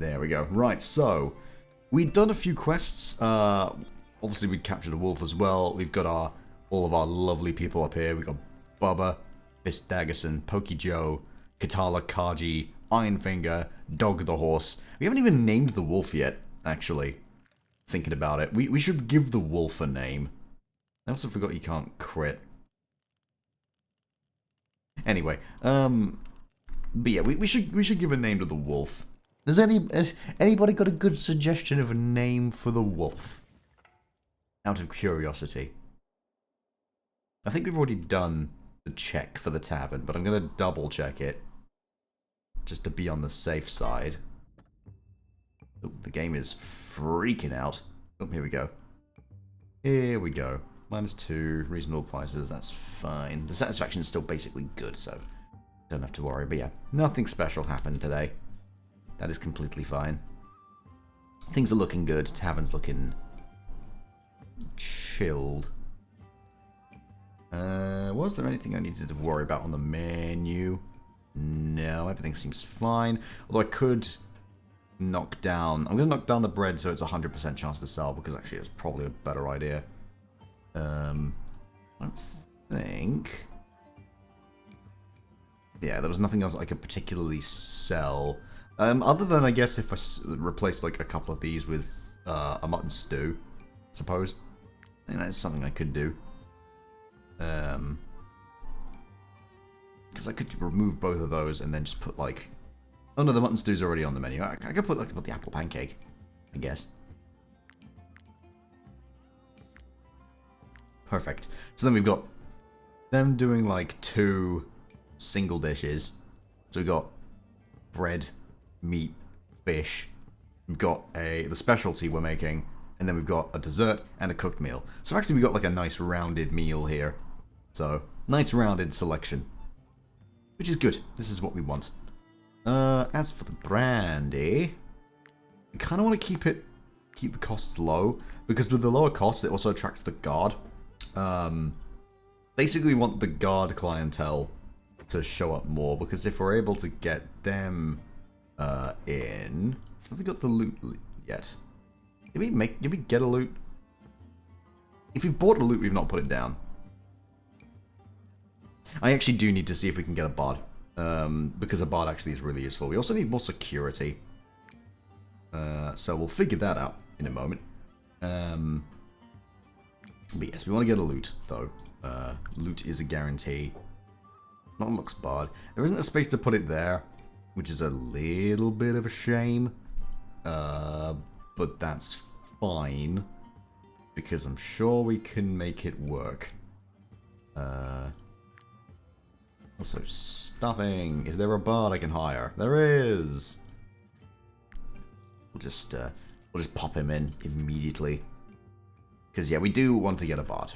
There we go. Right, so we'd done a few quests. Obviously, we'd captured a wolf as well. We've got all of our lovely people up here. We've got Bubba, Fist Daggerson, Pokey Joe, Katala, Kaji, Ironfinger, Dog the Horse. We haven't even named the wolf yet, actually. Thinking about it. We should give the wolf a name. I also forgot you can't crit. Anyway, but yeah, we should give a name to the wolf. Has anybody got a good suggestion of a name for the wolf? Out of curiosity. I think we've already done the check for the tavern, but I'm going to double check it. Just to be on the safe side. Oh, the game is freaking out. Oh, here we go. Here we go. -2, reasonable prices, that's fine. The satisfaction is still basically good, so don't have to worry. But yeah, nothing special happened today. That is completely fine. Things are looking good. Tavern's looking chilled. Was there anything I needed to worry about on the menu? No, everything seems fine. Although I could knock down... I'm going to knock down the bread so it's a 100% chance to sell, because actually it's probably a better idea. I don't think... Yeah, there was nothing else I could particularly sell. Other than, I guess, if I replace like a couple of these with a mutton stew, I suppose. I think that's something I could do. Because I could remove both of those and then just put like... Oh no, the mutton stew's already on the menu. I could put like the apple pancake, I guess. Perfect. So then we've got them doing like 2 single dishes. So we've got bread, meat, fish. We've got the specialty we're making, and then we've got a dessert and a cooked meal. So actually we've got like a nice rounded meal here. So nice rounded selection, which is good. This is what we want. As for the brandy, I kind of want to keep the costs low, because with the lower costs it also attracts the guard. Basically we want the guard clientele to show up more, because if we're able to get them in... Have we got the loot yet? Did we get a loot? If we've bought a loot, we've not put it down. I actually do need to see if we can get a bard, because a bard actually is really useful. We also need more security, so we'll figure that out in a moment. But yes, we want to get a loot, though. Loot is a guarantee. Not unlocks bard. There isn't a space to put it there, which is a little bit of a shame. But that's fine, because I'm sure we can make it work. Also, stuffing. Is there a bard I can hire? There is. We'll just pop him in immediately. Because yeah, we do want to get a bard.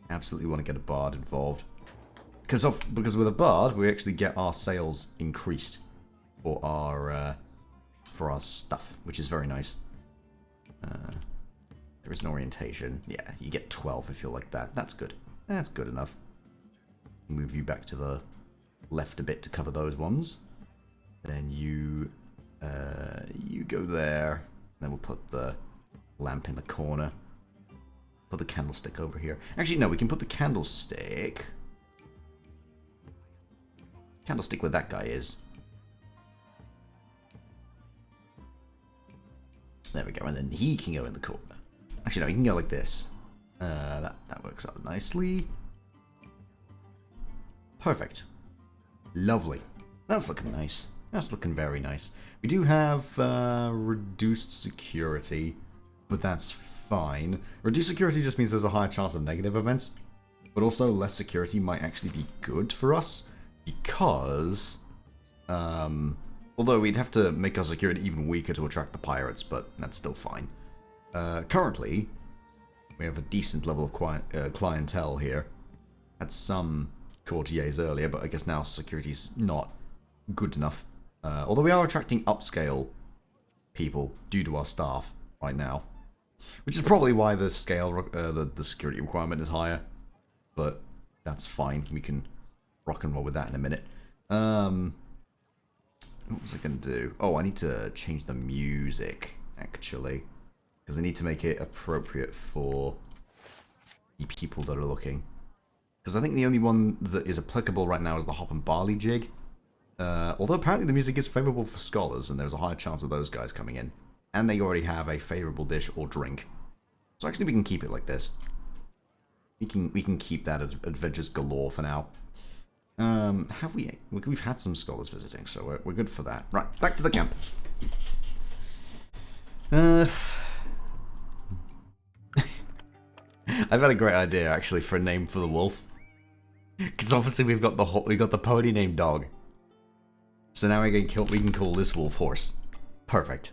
Absolutely want to get a bard involved. Because with a bard, we actually get our sales increased for our stuff, which is very nice. There is an orientation. Yeah, you get 12 if you're like that. That's good. That's good enough. Move you back to the left a bit to cover those ones. Then you go there. Then we'll put the lamp in the corner. Put the candlestick over here. Actually, no, we can put the candlestick where that guy is. There we go, and then he can go in the corner. Actually, no, he can go like this. That works out nicely. Perfect. Lovely. That's looking nice. That's looking very nice. We do have reduced security, but that's fine. Reduced security just means there's a higher chance of negative events, but also less security might actually be good for us, because although we'd have to make our security even weaker to attract the pirates, but that's still fine. Currently, we have a decent level of clientele here. Had some courtiers earlier, but I guess now security's not good enough. Although we are attracting upscale people due to our staff right now, which is probably why the scale, the security requirement is higher. But that's fine. We can rock and roll with that in a minute. What was I going to do? Oh, I need to change the music, actually. Because I need to make it appropriate for the people that are looking. Because I think the only one that is applicable right now is the Hop and Barley Jig. Although apparently the music is favourable for scholars, and there's a higher chance of those guys coming in. And they already have a favourable dish or drink. So actually we can keep it like this. We can keep that at Adventures Galore for now. Have we? We've had some scholars visiting, so we're good for that. Right, back to the camp. I've had a great idea actually for a name for the wolf, because obviously we've got the pony named Dog. So now we can call this wolf Horse. Perfect.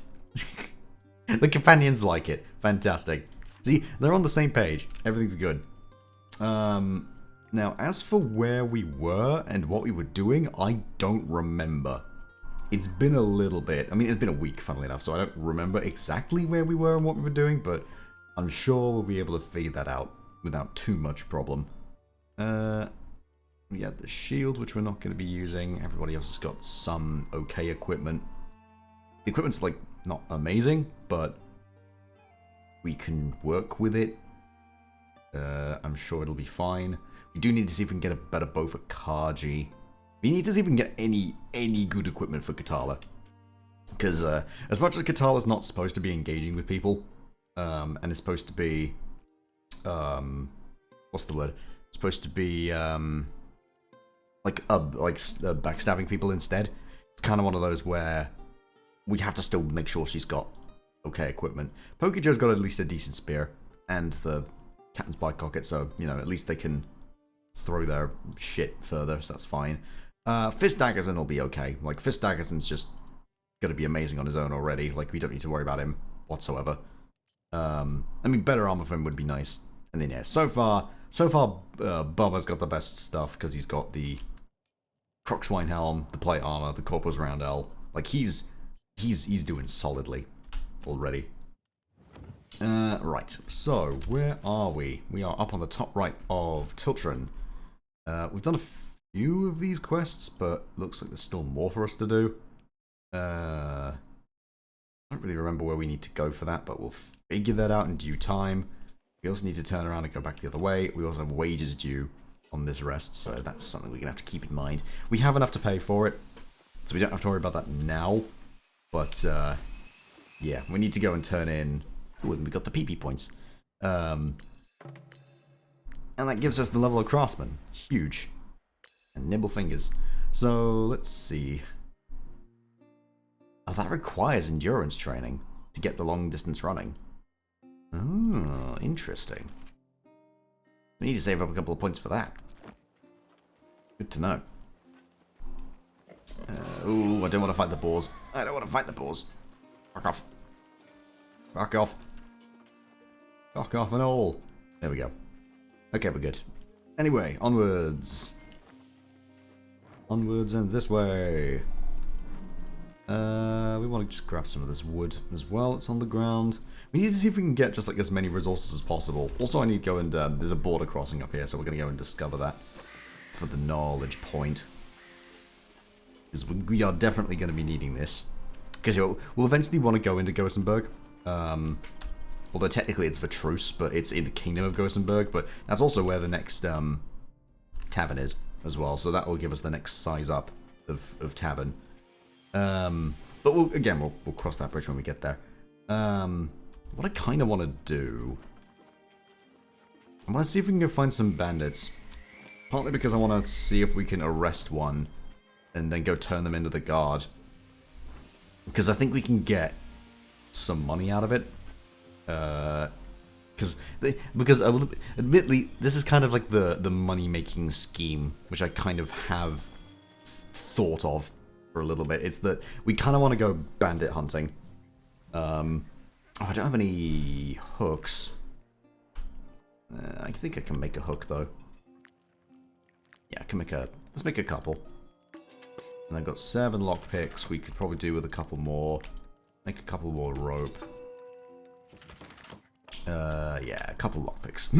The companions like it. Fantastic. See, they're on the same page. Everything's good. Now, as for where we were and what we were doing, I don't remember. It's been a little bit. I mean, it's been a week, funnily enough, so I don't remember exactly where we were and what we were doing, but I'm sure we'll be able to figure that out without too much problem. We had the shield, which we're not going to be using. Everybody else has got some okay equipment. The equipment's, like, not amazing, but we can work with it. I'm sure it'll be fine. We do need to see if we can get a better bow for Kaji. We need to see if we can get any good equipment for Katala. Because as much as Katala's not supposed to be engaging with people, and it's supposed to be, what's the word? It's supposed to be backstabbing people instead. It's kind of one of those where we have to still make sure she's got okay equipment. Pokejo's got at least a decent spear and the Captain's Pickpocket, so you know at least they can throw their shit further, so that's fine. Fist Daggerson will be okay. Like, Fist Daggerson's just gonna be amazing on his own already. Like, we don't need to worry about him whatsoever. I mean, better armor for him would be nice. And then, yeah, so far, Bubba's got the best stuff, because he's got the Crocswine Helm, the plate armor, the Corpus Roundel. Like, he's doing solidly already. Right, so, where are we? We are up on the top right of Tiltron. We've done a few of these quests, but looks like there's still more for us to do. I don't really remember where we need to go for that, but we'll figure that out in due time. We also need to turn around and go back the other way. We also have wages due on this rest, so that's something we're going to have to keep in mind. We have enough to pay for it, so we don't have to worry about that now. But, yeah, we need to go and turn in... Ooh, and we got the PP points. And that gives us the level of Craftsman. Huge. And nibble fingers. So, let's see. Oh, that requires endurance training to get the long distance running. Oh, interesting. We need to save up a couple of points for that. Good to know. Ooh, I don't want to fight the boars. I don't want to fight the boars. Fuck off. Fuck off. Fuck off and all. There we go. Okay, we're good. Anyway, onwards. Onwards and this way. We want to just grab some of this wood as well. It's on the ground. We need to see if we can get just like as many resources as possible. Also, I need to go and there's a border crossing up here, so we're going to go and discover that for the knowledge point. Because we are definitely going to be needing this. Because we'll eventually want to go into Gossenburg. Although technically it's Vertruse, but it's in the Kingdom of Gossenburg. But that's also where the next tavern is as well. So that will give us the next size up of tavern. But we'll cross that bridge when we get there. What I kind of want to do... I want to see if we can go find some bandits. Partly because I want to see if we can arrest one and then go turn them into the guard. Because I think we can get some money out of it. Because admittedly, this is kind of like the money-making scheme, which I kind of have thought of for a little bit. It's that we kind of want to go bandit hunting. Oh, I don't have any hooks. I think I can make a hook, though. Yeah, I can make a... Let's make a couple. And I've got 7 lockpicks. We could probably do with a couple more. Make a couple more rope. Yeah, a couple lockpicks.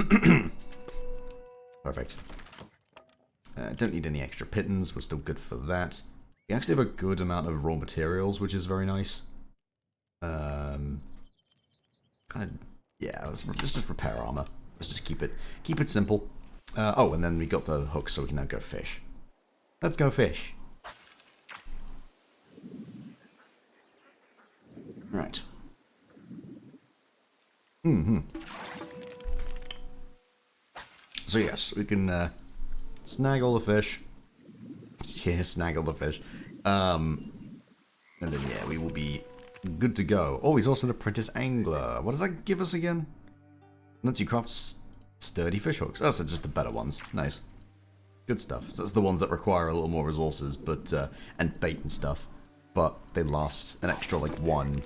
Perfect. Don't need any extra pittons. We're still good for that. We actually have a good amount of raw materials, which is very nice. Kind of, yeah, let's just repair armor. Let's just keep it simple. Oh, and then we got the hook, so we can now go fish. Let's go fish. Right. So yes, we can snag all the fish. Yeah, snag all the fish. And then yeah, we will be good to go. Oh, he's also an apprentice angler. What does that give us again? Lets you craft sturdy fish hooks. Oh, so just the better ones. Nice. Good stuff. So that's the ones that require a little more resources, but and bait and stuff. But they last an extra like 1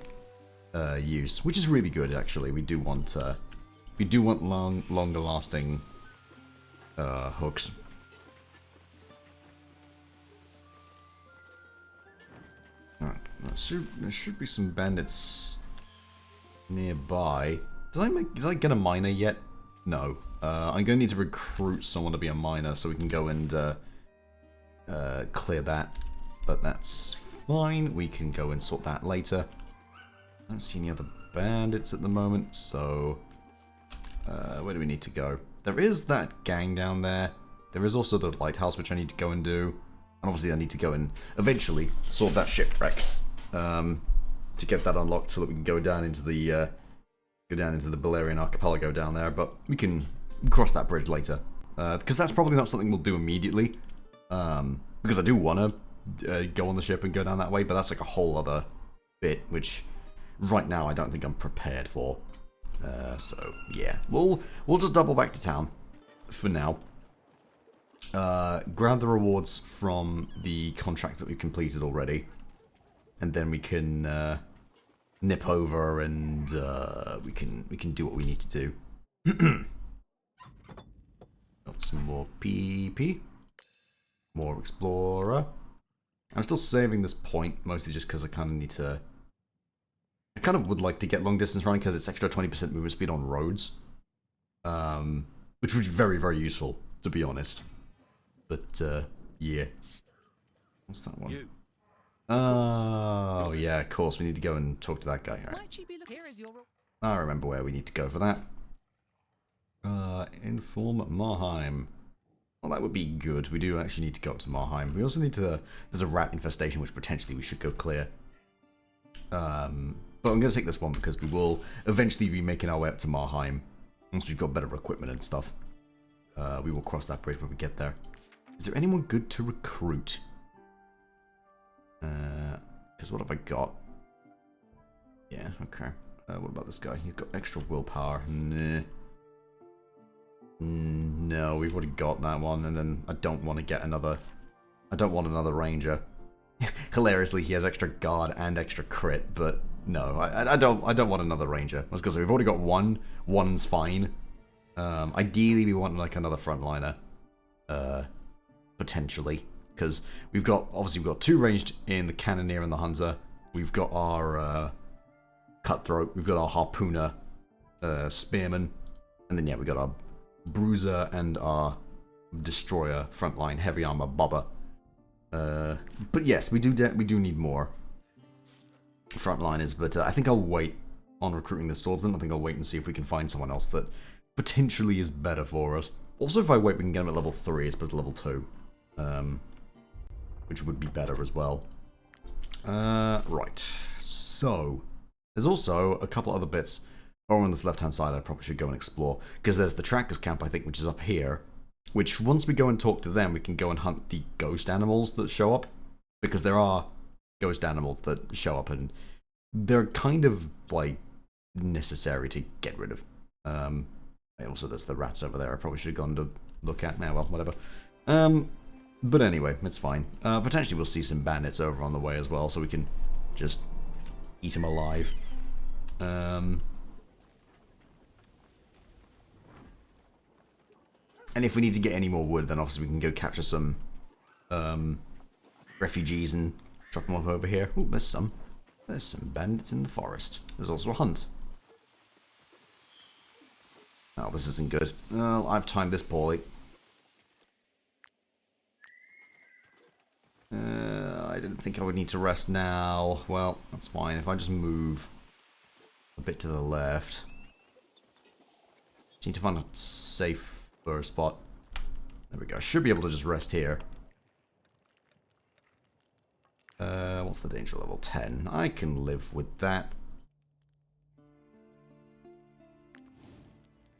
use, which is really good actually. We do want longer lasting hooks. Alright, there should be some bandits nearby. Did I get a miner yet? No. I'm gonna need to recruit someone to be a miner so we can go and clear that. But that's fine. We can go and sort that later. I don't see any other bandits at the moment, so where do we need to go? There is that gang down there. There is also the lighthouse, which I need to go and do. And obviously I need to go and eventually sort that shipwreck to get that unlocked so that we can go down into the Balerian archipelago down there. But we can cross that bridge later because that's probably not something we'll do immediately. Because I do want to go on the ship and go down that way, but that's like a whole other bit, which right now I don't think I'm prepared for. So yeah, we'll just double back to town for now. Grab the rewards from the contracts that we've completed already, and then we can nip over and we can do what we need to do. Got some more PP, more explorer. I'm still saving this point mostly just because I kind of need to. I kind of would like to get long distance running because it's extra 20% movement speed on roads, which would be very, very useful, to be honest. But yeah, what's that one? Oh yeah, of course we need to go and talk to that guy. Right. I remember where we need to go for that. Inform Marheim. Well, that would be good. We do actually need to go up to Marheim. We also need to. There's a rat infestation which potentially we should go clear. But I'm going to take this one because we will eventually be making our way up to Marheim once we've got better equipment and stuff. We will cross that bridge when we get there. Is there anyone good to recruit? Because what have I got? Yeah, okay. What about this guy? He's got extra willpower. Nah. No, we've already got that one, and then I don't want to get another. I don't want another ranger. Hilariously, he has extra guard and extra crit, but no, I don't want another ranger. I was gonna say we've already got one. One's fine. Ideally, we want like another frontliner, potentially, because we've got 2 ranged in the cannoneer and the hunter. We've got our cutthroat. We've got our harpooner, spearman, and then yeah, we got our bruiser and our destroyer frontline heavy armor bobber. But yes, we do need more frontliners, but I think I'll wait on recruiting the swordsman. I think I'll wait and see if we can find someone else that potentially is better for us. Also, if I wait, we can get him at level 3 as opposed to level 2, which would be better as well. Right, so there's also a couple other bits over on this left-hand side I probably should go and explore, because there's the trackers camp, I think, which is up here, which once we go and talk to them, we can go and hunt the ghost animals that show up, because there are ghost animals that show up, and they're kind of, like, necessary to get rid of. Also, there's the rats over there I probably should have gone to look at. Now, well, whatever. But anyway, it's fine. Potentially we'll see some bandits over on the way as well, so we can just eat them alive. And if we need to get any more wood, then obviously we can go capture some refugees and drop them off over here. Ooh, there's some bandits in the forest. There's also a hunt. Oh, this isn't good. Well, I've timed this poorly. I didn't think I would need to rest now. Well, that's fine. If I just move a bit to the left. Just need to find a safer spot. There we go. Should be able to just rest here. What's the danger level? 10. I can live with that.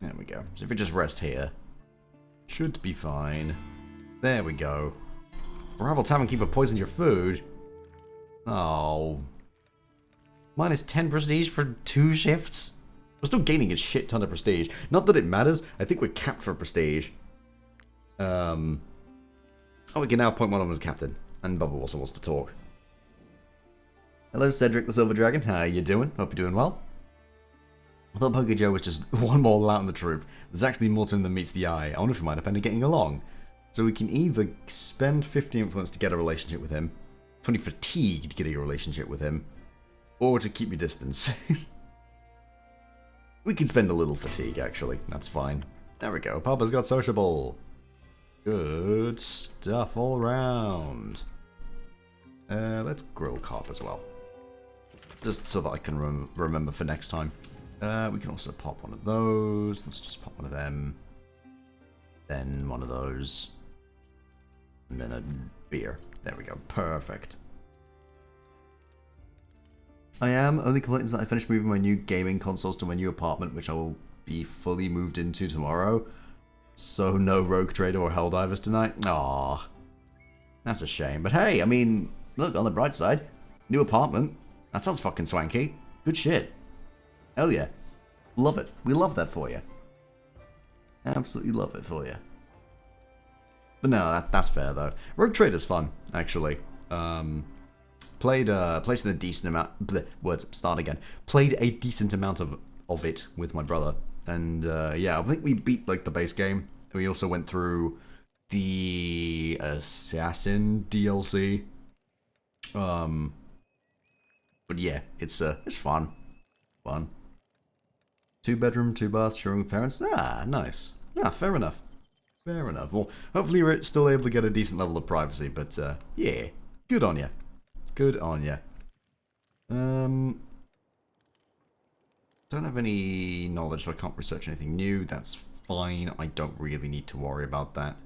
There we go. So if we just rest here, should be fine. There we go. Rival Tavern Keeper poisoned your food. Oh. Minus 10 prestige for 2 shifts? We're still gaining a shit ton of prestige. Not that it matters. I think we're capped for prestige. Oh, we can now appoint one of them as captain. And Bubba also wants to talk. Hello, Cedric the Silver Dragon. How you doing? Hope you're doing well. I thought Poké Joe was just one more lout in the troop. There's actually more to him than meets the eye. I wonder if we might end up getting along. So we can either spend 50 influence to get a relationship with him, 20 fatigue to get a relationship with him, or to keep your distance. We can spend a little fatigue, actually. That's fine. There we go. Papa's got sociable. Good stuff all around. Let's grill carp as well. Just so that I can remember for next time. We can also pop one of those. Let's just pop one of them. Then one of those. And then a beer. There we go. Perfect. I am. Only complaint is that I finished moving my new gaming consoles to my new apartment, which I will be fully moved into tomorrow. So no Rogue Trader or Helldivers tonight. Aww. That's a shame. But hey, I mean, look, on the bright side. New apartment. That sounds fucking swanky. Good shit. Hell yeah. Love it. We love that for you. Absolutely love it for you. But no, that's fair though. Rogue Trader's fun, actually. Played a decent amount. Words start again. Played a decent amount of it with my brother, and yeah, I think we beat like the base game. We also went through the Assassin DLC. But yeah, it's fun. Fun. 2-bedroom, 2-bath, sharing with parents. Ah, nice. Ah, fair enough. Fair enough. Well, hopefully you're still able to get a decent level of privacy, but yeah, good on you. Good on you. Don't have any knowledge, so I can't research anything new. That's fine. I don't really need to worry about that.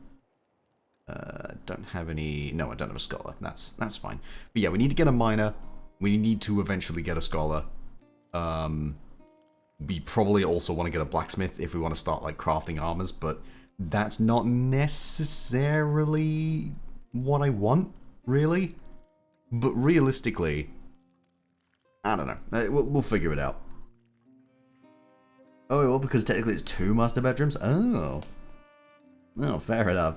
Don't have any... No, I don't have a scholar. That's fine. But yeah, we need to get a miner. We need to eventually get a scholar. We probably also want to get a blacksmith if we want to start like crafting armors, but that's not necessarily what I want, really. But realistically, I don't know. We'll figure it out. Oh, well, because technically it's 2 master bedrooms? Oh. Oh, fair enough.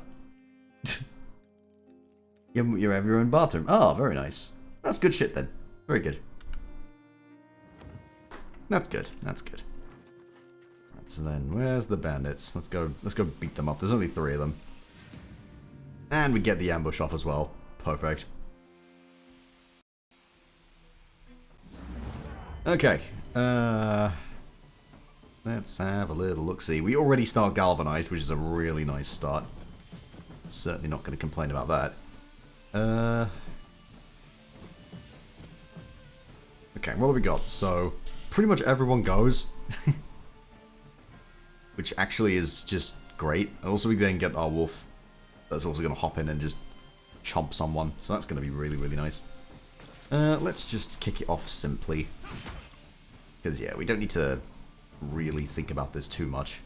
You have your own bathroom. Oh, very nice. That's good shit then. Very good. That's good. That's good. Right, so then, where's the bandits? Let's go beat them up. There's only 3 of them. And we get the ambush off as well. Perfect. Okay. Let's have a little look-see. We already start galvanized, which is a really nice start. Certainly not going to complain about that. Okay, what have we got? So, pretty much everyone goes. Which actually is just great. And also we then get our wolf that's also going to hop in and just chomp someone. So that's going to be really, really nice. Let's just kick it off simply. Because, yeah, we don't need to really think about this too much.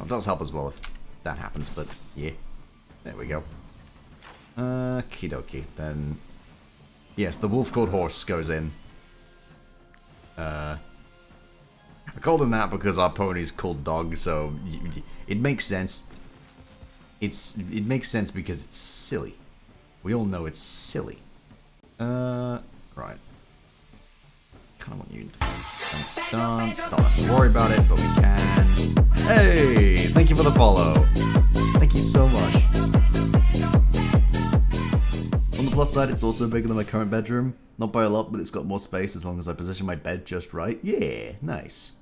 It does help as well if that happens, but yeah. There we go. Okie dokie. Then, yes, the wolf called horse goes in. I called him that because our pony's called dog, so it makes sense. It makes sense because it's silly. We all know it's silly. Right. Kind of want you to stance. Don't have to worry about it, but we can. Hey! Thank you for the follow. Thank you so much. On the plus side, it's also bigger than my current bedroom. Not by a lot, but it's got more space as long as I position my bed just right. Yeah, nice.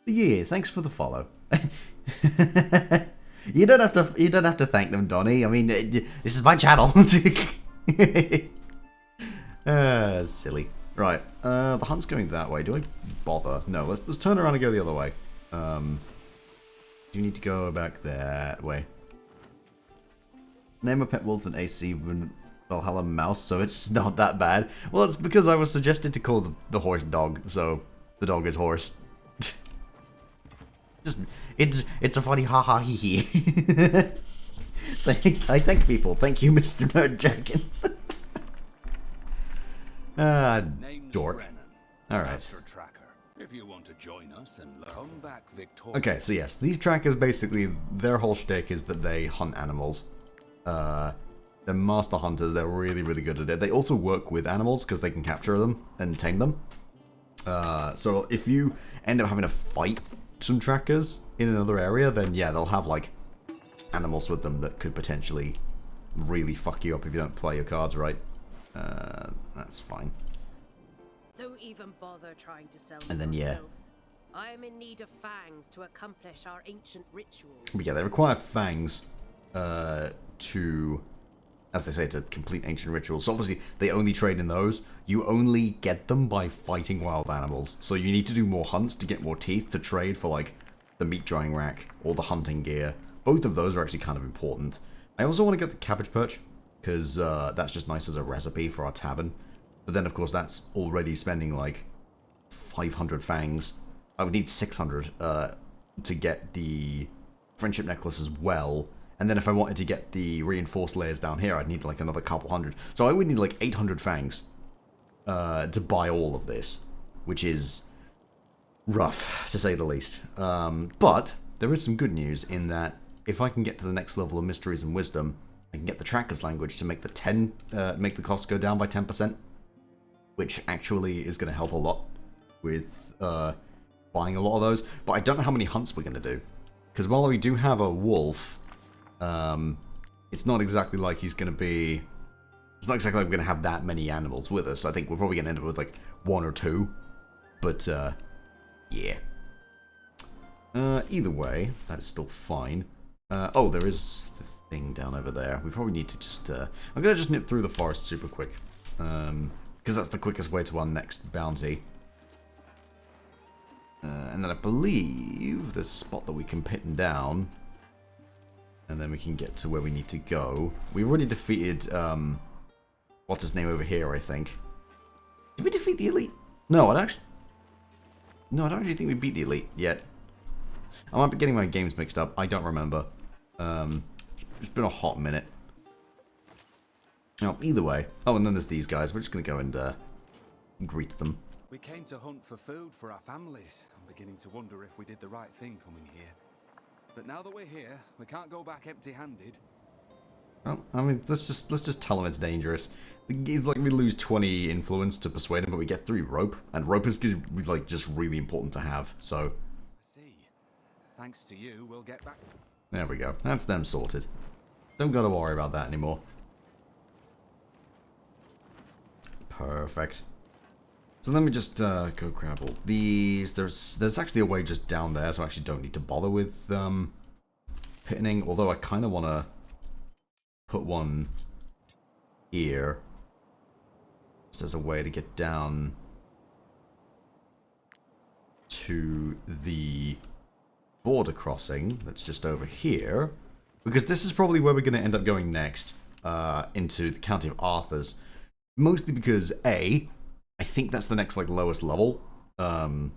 But yeah, thanks for the follow. You don't have to. You don't have to thank them, Donnie. I mean, this is my channel. Silly. Right. The hunt's going that way. Do I bother? No. Let's turn around and go the other way. You need to go back that way. Name a pet wolf and AC Valhalla mouse, so it's not that bad. Well, it's because I was suggested to call the horse dog, so the dog is horse. Just, it's a funny ha hee hee. I thank people. Thank you, Mr. Nerdjacken. Dork. Alright. If you want to join us and come back victorious. Okay, so yes, these trackers basically, their whole shtick is that they hunt animals. They're master hunters, they're really, really good at it. They also work with animals because they can capture them and tame them. So if you end up having to fight some trackers in another area, then yeah, they'll have like animals with them that could potentially really fuck you up if you don't play your cards right. That's fine. Don't even bother trying to sell me. And then yeah. Filth. I am in need of fangs to accomplish our ancient rituals. But yeah, they require fangs to, as they say, to complete ancient rituals. So obviously, they only trade in those. You only get them by fighting wild animals. So you need to do more hunts to get more teeth to trade for, like, the meat drying rack or the hunting gear. Both of those are actually kind of important. I also want to get the cabbage perch, because that's just nice as a recipe for our tavern. But then, of course, that's already spending, like, 500 fangs. I would need 600 to get the friendship necklace as well. And then if I wanted to get the reinforced layers down here, I'd need like another couple hundred. So I would need like 800 fangs to buy all of this, which is rough, to say the least. But there is some good news in that if I can get to the next level of Mysteries and Wisdom, I can get the Tracker's Language to make the cost go down by 10%, which actually is going to help a lot with buying a lot of those. But I don't know how many hunts we're going to do, because while we do have a wolf, it's not exactly like he's going to be... It's not exactly like we're going to have that many animals with us. I think we're probably going to end up with, like, 1 or 2. But, yeah. Either way, that's still fine. Oh, there is the thing down over there. We probably need to just... I'm going to just nip through the forest super quick. Because that's the quickest way to our next bounty. And then I believe there's a spot that we can pin down. And then we can get to where we need to go. We've already defeated, what's his name over here, I think. Did we defeat the elite? No, I don't actually think we beat the elite yet. I might be getting my games mixed up. I don't remember. It's been a hot minute. Now, either way. Oh, and then there's these guys. We're just going to go and greet them. We came to hunt for food for our families. I'm beginning to wonder if we did the right thing coming here. But now that we're here, we can't go back empty-handed. Well, I mean, let's just tell him it's dangerous. It's like we lose 20 influence to persuade him, but we get 3 rope, and rope is like just really important to have. So, I see. Thanks to you, we'll get back. There we go. That's them sorted. Don't gotta worry about that anymore. Perfect. So let me just go grab all these. There's actually a way just down there, so I actually don't need to bother with pitting. Although I kind of want to put one here, just as a way to get down to the border crossing that's just over here, because this is probably where we're going to end up going next, into the County of Arthur's. Mostly because A, I think that's the next, like, lowest level of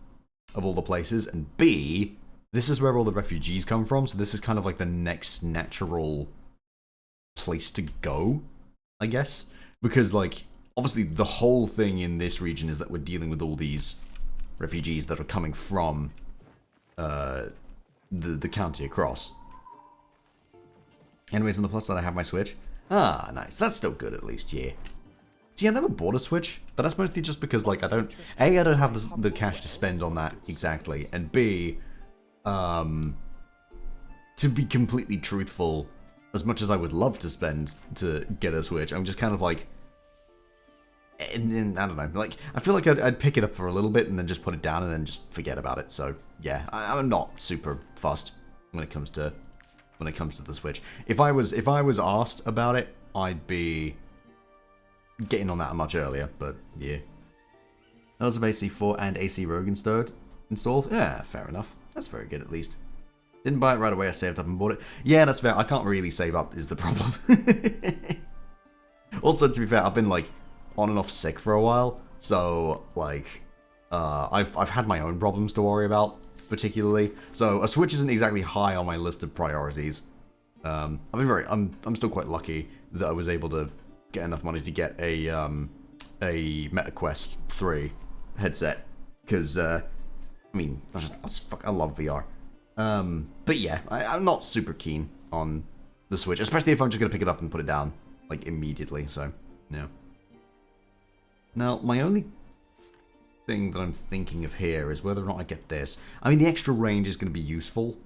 all the places, and B, this is where all the refugees come from, so this is kind of like the next natural place to go, I guess. Because, like, obviously the whole thing in this region is that we're dealing with all these refugees that are coming from the county across. Anyways, on the plus side, I have my Switch. Ah, nice. That's still good, at least, yeah. See, I never bought a Switch, but that's mostly just because, like, I don't have the cash to spend on that exactly, and B, to be completely truthful, as much as I would love to spend to get a Switch, I'm just kind of like, I don't know, like, I feel like I'd pick it up for a little bit and then just put it down and then just forget about it, so, yeah, I'm not super fussed when it comes to when it comes to the Switch. If I was asked about it, I'd be getting on that much earlier, but yeah. Those of AC4 and AC Rogue installed? Yeah, fair enough. That's very good, at least. Didn't buy it right away, I saved up and bought it. Yeah, that's fair. I can't really save up, is the problem. Also, to be fair, I've been, like, on and off sick for a while. So, like, I've had my own problems to worry about, particularly. So, a Switch isn't exactly high on my list of priorities. I'm still quite lucky that I was able to get enough money to get a MetaQuest 3 headset. Because, I mean, I love VR. But yeah, I'm not super keen on the Switch, especially if I'm just going to pick it up and put it down, like, immediately, so, yeah. Now, my only thing that I'm thinking of here is whether or not I get this. I mean, the extra range is going to be useful,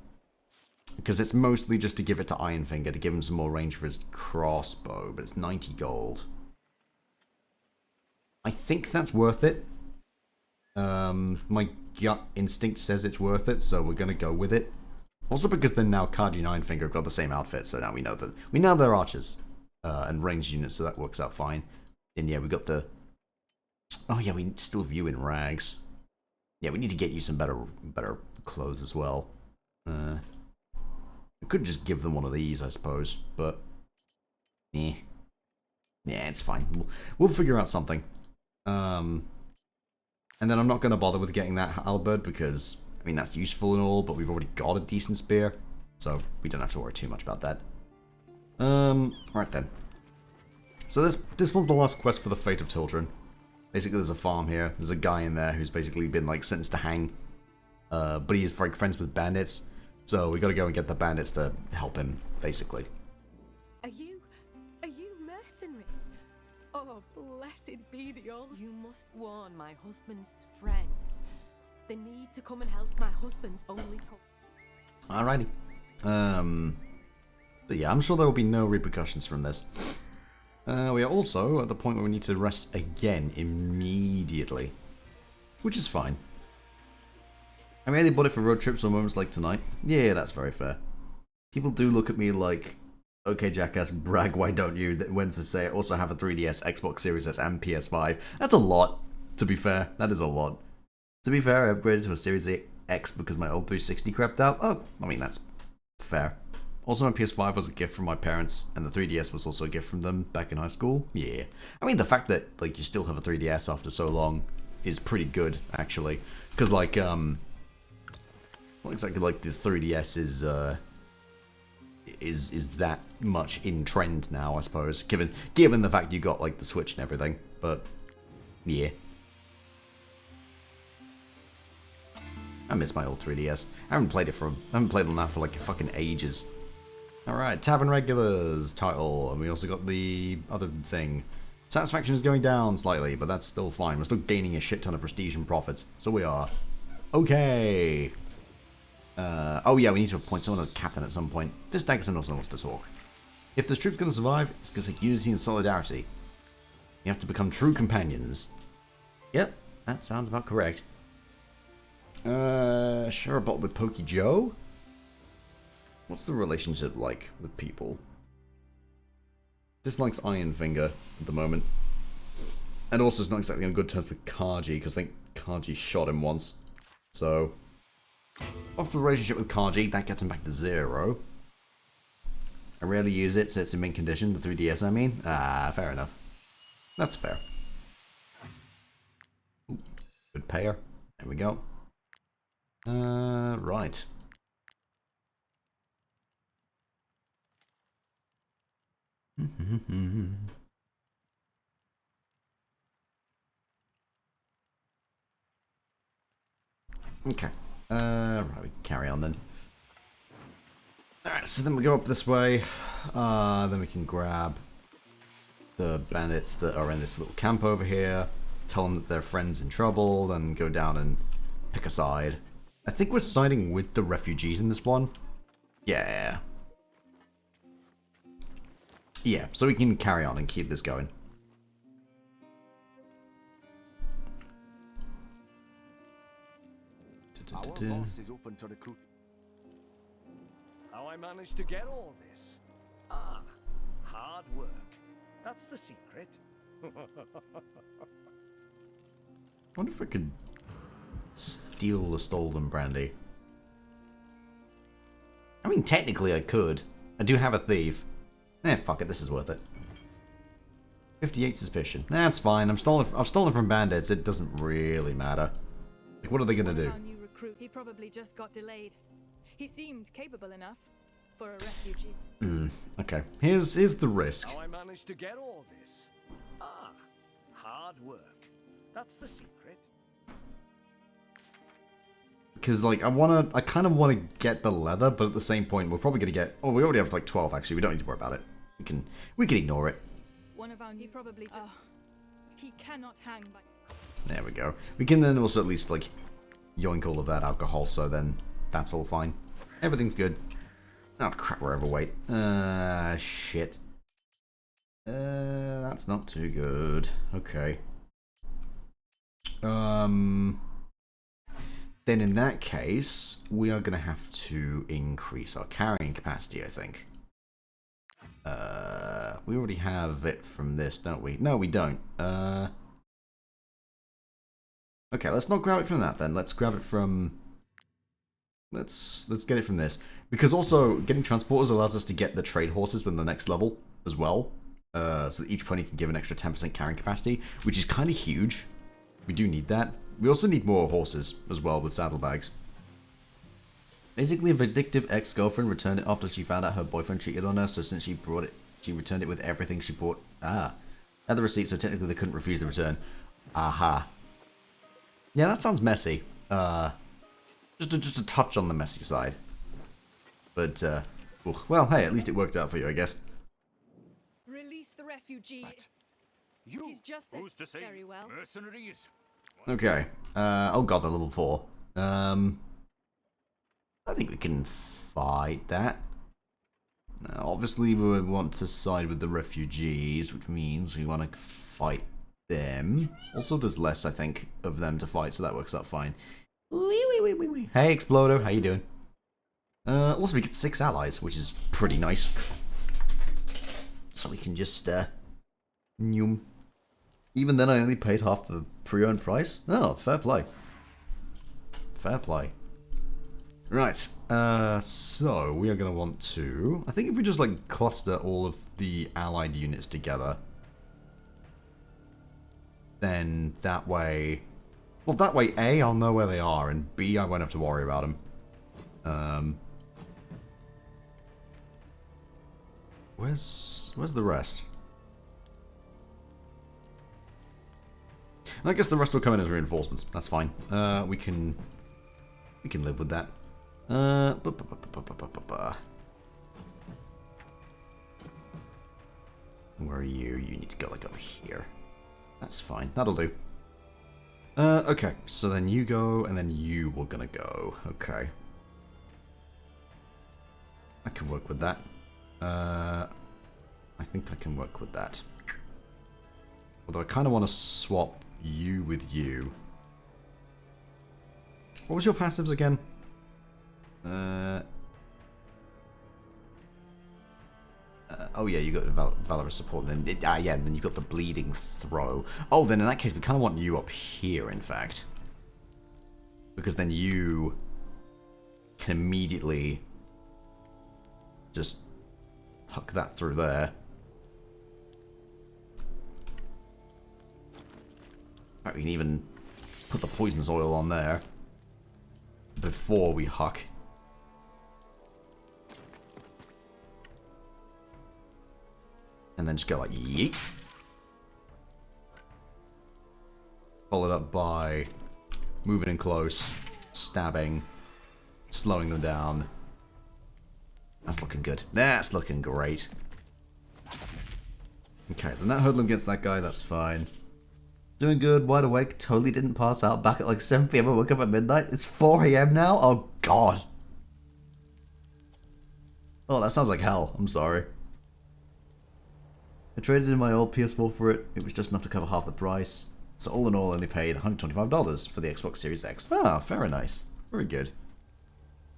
because it's mostly just to give it to Ironfinger, to give him some more range for his crossbow, but it's 90 gold. I think that's worth it. My gut instinct says it's worth it, so we're going to go with it. Also because then now Kaji and Ironfinger have got the same outfit, so now we know they're archers and ranged units, so that works out fine. And yeah, we got the... Oh yeah, we still have you in rags. Yeah, we need to get you some better clothes as well. We could just give them one of these, I suppose, but... Yeah, it's fine. We'll figure out something. And then I'm not going to bother with getting that halberd because, I mean, that's useful and all, but we've already got a decent spear, so we don't have to worry too much about that. Right then. So this one's the last quest for the Fate of Children. Basically, there's a farm here. There's a guy in there who's basically been, like, sentenced to hang. But he's, like, friends with bandits, so we gotta go and get the bandits to help him, basically. Are you mercenaries? Oh, blessed be the all. You must warn my husband's friends. They need to come and help my husband. Only told. Alrighty. But yeah, I'm sure there will be no repercussions from this. We are also at the point where we need to rest again immediately, which is fine. I mean, they bought it for road trips or moments like tonight. Yeah, that's very fair. People do look at me like, okay, jackass, brag, why don't you? When to say I also have a 3DS, Xbox Series S, and PS5. That's a lot, to be fair. That is a lot. To be fair, I upgraded to a Series X because my old 360 crept out. Oh, I mean, that's fair. Also, my PS5 was a gift from my parents, and the 3DS was also a gift from them back in high school. Yeah. I mean, the fact that, like, you still have a 3DS after so long is pretty good, actually. Because, like, not exactly like the 3DS is that much in trend now, I suppose, given the fact you got, like, the Switch and everything, but yeah. I miss my old 3DS. I haven't played on that for like fucking ages. Alright, Tavern Regulars title, and we also got the other thing. Satisfaction is going down slightly, but that's still fine. We're still gaining a shit ton of prestige and profits, so we are. Okay. Oh yeah, we need to appoint someone as captain at some point. This Daggerson also wants to talk. If this troop's gonna survive, it's gonna take unity and solidarity. You have to become true companions. Yep, that sounds about correct. Share a bottle with Pokey Joe? What's the relationship like with people? Dislikes Ironfinger at the moment. And also it's not exactly on good terms with Kaji, because I think Kaji shot him once. So, off the relationship with Kaji, that gets him back to 0. I rarely use it, so it's in mint condition, the 3DS I mean. Ah, fair enough. That's fair. Ooh, good payer. There we go. Right. Okay. Right, we can carry on then. Alright, so then we go up this way. Then we can grab the bandits that are in this little camp over here. Tell them that their friend's in trouble, then go down and pick a side. I think we're siding with the refugees in this one. Yeah. Yeah, so we can carry on and keep this going. Our boss is open to recruit. How I managed to get all this? Ah, hard work. That's the secret. I wonder if I could steal the stolen brandy. I mean, technically I could. I do have a thief. Fuck it, this is worth it. 58 suspicion. That's fine. I've stolen from bandits. It doesn't really matter. Like, what are they gonna do? Our new recruit, he probably just got delayed. He seemed capable enough for a refugee. Okay. Here's the risk. How I managed to get all this? Ah, hard work. That's the secret. Because, like, I kind of want to get the leather, but at the same point, we're probably gonna get. Oh, we already have like 12. Actually, we don't need to worry about it. We can ignore it. One of our he probably just, he cannot hang by. There we go. We can then also at least like yoink all of that alcohol, so then that's all fine. Everything's good. Oh crap, we're overweight. Shit. That's not too good. Okay. Then in that case, we are gonna have to increase our carrying capacity, I think. We already have it from this, don't we? No, we don't. Okay, let's not grab it from that then. Let's grab it from... Let's get it from this. Because also, getting transporters allows us to get the trade horses with the next level as well. So that each pony can give an extra 10% carrying capacity, which is kind of huge. We do need that. We also need more horses as well with saddlebags. Basically, a vindictive ex-girlfriend returned it after she found out her boyfriend cheated on her, so since she brought it, she returned it with everything she bought. Had the receipt, so technically they couldn't refuse the return. Aha. Yeah, that sounds messy. Just a touch on the messy side. But, well, hey, at least it worked out for you, I guess. Release the refugee. But you, He's just who's to say very well. mercenaries? Okay. Oh god, they're level 4. I think we can fight that. Now, obviously, we want to side with the refugees, which means we want to fight them. Also, there's less, I think, of them to fight, so that works out fine. Wee. Hey, Explodo, how you doing? Also, we get 6 allies, which is pretty nice. So we can just, Noom. Even then, I only paid half the pre-owned price. Oh, fair play. Fair play. Right, so we are going to want to... I think if we just, like, cluster all of the allied units together, then that way... Well, that way, A, I'll know where they are, and B, I won't have to worry about them. Where's the rest? I guess the rest will come in as reinforcements. That's fine. We can live with that. Where are you? You need to go like over here. That's fine. That'll do. Okay. So then you go, and then you were gonna go. Okay. I can work with that. I think I can work with that. Although I kind of want to swap you with you. What was your passives again? Oh yeah, you got Valorous support, and then yeah, and then you got the bleeding throw. Oh, then in that case, we kind of want you up here, in fact, because then you can immediately just tuck that through there. We can even put the poisonous oil on there before we huck. And then just go like yeet. Followed up by moving in close, stabbing, slowing them down. That's looking good. That's looking great. Okay, then that hoodlum against that guy, that's fine. Doing good, wide awake, totally didn't pass out, back at like 7 PM, I woke up at midnight. It's 4 AM now? Oh god. Oh, that sounds like hell. I'm sorry. I traded in my old PS4 for it. It was just enough to cover half the price. So all in all, I only paid $125 for the Xbox Series X. Ah, very nice. Very good.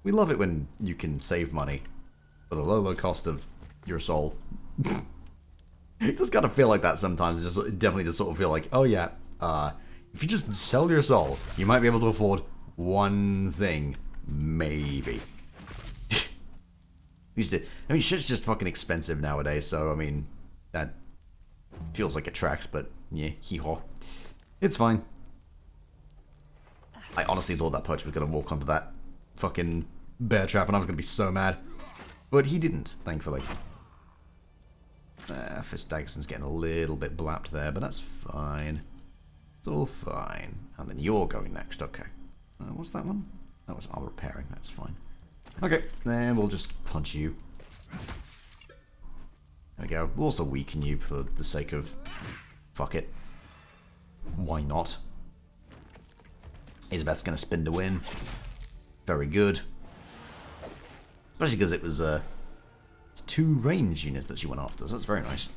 We love it when you can save money. for the low cost of your soul. It does kind of feel like that sometimes. It definitely just sort of feel like, oh yeah, if you just sell your soul, you might be able to afford one thing. Maybe. I mean, shit's just fucking expensive nowadays, so, I mean, that feels like it tracks, but, yeah, hee-haw. It's fine. I honestly thought that poacher was gonna walk onto that fucking bear trap, and I was gonna be so mad. But he didn't, thankfully. Fist Dagson's getting a little bit blapped there, but that's fine. It's all fine. And then you're going next, okay. What's that one? That was armor repairing, that's fine. Okay, then we'll just punch you. There we go. We'll also weaken you for the sake of... fuck it. Why not? Isabeth's gonna spin to win. Very good. Especially because it was, it's 2 range units that she went after, so that's very nice.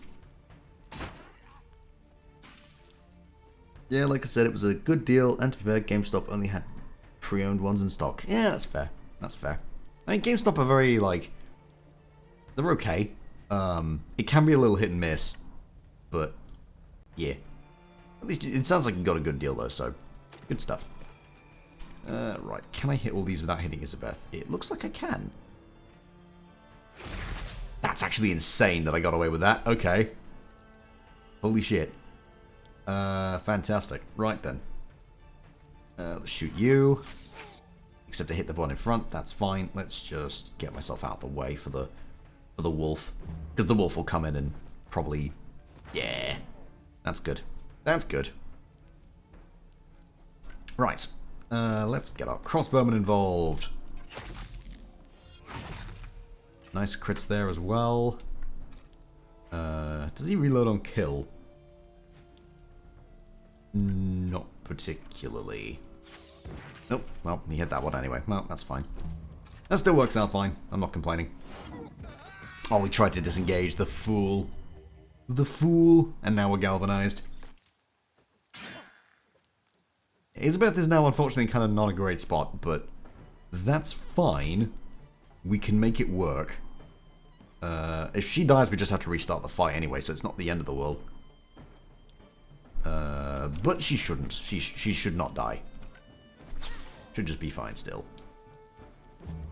Yeah, like I said, it was a good deal, and to be fair, GameStop only had pre-owned ones in stock. Yeah, that's fair. That's fair. I mean, GameStop are very, like... they're okay. It can be a little hit and miss. But, yeah. At least it sounds like you got a good deal, though, so... good stuff. Right, can I hit all these without hitting Isabeth? It looks like I can. That's actually insane that I got away with that. Okay. Holy shit. Fantastic. Right, then. Let's shoot you. Except to hit the one in front, that's fine. Let's just get myself out of the way for the wolf. Because the wolf will come in and probably... yeah. That's good. That's good. Right. Let's get our crossbowman involved. Nice crits there as well. Does he reload on kill? Not particularly. Nope, well, he hit that one anyway. Well, that's fine. That still works out fine. I'm not complaining. Oh, we tried to disengage. The fool. The fool. And now we're galvanized. Isabeth is now unfortunately kind of not a great spot, but that's fine. We can make it work. If she dies, we just have to restart the fight anyway, so it's not the end of the world. But she shouldn't. She should not die. Should just be fine still.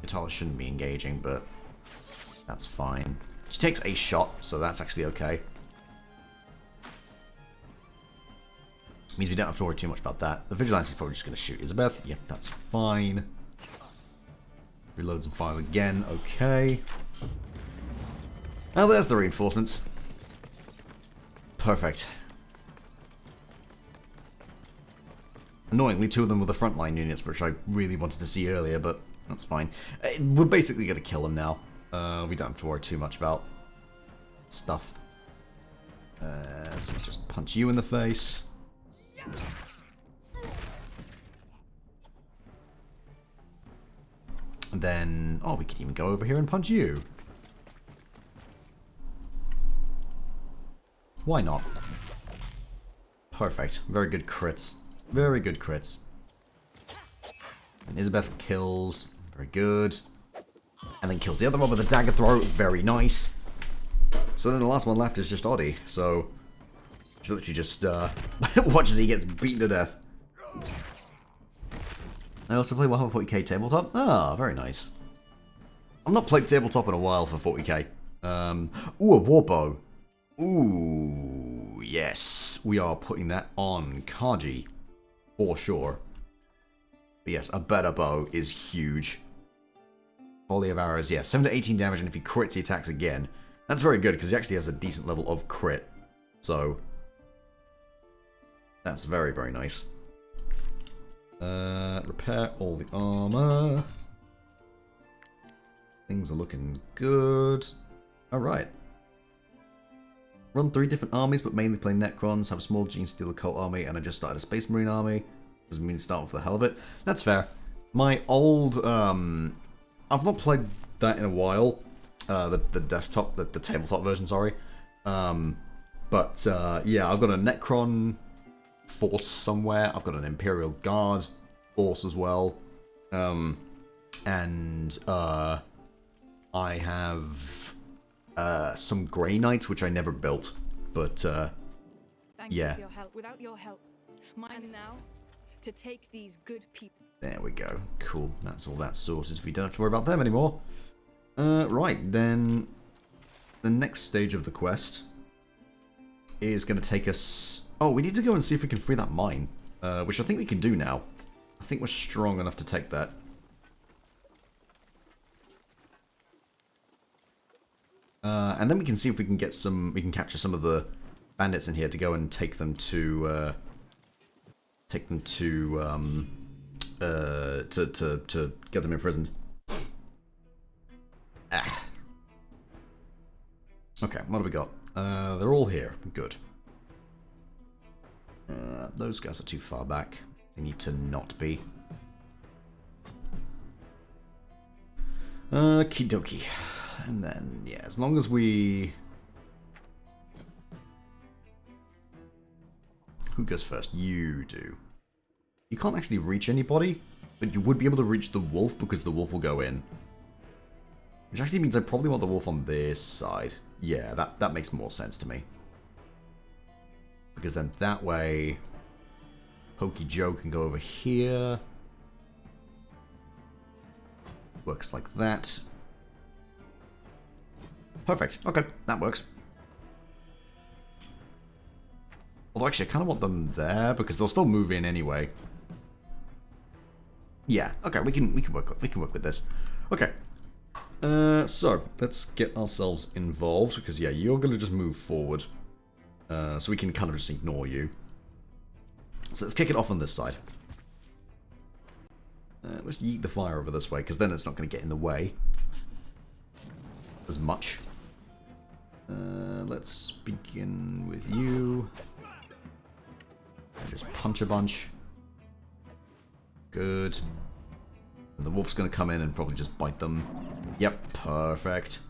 Vitalis shouldn't be engaging, but that's fine. She takes a shot, so that's actually okay. Means we don't have to worry too much about that. The Vigilante's probably just going to shoot Isabeth. Yep, that's fine. Reloads and fires again. Okay. Now there's the reinforcements. Perfect. Annoyingly, 2 of them were the frontline units, which I really wanted to see earlier, but that's fine. We're basically going to kill them now. We don't have to worry too much about stuff. So let's just punch you in the face. And then, oh, we could even go over here and punch you. Why not? Perfect. Very good crits. Very good crits. And Isabeth kills. Very good. And then kills the other one with a dagger throw. Very nice. So then the last one left is just Oddie. So she literally just watches he gets beaten to death. I also play 140k tabletop. Ah, very nice. I've not played tabletop in a while for 40k. Ooh, a warbow. Ooh, yes. We are putting that on Kaji. For sure. But yes, a better bow is huge. Volley of arrows, yeah. 7 to 18 damage, and if he crits, he attacks again. That's very good, because he actually has a decent level of crit. So, that's very, very nice. Repair all the armor. Things are looking good. Alright. Run 3 different armies, but mainly play Necrons. Have a small Gene Steel Occult army, and I just started a Space Marine army. Doesn't mean to start with the hell of it. That's fair. My old, I've not played that in a while. The desktop, the tabletop version, sorry. But, yeah, I've got a Necron force somewhere. I've got an Imperial Guard force as well. And, I have some Grey Knights, which I never built, but Thank yeah. you for your help. Without your help, mine now to take these good people. There we go. Cool. That's all that sorted. We don't have to worry about them anymore. Right, then the next stage of the quest is going to take us... Oh, we need to go and see if we can free that mine, which I think we can do now. I think we're strong enough to take that. And then we can see if we can get some... We can capture some of the bandits in here to go and take them to... to get them imprisoned. Ah. Okay, what do we got? They're all here. Good. Those guys are too far back. They need to not be. Okie dokie. And then, yeah, as long as we... Who goes first? You do. You can't actually reach anybody, but you would be able to reach the wolf because the wolf will go in. Which actually means I probably want the wolf on this side. Yeah, that makes more sense to me. Because then that way, Pokey Joe can go over here. Works like that. Perfect. Okay, that works. Although actually I kind of want them there because they'll still move in anyway. Yeah, okay, we can work with this. Okay. So let's get ourselves involved because yeah, you're gonna just move forward. So we can kind of just ignore you. So let's kick it off on this side. Let's yeet the fire over this way because then it's not going to get in the way as much. Let's begin with you. Just punch a bunch. Good. And the wolf's going to come in and probably just bite them. Yep, perfect.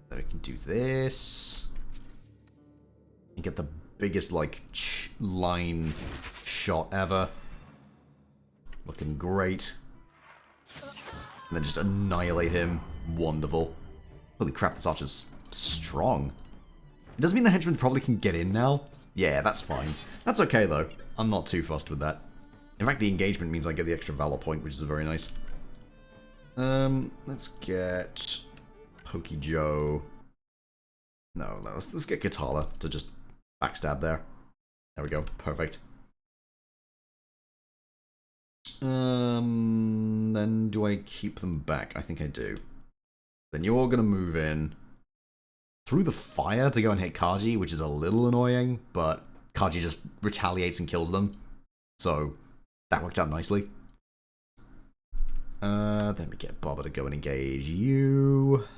Then we can do this. And get the biggest, like, line shot ever. Looking great. And then just annihilate him. Wonderful. Holy crap, this archer's strong. It doesn't mean the henchman probably can get in now. Yeah, that's fine. That's okay, though. I'm not too fussed with that. In fact, the engagement means I get the extra valor point, which is very nice. Let's get Pokey Joe. No, let's get Katala to just backstab there. There we go. Perfect. Then do I keep them back? I think I do. Then you're gonna move in through the fire to go and hit Kaji, which is a little annoying, but Kaji just retaliates and kills them. So that worked out nicely. Then we get Bobba to go and engage you.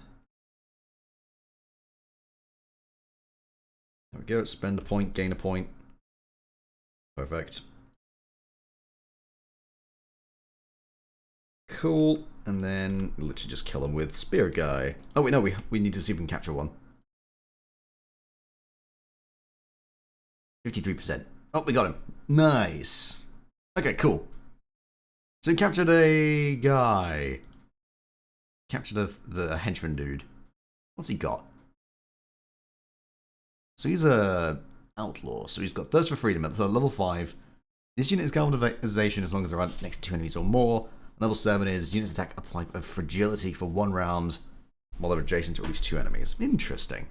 There we go. Spend a point, gain a point. Perfect. Cool. And then literally just kill him with Spear Guy. Oh wait, no, we need to see if we can capture one. 53%. Oh, we got him. Nice. Okay, cool. So we captured a guy. Captured the henchman dude. What's he got? So he's a outlaw. So he's got Thirst for Freedom at level 5. This unit is galvanization as long as they're right next to 2 enemies or more. Level 7 is units attack apply a fragility for 1 round while they're adjacent to at least 2 enemies. Interesting.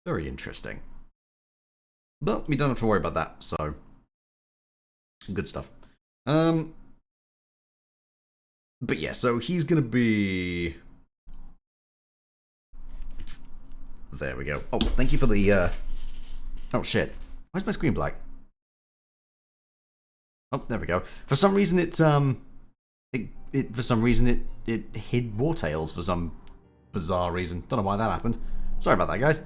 Very interesting. But we don't have to worry about that, so good stuff. But yeah, so he's gonna be... There we go. Oh, thank you for the, Oh shit. Why is my screen black? Oh, there we go. For some reason it hid Wartales for some bizarre reason. Don't know why that happened. Sorry about that, guys.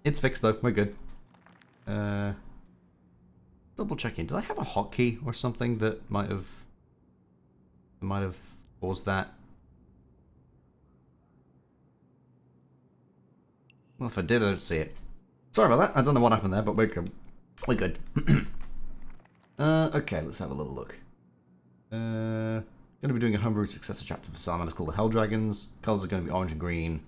It's fixed though. We're good. Double checking. Did I have a hotkey or something that might have caused that? Well, if I did, I don't see it. Sorry about that. I don't know what happened there, but we're good. We're good. Okay, let's have a little look. Going to be doing a homebrew successor chapter for Salmon. It's called the Hell Dragons. Colors are going to be orange and green.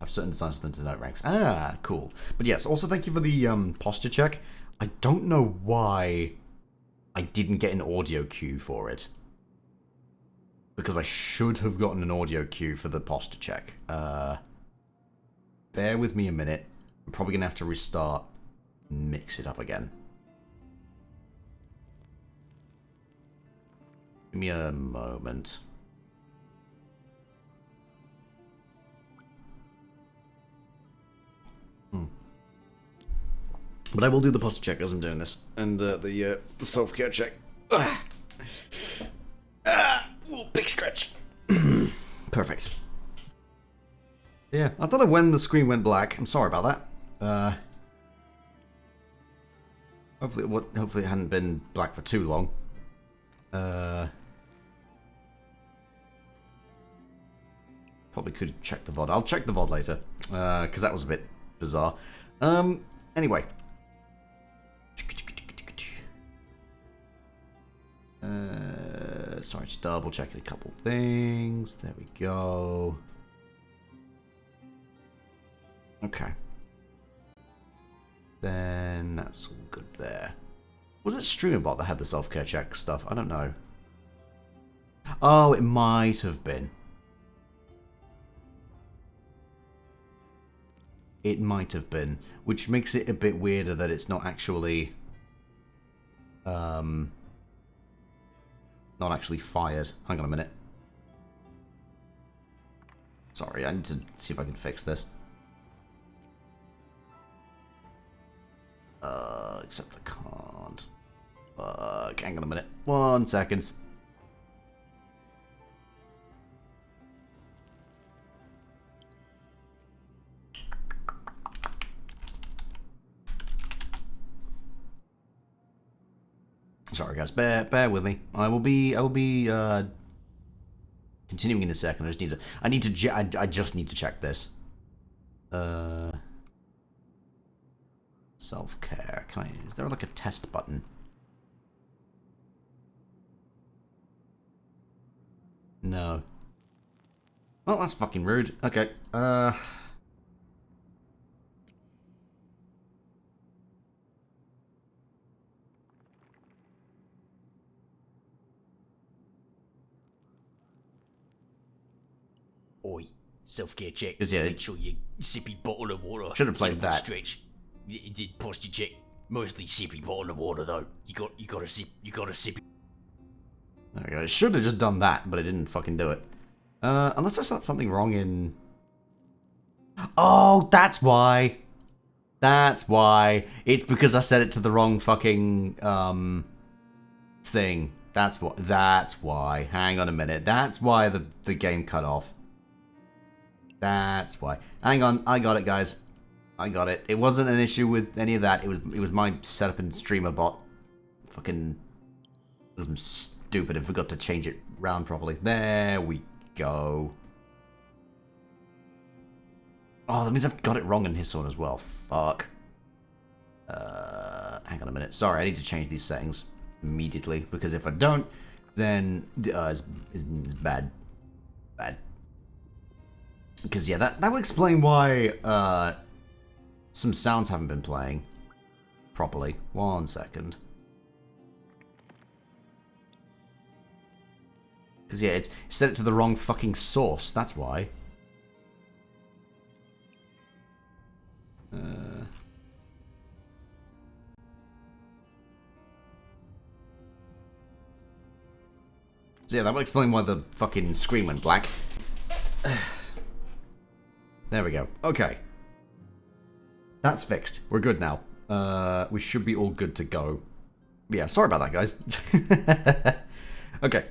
Have certain designs for them to denote ranks. Ah, cool. But yes, also thank you for the posture check. I don't know why I didn't get an audio cue for it. Because I should have gotten an audio cue for the posture check. Bear with me a minute. I'm probably going to have to restart and mix it up again. Give me a moment. But I will do the posture check as I'm doing this. And the self-care check. Big stretch. Perfect. Yeah, I don't know when the screen went black. I'm sorry about that. Hopefully it hadn't been black for too long. Probably could check the VOD. I'll check the VOD later. Because that was a bit bizarre. Anyway. Sorry, just double checking a couple things. There we go. Okay. Then that's all good there. Was it Streamerbot that had the self-care check stuff? I don't know. Oh, it might have been. It might have been. Which makes it a bit weirder that it's not actually... not actually fired. Hang on a minute. Sorry, I need to see if I can fix this. Except I can't. Hang on a minute. 1 second. Sorry guys, bear with me. I will be continuing in a second. I just need to check this. Self-care. Is there like a test button? No. Well, that's fucking rude. Okay. Oi, self-care check. Yeah, make sure you sippy bottle of water. Should have played that. Stretch. You did posture check. Mostly sippy bottle of water though. You gotta sip. There we go. It should have just done that, but it didn't fucking do it. Unless I set up something wrong in... Oh, that's why. That's why. It's because I set it to the wrong fucking, thing. That's why. Hang on a minute. That's why the game cut off. That's why. Hang on. I got it, guys. I got it. It wasn't an issue with any of that. It was my setup in Streamerbot. Fucking... I'm stupid and forgot to change it round properly. There we go. Oh, that means I've got it wrong in his one as well. Fuck. Hang on a minute. Sorry, I need to change these settings immediately, because if I don't, then it's bad. Bad. Because, yeah, that would explain why some sounds haven't been playing properly. 1 second. Because, yeah, it's set it to the wrong fucking source. That's why. So, yeah, that would explain why the fucking screen went black. There we go. Okay. That's fixed. We're good now. We should be all good to go. Yeah, sorry about that, guys. Okay.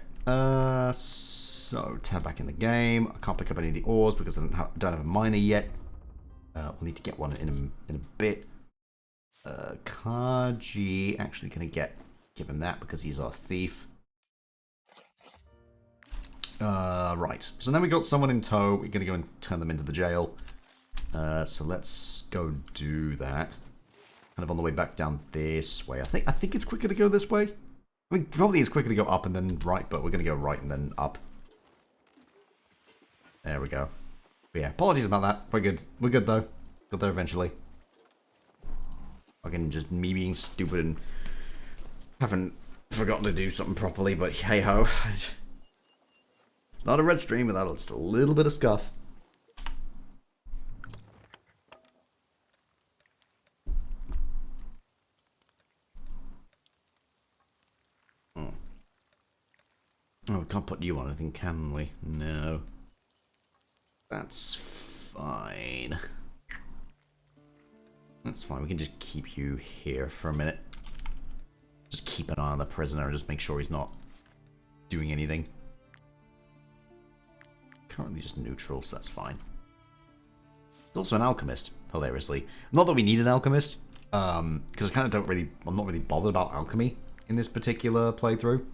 So, tab back in the game. I can't pick up any of the ores because I don't have a miner yet. We'll need to get one in a bit. Kaji, actually gonna give him that because he's our thief. Right. So then we got someone in tow. We're gonna go and turn them into the jail. So let's go do that. kind of on the way back down this way. I think it's quicker to go this way. I mean, probably it's quicker to go up and then right, but we're going to go right and then up. There we go. But yeah, apologies about that. We're good. We're good, though. Got there eventually. Fucking just me being stupid and haven't forgotten to do something properly, but hey-ho. It's not a red stream without just a little bit of scuff. Oh, we can't put you on anything, can we? No. That's fine. That's fine. We can just keep you here for a minute. Just keep an eye on the prisoner and just make sure he's not doing anything. Currently just neutral, so that's fine. He's also an alchemist, hilariously. Not that we need an alchemist, because I'm not really bothered about alchemy in this particular playthrough.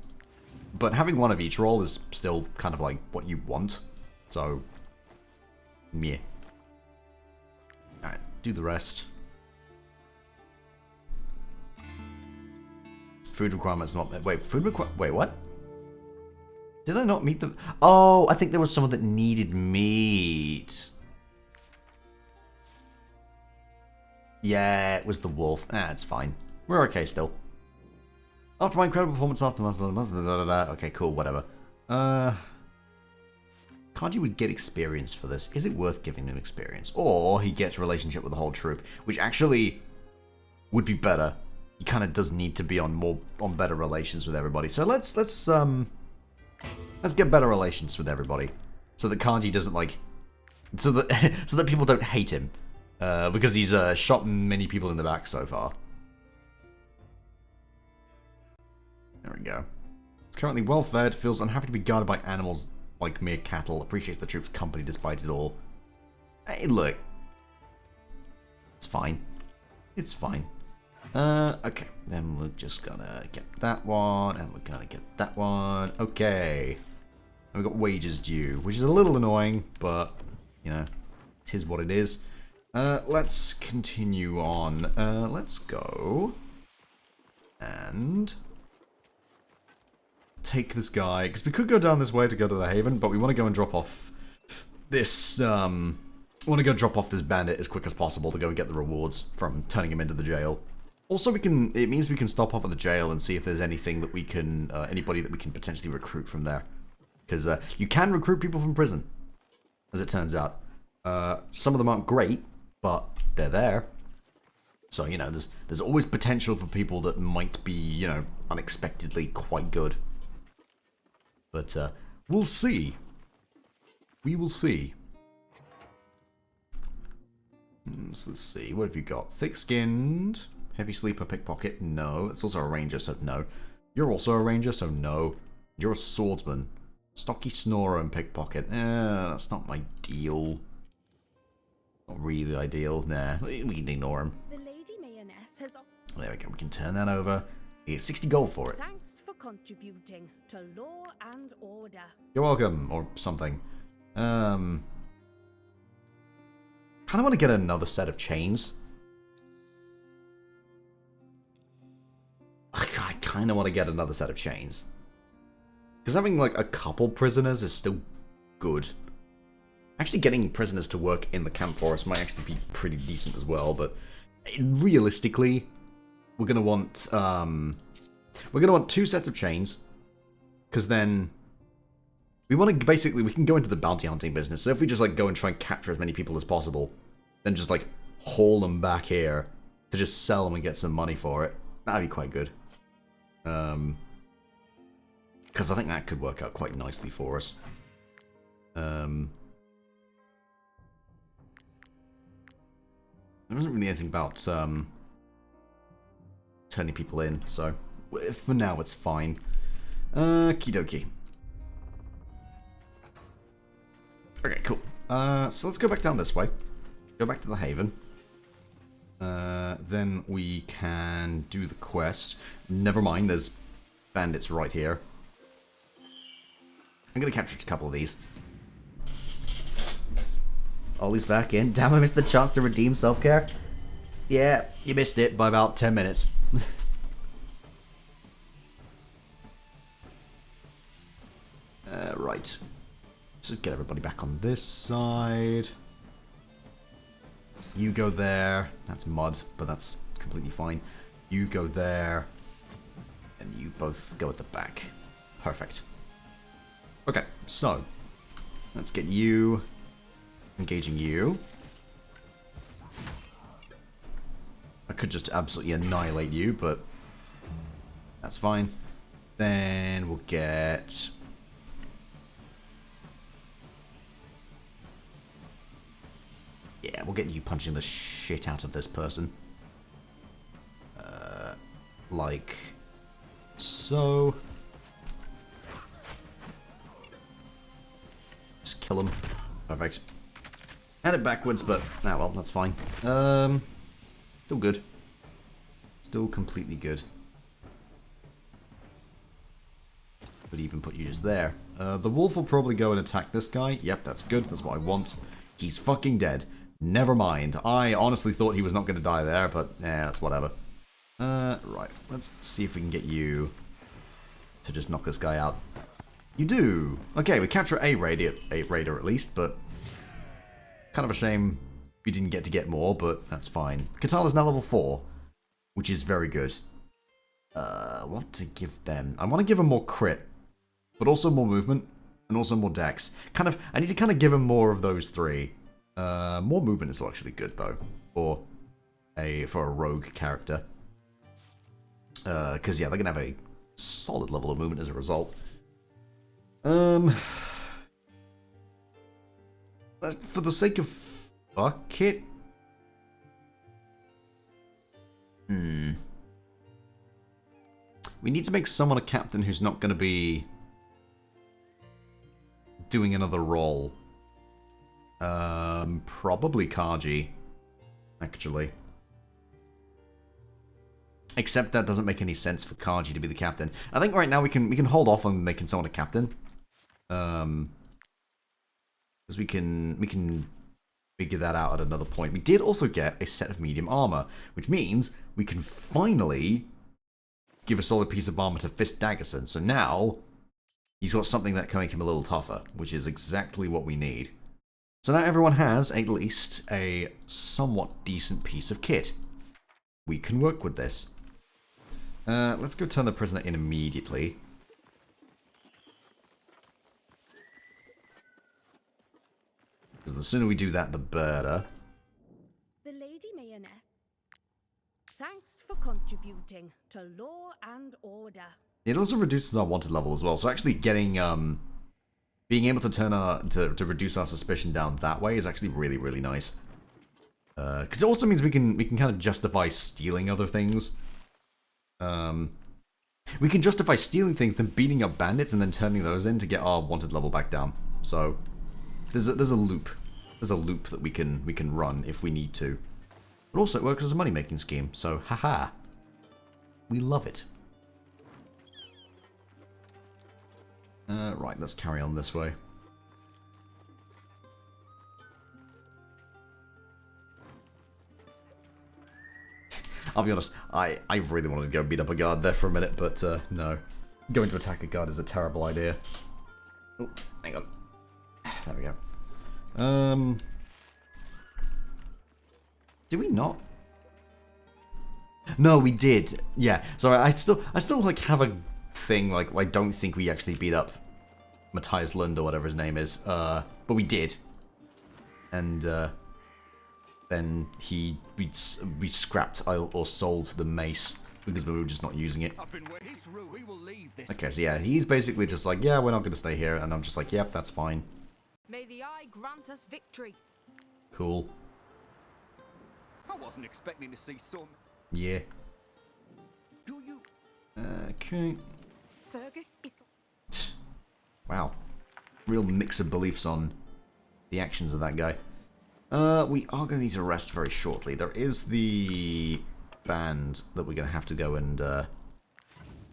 But having one of each role is still kind of like what you want. So, yeah. Alright, do the rest. Food requirements not met. Wait, wait, what? Did I not meet the... Oh, I think there was someone that needed meat. Yeah, it was the wolf. It's fine. We're okay still. After my incredible performance after okay, cool, whatever. Kanji would get experience for this. Is it worth giving him experience? Or he gets a relationship with the whole troop, which actually would be better. He kind of does need to be on better relations with everybody. So let's get better relations with everybody, so that Kanji doesn't like, so that people don't hate him, because he's shot many people in the back so far. There we go. He's currently well fed, feels unhappy to be guarded by animals like mere cattle, appreciates the troops' company despite it all. Hey, look. It's fine. It's fine. Okay. Then we're just gonna get that one, and we're gonna get that one. Okay. And we've got wages due, which is a little annoying, but, you know, it is what it is. Let's continue on. Let's go and take this guy, because we could go down this way to go to the Haven, but we want to go and drop off this, want to go drop off this bandit as quick as possible to go and get the rewards from turning him into the jail. Also, it means we can stop off at the jail and see if there's anything that we can, anybody that we can potentially recruit from there. Because you can recruit people from prison, as it turns out. Some of them aren't great, but they're there. So, you know, there's always potential for people that might be, you know, unexpectedly quite good. But, we'll see. We will see. So let's see, what have you got? Thick-skinned, heavy sleeper, pickpocket, no. It's also a ranger, so no. You're also a ranger, so no. You're a swordsman. Stocky snorer and pickpocket. That's not my deal. Not really ideal. Nah, we can ignore him. The Lady Mayonnaise has... There we go, we can turn that over. We get 60 gold for it. Thanks for contributing to law and order. You're welcome, or something. Kind of want to get another set of chains. I kind of want to get another set of chains. Because having, like, a couple prisoners is still good. Actually, getting prisoners to work in the camp forest might actually be pretty decent as well, but realistically, we're going to want, two sets of chains, because then we want to, basically, we can go into the bounty hunting business. So if we just, like, go and try and capture as many people as possible, then just, like, haul them back here to just sell them and get some money for it, that'd be quite good. Because I think that could work out quite nicely for us. There isn't really anything about turning people in, so for now it's fine. Okie dokie. Okay, cool. So let's go back down this way. Go back to the Haven. Then we can do the quest. Never mind, there's bandits right here. I'm gonna capture a couple of these. Ollie's back in. Damn, I missed the chance to redeem self-care. Yeah, you missed it by about 10 minutes. Right. So get everybody back on this side. You go there. That's mud, but that's completely fine. You go there. And you both go at the back. Perfect. Okay, so let's get you engaging you. I could just absolutely annihilate you, but that's fine. Then we'll get... Yeah, we'll get you punching the shit out of this person. Like so. Just kill him. Perfect. Had it backwards, but ah well, that's fine. Still good. Still completely good. Could even put you just there. The wolf will probably go and attack this guy. Yep, that's good. That's what I want. He's fucking dead. Never mind. I honestly thought he was not going to die there, but yeah, that's whatever. Right. Let's see if we can get you to just knock this guy out. You do. Okay, we capture a raider at least, but kind of a shame we didn't get to get more, but that's fine. Katala's now level 4, which is very good. What to give them? I want to give them more crit, but also more movement, and also more dex. I need to kind of give them more of those three. More movement is actually good though, for a rogue character. Because yeah, they're gonna have a solid level of movement as a result. For the sake of fuck it. We need to make someone a captain who's not gonna be doing another role. Probably Kaji, actually. Except that doesn't make any sense for Kaji to be the captain. I think right now we can hold off on making someone a captain. Because we can figure that out at another point. We did also get a set of medium armor, which means we can finally give a solid piece of armor to Fist Daggerson. So now he's got something that can make him a little tougher, which is exactly what we need. So now everyone has at least a somewhat decent piece of kit. We can work with this. Let's go turn the prisoner in immediately. Because the sooner we do that, the better. The Lady Mayonnaise. Thanks for contributing to law and order. It also reduces our wanted level as well. So actually getting being able to turn to reduce our suspicion down that way is actually really, really nice. Because it also means we can kind of justify stealing other things. We can justify stealing things, then beating up bandits, and then turning those in to get our wanted level back down. So there's a loop. There's a loop that we can run if we need to. But also it works as a money making scheme. So haha, we love it. Right, let's carry on this way. I'll be honest, I really wanted to go beat up a guard there for a minute, but no. Going to attack a guard is a terrible idea. Oh, hang on. There we go. Did we not? No, we did. Yeah. Sorry, I still like have a thing like I don't think we actually beat up Matthias Lund or whatever his name is. But we did. And then we scrapped or sold the mace because we were just not using it. Okay, so yeah, he's basically just like, yeah, we're not going to stay here, and I'm just like, yep, that's fine. May the eye grant us victory. Cool. I wasn't expecting to see some. Yeah. Do you? Okay. Fergus is... Wow. Real mix of beliefs on the actions of that guy. We are going to need to rest very shortly. There is the band that we're going to have to go and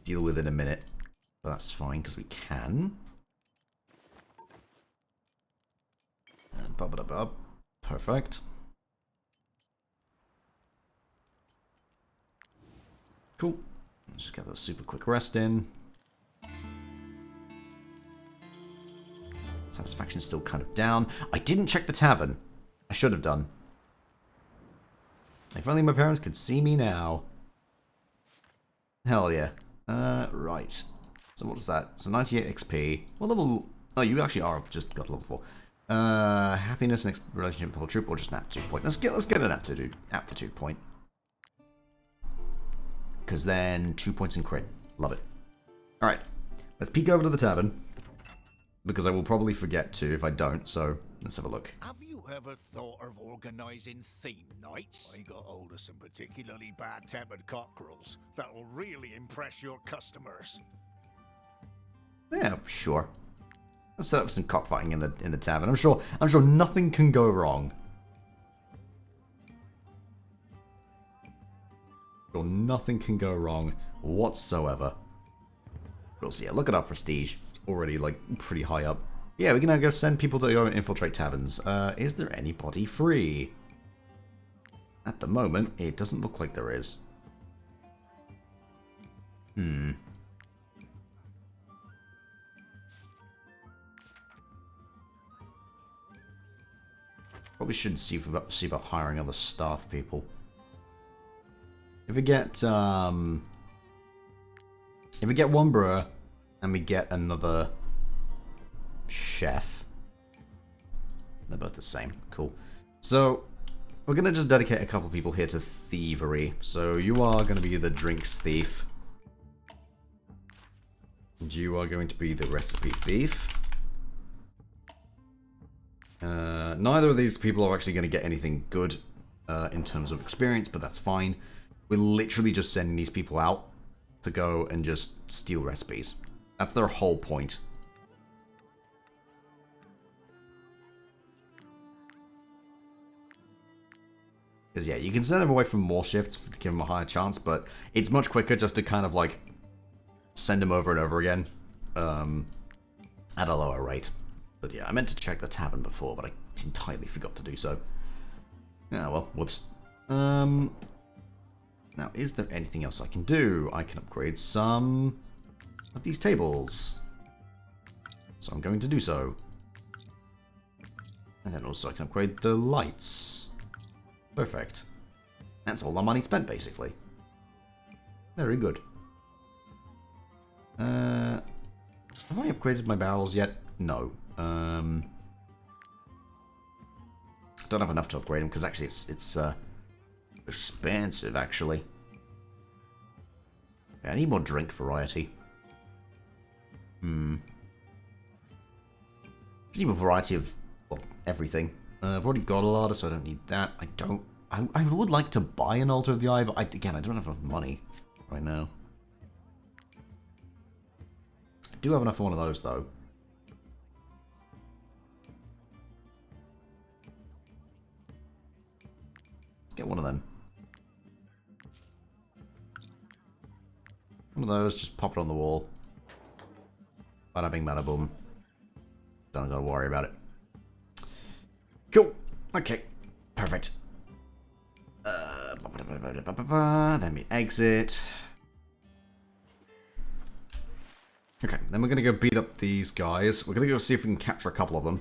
deal with in a minute. But that's fine, because we can. Perfect. Cool. Just get a super quick rest in. Satisfaction's still kind of down. I didn't check the tavern. I should have done. If only my parents could see me now. Hell yeah. Right. So what's that? So 98 XP. What level? Oh, you actually are just got level 4. Happiness and relationship with the whole troop, or just an aptitude point. Let's get an aptitude point. Because then 2 points in crit. Love it. All right. Let's peek over to the tavern. Because I will probably forget to if I don't, so let's have a look. Have you ever thought of organising theme nights? I got hold of some particularly bad-tempered cockerels that will really impress your customers. Yeah, sure. Let's set up some cockfighting in the tavern. I'm sure nothing can go wrong. Sure, nothing can go wrong whatsoever. We'll see. Yeah, look at our prestige. Already, like, pretty high up. Yeah, we can now go send people to go and infiltrate taverns. Is there anybody free? At the moment, it doesn't look like there is. Probably should see about hiring other staff people. If we get one brewer and we get another chef, they're both the same. Cool. So we're gonna just dedicate a couple people here to thievery. So you are gonna be the drinks thief. And you are going to be the recipe thief. Neither of these people are actually going to get anything good in terms of experience, but that's fine. We're literally just sending these people out to go and just steal recipes. That's their whole point. Because yeah, you can send them away from more shifts to give them a higher chance, but it's much quicker just to kind of like send them over and over again at a lower rate. But yeah, I meant to check the tavern before, but I entirely forgot to do so. Yeah, well, whoops. Now, is there anything else I can do? I can upgrade some of these tables. So I'm going to do so. And then also I can upgrade the lights. Perfect. That's all the money spent, basically. Very good. Have I upgraded my barrels yet? No. Don't have enough to upgrade them because actually it's expensive actually. Yeah, I need more drink variety. I need more variety of, well, everything. I've already got a lot, so I don't need that. I would like to buy an Altar of the Eye, but again, I don't have enough money right now. I do have enough for one of those though. Get one of them. One of those, just pop it on the wall. Bada bing, bada boom. Don't gotta worry about it. Cool. Okay. Perfect. Then we exit. Okay, then we're gonna go beat up these guys. We're gonna go see if we can capture a couple of them.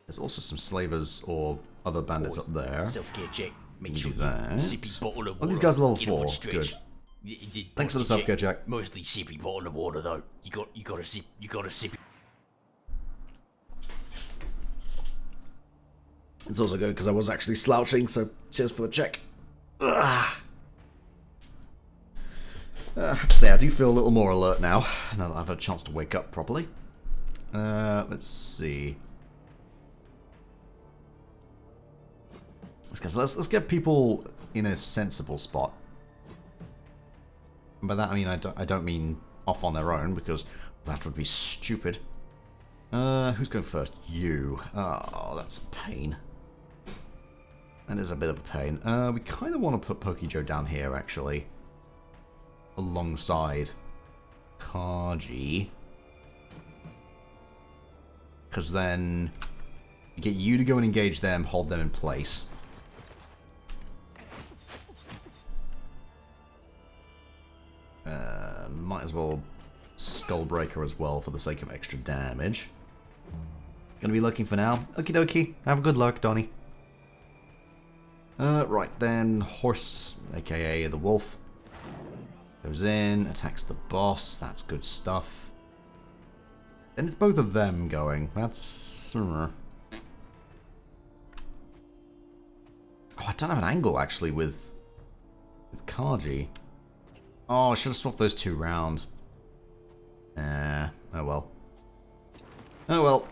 There's also some slavers or other bandits up there. Self-care check. Make You sure do that. you sippy bottle of Oh, water. these guys are level Get on 4. stretch. Good. You did Thanks for the posture self-care check. Mostly sippy bottle of water though. You gotta sip. It's also good because I was actually slouching, so cheers for the check. I have to say, I do feel a little more alert now that I've had a chance to wake up properly. Let's see. Let's get people in a sensible spot. And by that I mean I don't mean off on their own, because that would be stupid. Who's going first? You. Oh, that's a pain. That is a bit of a pain. We kind of want to put Pokey Joe down here, actually. Alongside Kaji. Because then you get you to go and engage them, hold them in place. well Skullbreaker as well for the sake of extra damage. Gonna be looking for now. Okie dokie. Have good luck, Donnie. Right then, Horse, aka the Wolf, goes in, attacks the boss. That's good stuff. And it's both of them going. That's... Oh, I don't have an angle actually with Kaji. Oh, I should have swapped those two round. Oh well. Oh well.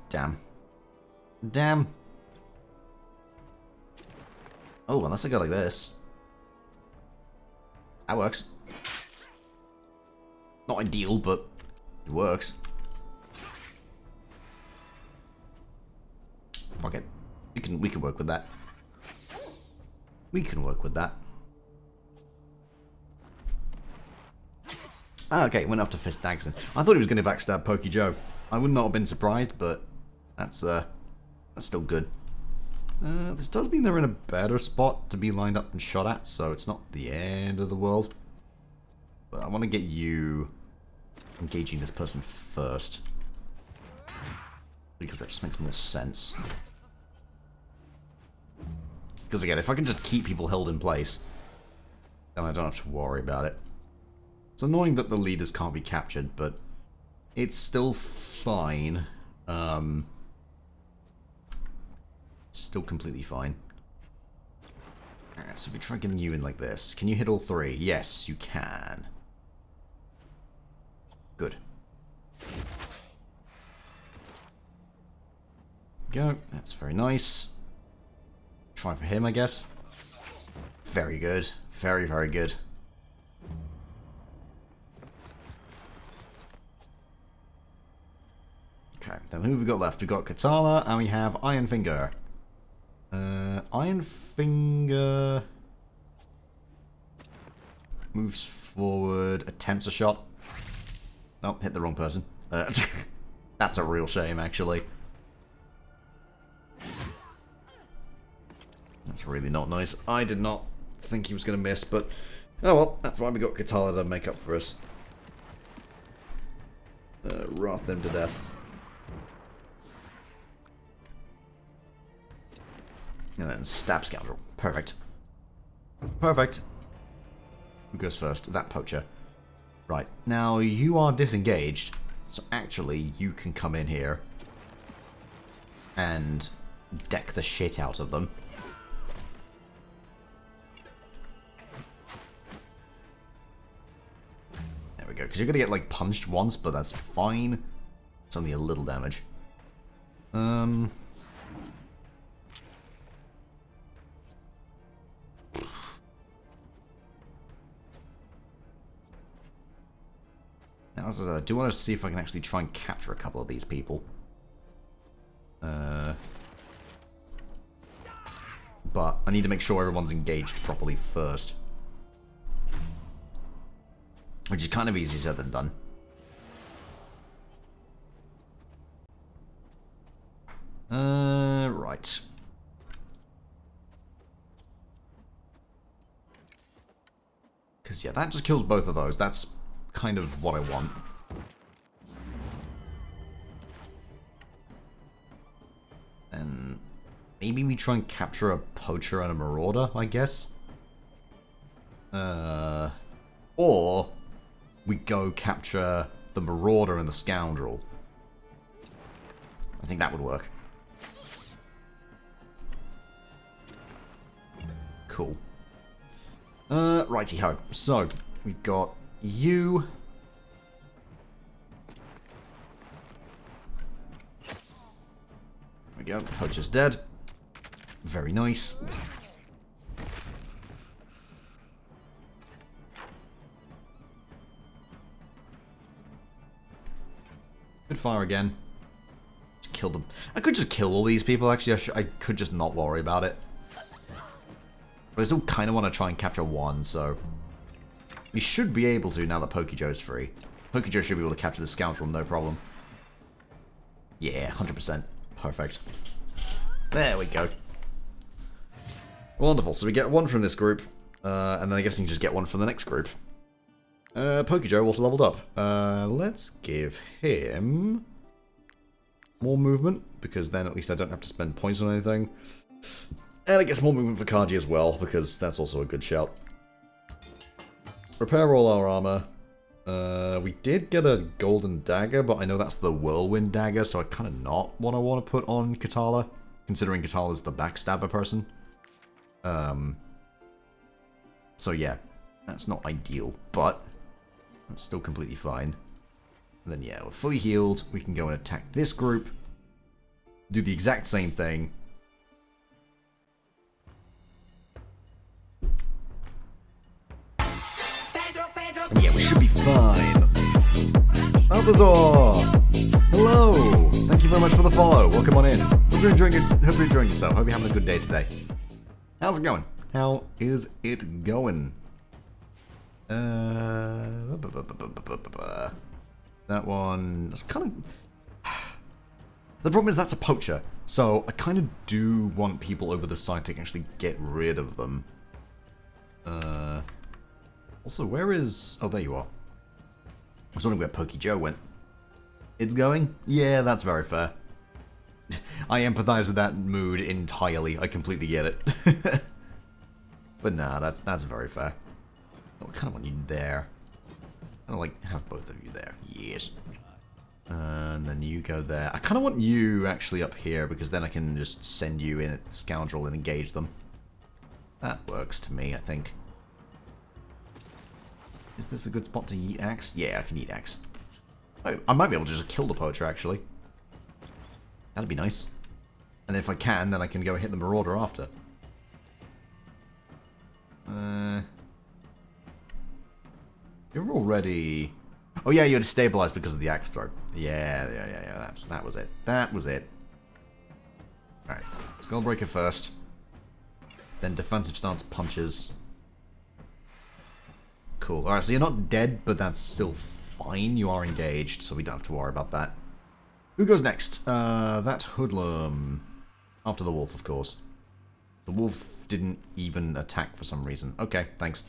Damn. Damn. Oh, unless I go like this. That works. Not ideal, but it works. Fuck it. We can work with that. We can work with that. Ah, okay, went up to Fist Dagson. I thought he was going to backstab Pokey Joe. I would not have been surprised, but that's still good. This does mean they're in a better spot to be lined up and shot at, so it's not the end of the world. But I want to get you engaging this person first, because that just makes more sense. Because again, if I can just keep people held in place, then I don't have to worry about it. It's annoying that the leaders can't be captured, but it's still fine. Still completely fine. Alright, so if we try getting you in like this, can you hit all three? Yes, you can. Good. Go. That's very nice. Try for him, I guess. Very good. Very, very good. Okay, then who have we got left? We've got Katala and we have Iron Finger. Iron Finger moves forward, attempts a shot. Oh, hit the wrong person. That's a real shame, actually. That's really not nice. I did not think he was going to miss, but oh well, that's why we got Katala to make up for us. Wrath them to death. And then stab Scoundrel. Perfect. Perfect. Who goes first? That poacher. Right. Now, you are disengaged, so actually, you can come in here and deck the shit out of them. There we go. Because you're going to get, like, punched once, but that's fine. It's only a little damage. Now, as I said, I do want to see if I can actually try and capture a couple of these people. But I need to make sure everyone's engaged properly first. Which is kind of easier said than done. Right. Because, yeah, that just kills both of those. That's kind of what I want. And maybe we try and capture a poacher and a marauder, I guess. Or we go capture the marauder and the scoundrel. I think that would work. Cool. Righty-ho. So, we've got you. There we go. Poacher's dead. Very nice. Good fire again. Just kill them. I could just kill all these people, actually. I could just not worry about it. But I still kind of want to try and capture one, so... We should be able to now that Pokejoe's free. Pokejoe should be able to capture the Scoundrel, no problem. Yeah, 100%. Perfect. There we go. Wonderful. So we get one from this group, and then I guess we can just get one from the next group. Joe also leveled up. Let's give him more movement, because then at least I don't have to spend points on anything. And I guess more movement for Kaji as well, because that's also a good shout. Repair all our armor. We did get a golden dagger, but I know that's the whirlwind dagger, so I kind of not what I want to put on Katala, considering Katala's the backstabber person. So yeah, that's not ideal, but that's still completely fine. And then yeah, we're fully healed. We can go and attack this group, do the exact same thing. And yeah, we should be fine. Balthazar! Hello! Thank you very much for the follow. Welcome on in. Hope you're enjoying yourself. Hope you're having a good day today. How's it going? How is it going? That one... That's kind of... The problem is that's a poacher, so I kind of do want people over the side to actually get rid of them. Also, where is... Oh, there you are. I was wondering where Pokey Joe went. It's going? Yeah, that's very fair. I empathize with that mood entirely. I completely get it. But nah, that's very fair. Oh, I kind of want you there. I don't like have both of you there. Yes. And then you go there. I kind of want you actually up here, because then I can just send you in at Scoundrel and engage them. That works to me, I think. Is this a good spot to yeet axe? Yeah, I can yeet axe. I might be able to just kill the poacher, actually. That'd be nice. And if I can, then I can go hit the marauder after. You're already... Oh yeah, you're destabilized because of the axe throw. Yeah, that was it. That was it. Alright, Skullbreaker first. Then defensive stance punches. Cool. Alright, so you're not dead, but that's still fine. You are engaged, so we don't have to worry about that. Who goes next? That hoodlum. After the wolf, of course. The wolf didn't even attack for some reason. Okay, thanks.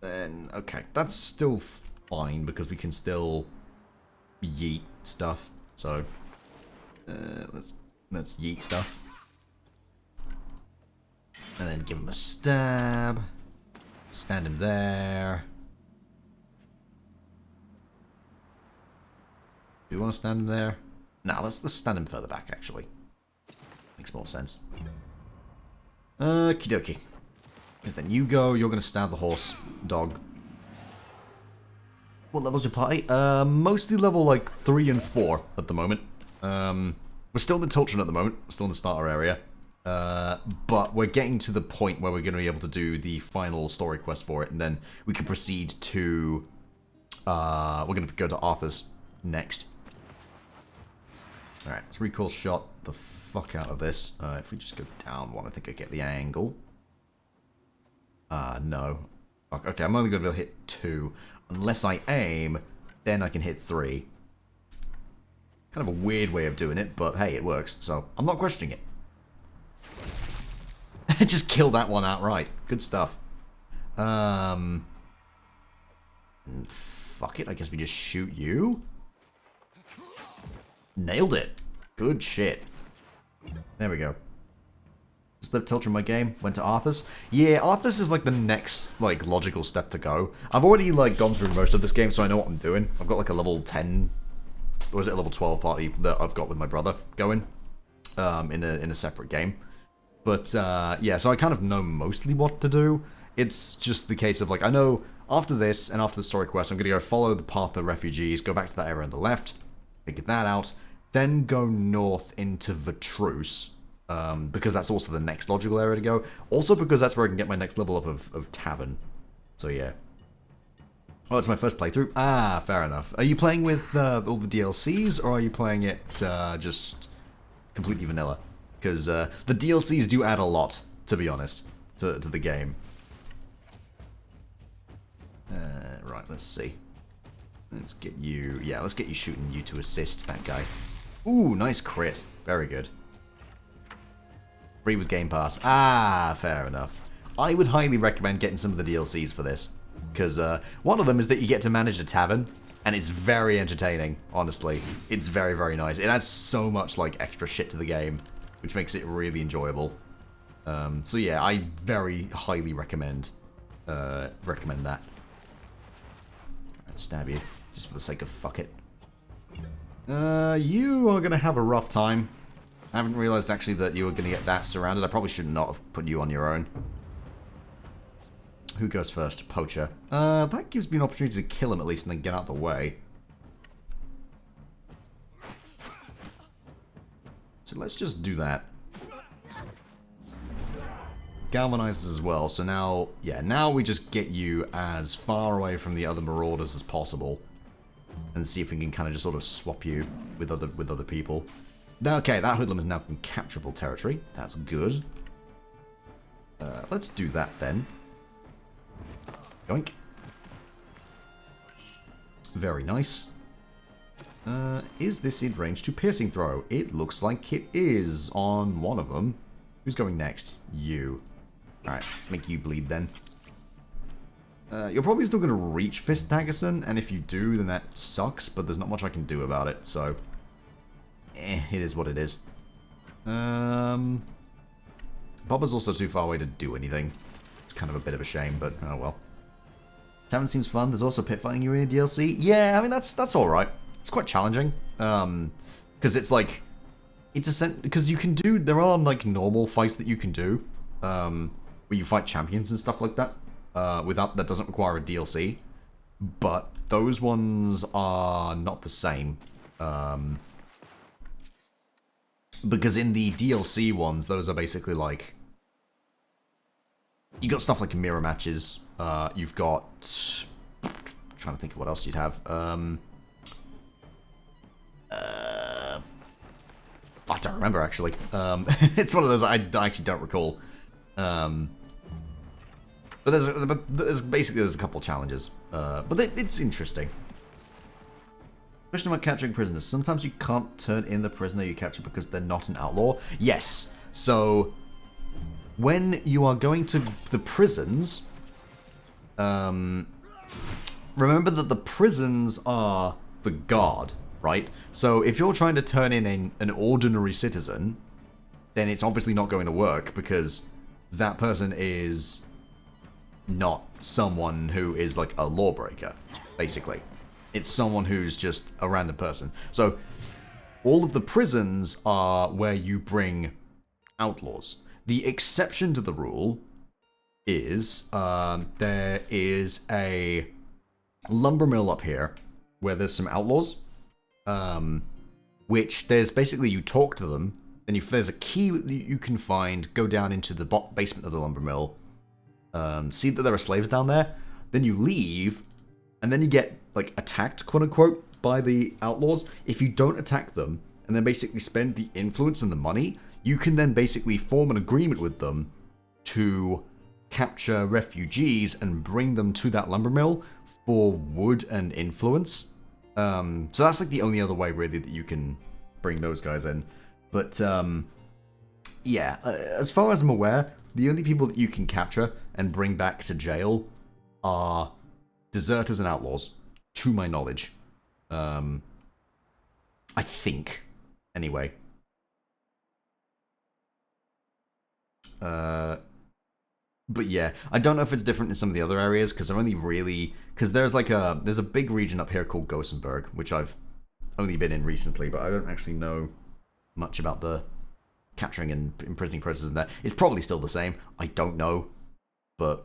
Then, okay, that's still fine, because we can still yeet stuff. So, let's yeet stuff. And then give him a stab. Stand him there. Do you want to stand him there? No, let's stand him further back, actually. Makes more sense. Okie dokie. Because then you go, you're going to stab the horse dog. What level's your party? Mostly level like 3 and 4 at the moment. We're still in the Tiltron at the moment, still in the starter area. But we're getting to the point where we're going to be able to do the final story quest for it, and then we can proceed to... we're going to go to Arthur's next. Alright, let's recall shot the fuck out of this. If we just go down one, I think I get the angle. No. Okay, I'm only going to be able to hit 2. Unless I aim, then I can hit 3. Kind of a weird way of doing it, but hey, it works, so I'm not questioning it. Just kill that one outright. Good stuff. Fuck it, I guess we just shoot you. Nailed it. Good shit. There we go. Just left Tiltron my game. Went to Arthur's. Yeah, Arthur's is like the next like logical step to go. I've already like gone through most of this game, so I know what I'm doing. I've got like a level 10, or is it a level 12 party that I've got with my brother going in a separate game. But yeah, so I kind of know mostly what to do. It's just the case of like, I know after this and after the story quest, I'm going to go follow the path of refugees, go back to that area on the left, figure that out, then go north into Vatrus, because that's also the next logical area to go. Also because that's where I can get my next level up of Tavern. So yeah. Oh, it's my first playthrough? Ah, fair enough. Are you playing with all the DLCs, or are you playing it just completely vanilla? Because the DLCs do add a lot, to be honest, to the game. Right, let's see. Let's get you... Yeah, let's get you shooting you to assist that guy. Ooh, nice crit. Very good. Free with Game Pass. Ah, fair enough. I would highly recommend getting some of the DLCs for this. Because one of them is that you get to manage a tavern. And it's very entertaining, honestly. It's very, very nice. It adds so much, like, extra shit to the game. Which makes it really enjoyable. So yeah, I very highly recommend that. I'd stab you, just for the sake of fuck it. You are gonna have a rough time. I haven't realized actually that you were gonna get that surrounded. I probably should not have put you on your own. Who goes first? Poacher. That gives me an opportunity to kill him at least and then get out of the way. So let's just do that. Galvanizes as well, so now, yeah, now we just get you as far away from the other marauders as possible. And see if we can kind of just sort of swap you with other people. Okay, that hoodlum is now in capturable territory. That's good. Let's do that then. Yoink. Very nice. Is this in range to piercing throw? It looks like it is on one of them. Who's going next? You. Alright, make you bleed then. You're probably still going to reach Fist Daggerson, and if you do, then that sucks, but there's not much I can do about it, so... it is what it is. Bobba's also too far away to do anything. It's kind of a bit of a shame, but oh well. Tavern seems fun. There's also pit fighting you in a DLC. Yeah, I mean, that's alright. It's quite challenging. Because it's like... because you can do... There are, like, normal fights that you can do. Where you fight champions and stuff like that. That doesn't require a DLC. But those ones are not the same. Because in the DLC ones, those are basically like... You got stuff like mirror matches. You've got... I'm trying to think of what else you'd have. I don't remember, actually. It's one of those I actually don't recall. But there's basically a couple challenges. But it's interesting. Question about capturing prisoners. Sometimes you can't turn in the prisoner you capture because they're not an outlaw. Yes. So, when you are going to the prisons, remember that the prisons are the guard, right? So, if you're trying to turn in an ordinary citizen, then it's obviously not going to work because that person is not someone who is like a lawbreaker, basically. It's someone who's just a random person. So, all of the prisons are where you bring outlaws. The exception to the rule is, there is a lumber mill up here where there's some outlaws, which there's basically, you talk to them, and if there's a key that you can find, go down into the basement of the lumber mill, see that there are slaves down there, then you leave, and then you get, like, attacked, quote-unquote, by the outlaws. If you don't attack them, and then basically spend the influence and the money, you can then basically form an agreement with them to capture refugees and bring them to that lumber mill for wood and influence. So that's, like, the only other way, really, that you can bring those guys in. But, yeah, as far as I'm aware, the only people that you can capture and bring back to jail are deserters and outlaws, to my knowledge. I think. Anyway. But yeah, I don't know if it's different in some of the other areas, because they're only really... Because there's a big region up here called Gothenburg, which I've only been in recently, but I don't actually know much about the capturing and imprisoning process in there. It's probably still the same. I don't know. But,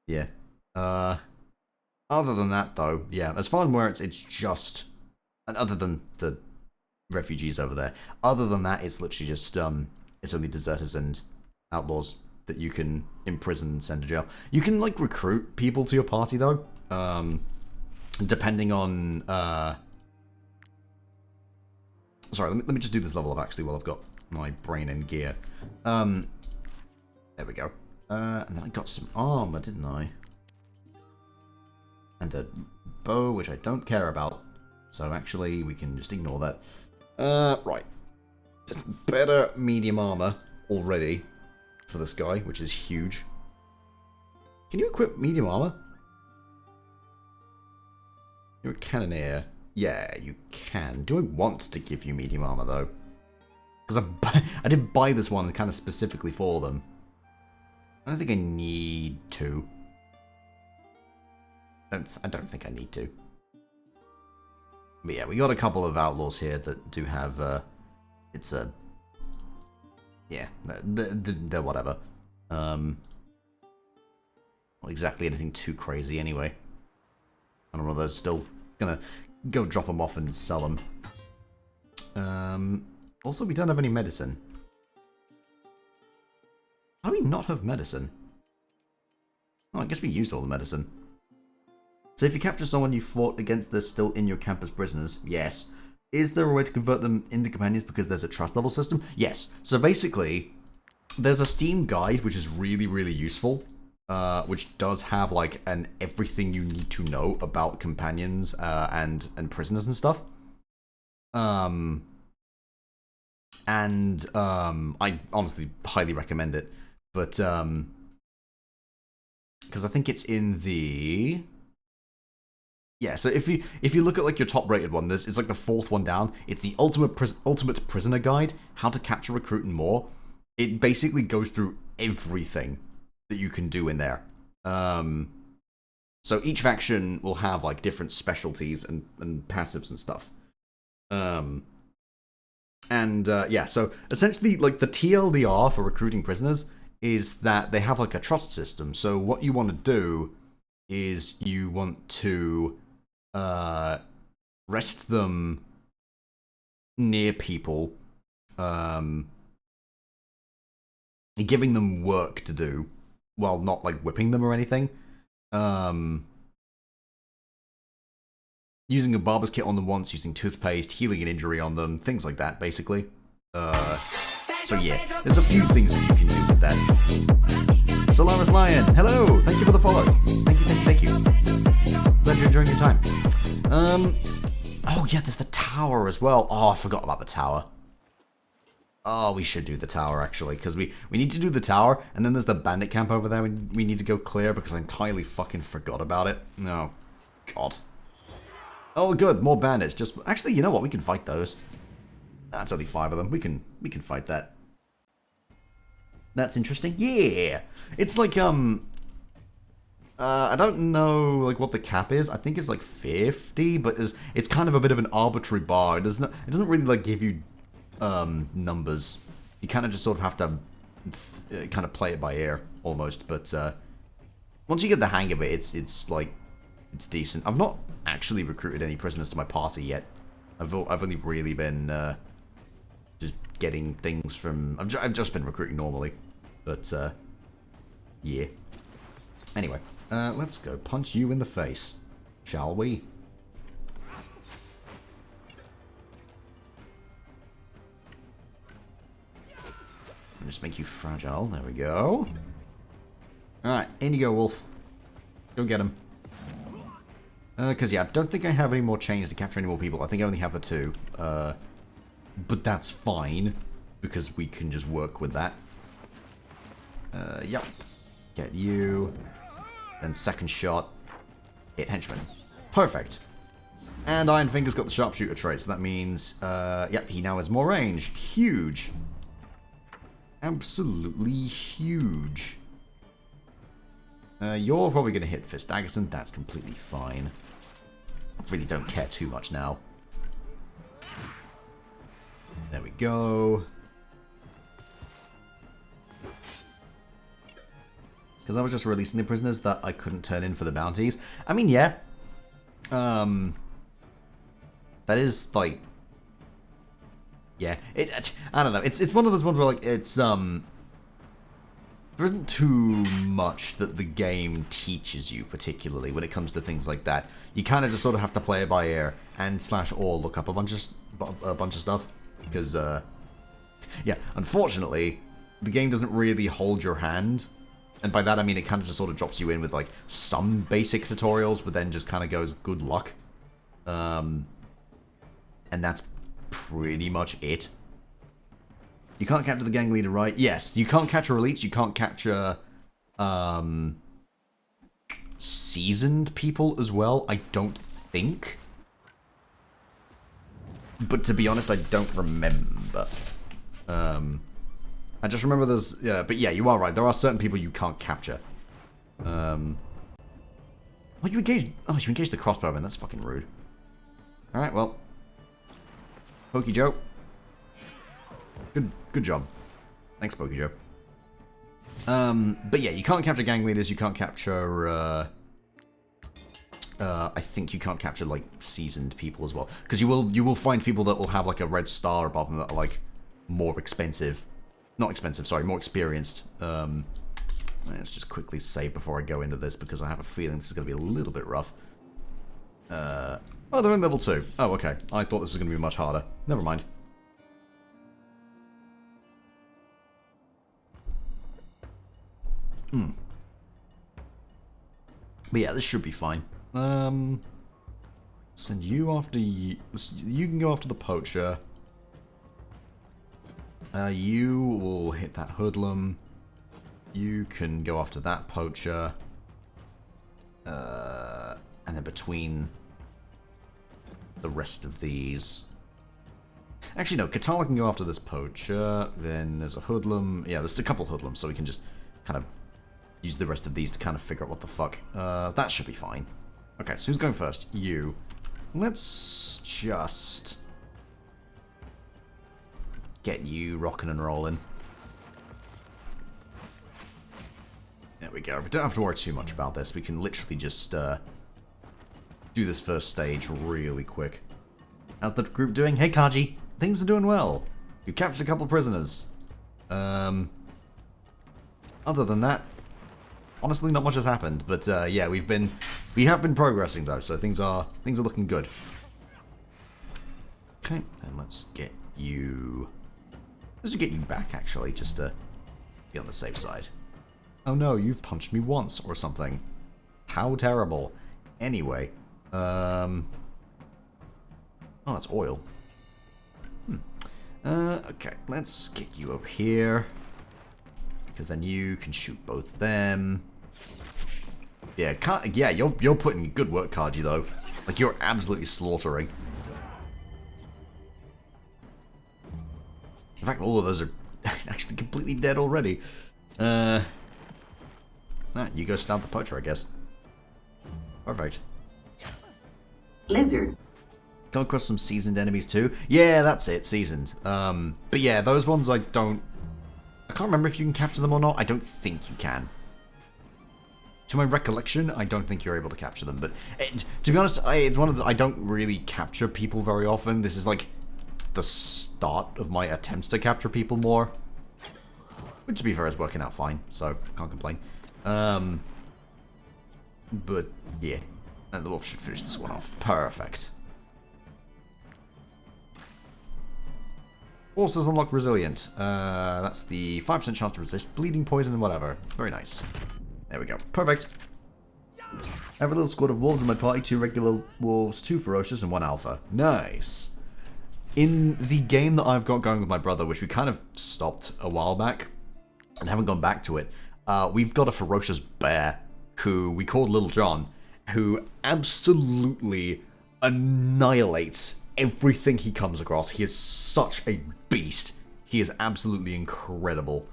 yeah. Other than that, though, yeah, as far as where it's just... And other than the refugees over there, other than that, it's literally just, it's only deserters and outlaws that you can imprison and send to jail. You can, like, recruit people to your party, though, depending on, Sorry, let me just do this level up, actually, while I've got my brain in gear. There we go. And then I got some armor, didn't I? And a bow, which I don't care about. So actually, we can just ignore that. Right. It's better medium armor already. for this guy, which is huge. Can you equip medium armor? You're a cannoneer. Yeah, you can. Do I want to give you medium armor, though? Because I did buy this one kind of specifically for them. I don't think I need to. I don't think I need to. But yeah, we got a couple of outlaws here that do have, it's a... Yeah, they're whatever. Not exactly anything too crazy anyway. I don't know, they're still gonna go drop them off and sell them. Also, we don't have any medicine. How do we not have medicine? Oh, I guess we used all the medicine. So if you capture someone you fought against, they're still in your camp as prisoners. Yes. Is there a way to convert them into companions because there's a trust level system? Yes. So basically, there's a Steam guide which is really, really useful. Which does have like an everything you need to know about companions and prisoners and stuff. I honestly highly recommend it. But because I think it's in the... Yeah, so if you look at like your top rated one, it's like the 4th one down. It's the ultimate prisoner guide, how to capture, recruit, and more. It basically goes through everything that you can do in there. So each faction will have like different specialties and passives and stuff. Yeah, so essentially like the TLDR for recruiting prisoners is that they have like a trust system. So what you want to do is you want to rest them near people, giving them work to do while not like whipping them or anything. Using a barber's kit on them once, using toothpaste, healing an injury on them, things like that, basically. So yeah, there's a few things that you can do with that. Solaris Lion, hello! Thank you for the follow. Thank you. Glad you're enjoying your time. Oh yeah, there's the tower as well. Oh, I forgot about the tower. Oh, we should do the tower, actually, because we need to do the tower, and then there's the bandit camp over there we need to go clear, because I entirely fucking forgot about it. No. God. Oh, good, more bandits. Just actually, you know what? We can fight those. That's only 5 of them. We can fight that. That's interesting. Yeah! It's like, I don't know, like, what the cap is. I think it's, like, 50, but it's kind of a bit of an arbitrary bar. It doesn't really, like, give you, numbers. You kind of just sort of have to kind of play it by ear, almost. But, once you get the hang of it, it's like, it's decent. I've not actually recruited any prisoners to my party yet. I've only really been, just getting things from... I've just been recruiting normally. But, yeah. Anyway, let's go punch you in the face, shall we? Just make you fragile. There we go. Alright, in you go, Wolf. Go get him. Because, yeah, I don't think I have any more chains to capture any more people. I think I only have the 2. But that's fine, because we can just work with that. Yep. Get you. Then second shot. Hit henchman. Perfect. And Iron Finger's got the sharpshooter trait, so that means, yep, he now has more range. Huge. Absolutely huge. You're probably going to hit Fist Daggerson. That's completely fine. I really don't care too much now. There we go. Because I was just releasing the prisoners that I couldn't turn in for the bounties. I mean, yeah. That is, like... Yeah. I don't know. It's one of those ones where, like, it's, there isn't too much that the game teaches you, particularly, when it comes to things like that. You kind of just sort of have to play it by ear and /or look up a bunch of stuff. Because, yeah, unfortunately, the game doesn't really hold your hand. And by that I mean it kind of just sort of drops you in with, like, some basic tutorials, but then just kind of goes, good luck. And that's pretty much it. You can't capture the gang leader, right? Yes, you can't capture elites, you can't capture seasoned people as well, I don't think. But to be honest, I don't remember. I just remember there's... Yeah, but yeah, you are right. There are certain people you can't capture. Oh, you engaged... Oh, you engaged the crossbowman. That's fucking rude. Alright, well. Pokey Joe. Good job. Thanks, Pokey Joe. But yeah, you can't capture gang leaders. You can't capture... I think you can't capture, like, seasoned people as well. Because you will find people that will have, like, a red star above them that are, like, more expensive. Not expensive, sorry, more experienced. Let's just quickly save before I go into this, because I have a feeling this is going to be a little bit rough. Oh, they're in level 2. Oh, okay. I thought this was going to be much harder. Never mind. But yeah, this should be fine. Send you after you can go after the poacher. You will hit that hoodlum. You can go after that poacher. And then between the rest of these... Actually, no, Katala can go after this poacher. Then there's a hoodlum. Yeah, there's a couple hoodlums, so we can just kind of use the rest of these to kind of figure out what the fuck. That should be fine. Okay, so who's going first? You. Let's just get you rocking and rolling. There we go. We don't have to worry too much about this. We can literally just do this first stage really quick. How's the group doing? Hey, Kaji. Things are doing well. You captured a couple prisoners. Other than that, honestly, not much has happened. But yeah, we have been progressing though, so things are looking good. Okay, and let's get you. Let's just get you back actually, just to be on the safe side. Oh no, you've punched me once or something. How terrible. Anyway, oh, that's oil. Okay, let's get you over here. Because then you can shoot both of them. Yeah, yeah, you're putting in good work, Kaji, though. Like, you're absolutely slaughtering. In fact, all of those are actually completely dead already. You go stab the poacher, I guess. Perfect. Lizard. Come across some seasoned enemies too. Yeah, that's it, seasoned. But yeah, those ones I can't remember if you can capture them or not. I don't think you can. To my recollection, I don't think you're able to capture them. But to be honest, it's one of the, I don't really capture people very often. This is like the start of my attempts to capture people more. Which, to be fair, is working out fine, so can't complain. But yeah, and the wolf should finish this one off. Perfect. Horses unlock resilient. That's the 5% chance to resist bleeding, poison, and whatever. Very nice. There we go. Perfect. I have a little squad of wolves in my party. 2 regular wolves, 2 ferocious, and 1 alpha. Nice. In the game that I've got going with my brother, which we kind of stopped a while back, and haven't gone back to it, we've got a ferocious bear, who we called Little John, who absolutely annihilates everything he comes across. He is such a beast. He is absolutely incredible.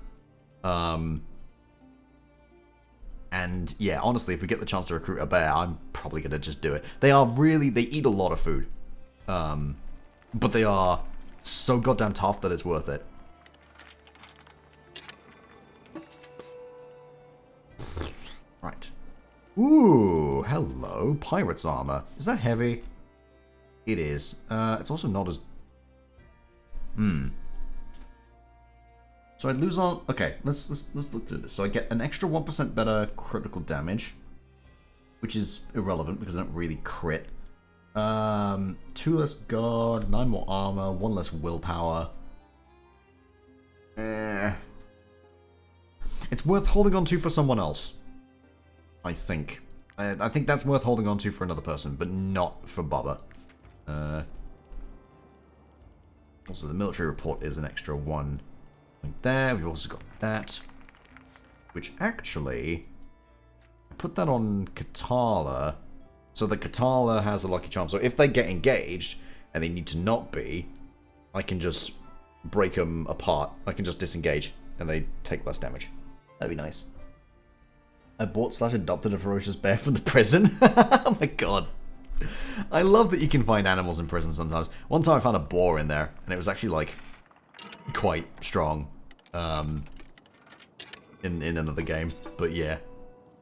And yeah, honestly, if we get the chance to recruit a bear, I'm probably going to just do it. They eat a lot of food. But they are so goddamn tough that it's worth it. Right. Ooh, hello. Pirate's armor. Is that heavy? It is. It's also not as... So I'd lose on... Okay, let's look through this. So I get an extra 1% better critical damage, which is irrelevant because I don't really crit. 2 less guard, 9 more armor, 1 less willpower. It's worth holding on to for someone else, I think. I think that's worth holding on to for another person, but not for Bubba. Also, the military report is an extra 1 Like there, we've also got that. Which actually, I put that on Katala, so that Katala has the lucky charm. So if they get engaged, and they need to not be, I can just break them apart. I can just disengage, and they take less damage. That'd be nice. I bought / adopted a ferocious bear from the prison. Oh my god. I love that you can find animals in prison sometimes. One time I found a boar in there, and it was actually, like, quite strong. In another game. But yeah.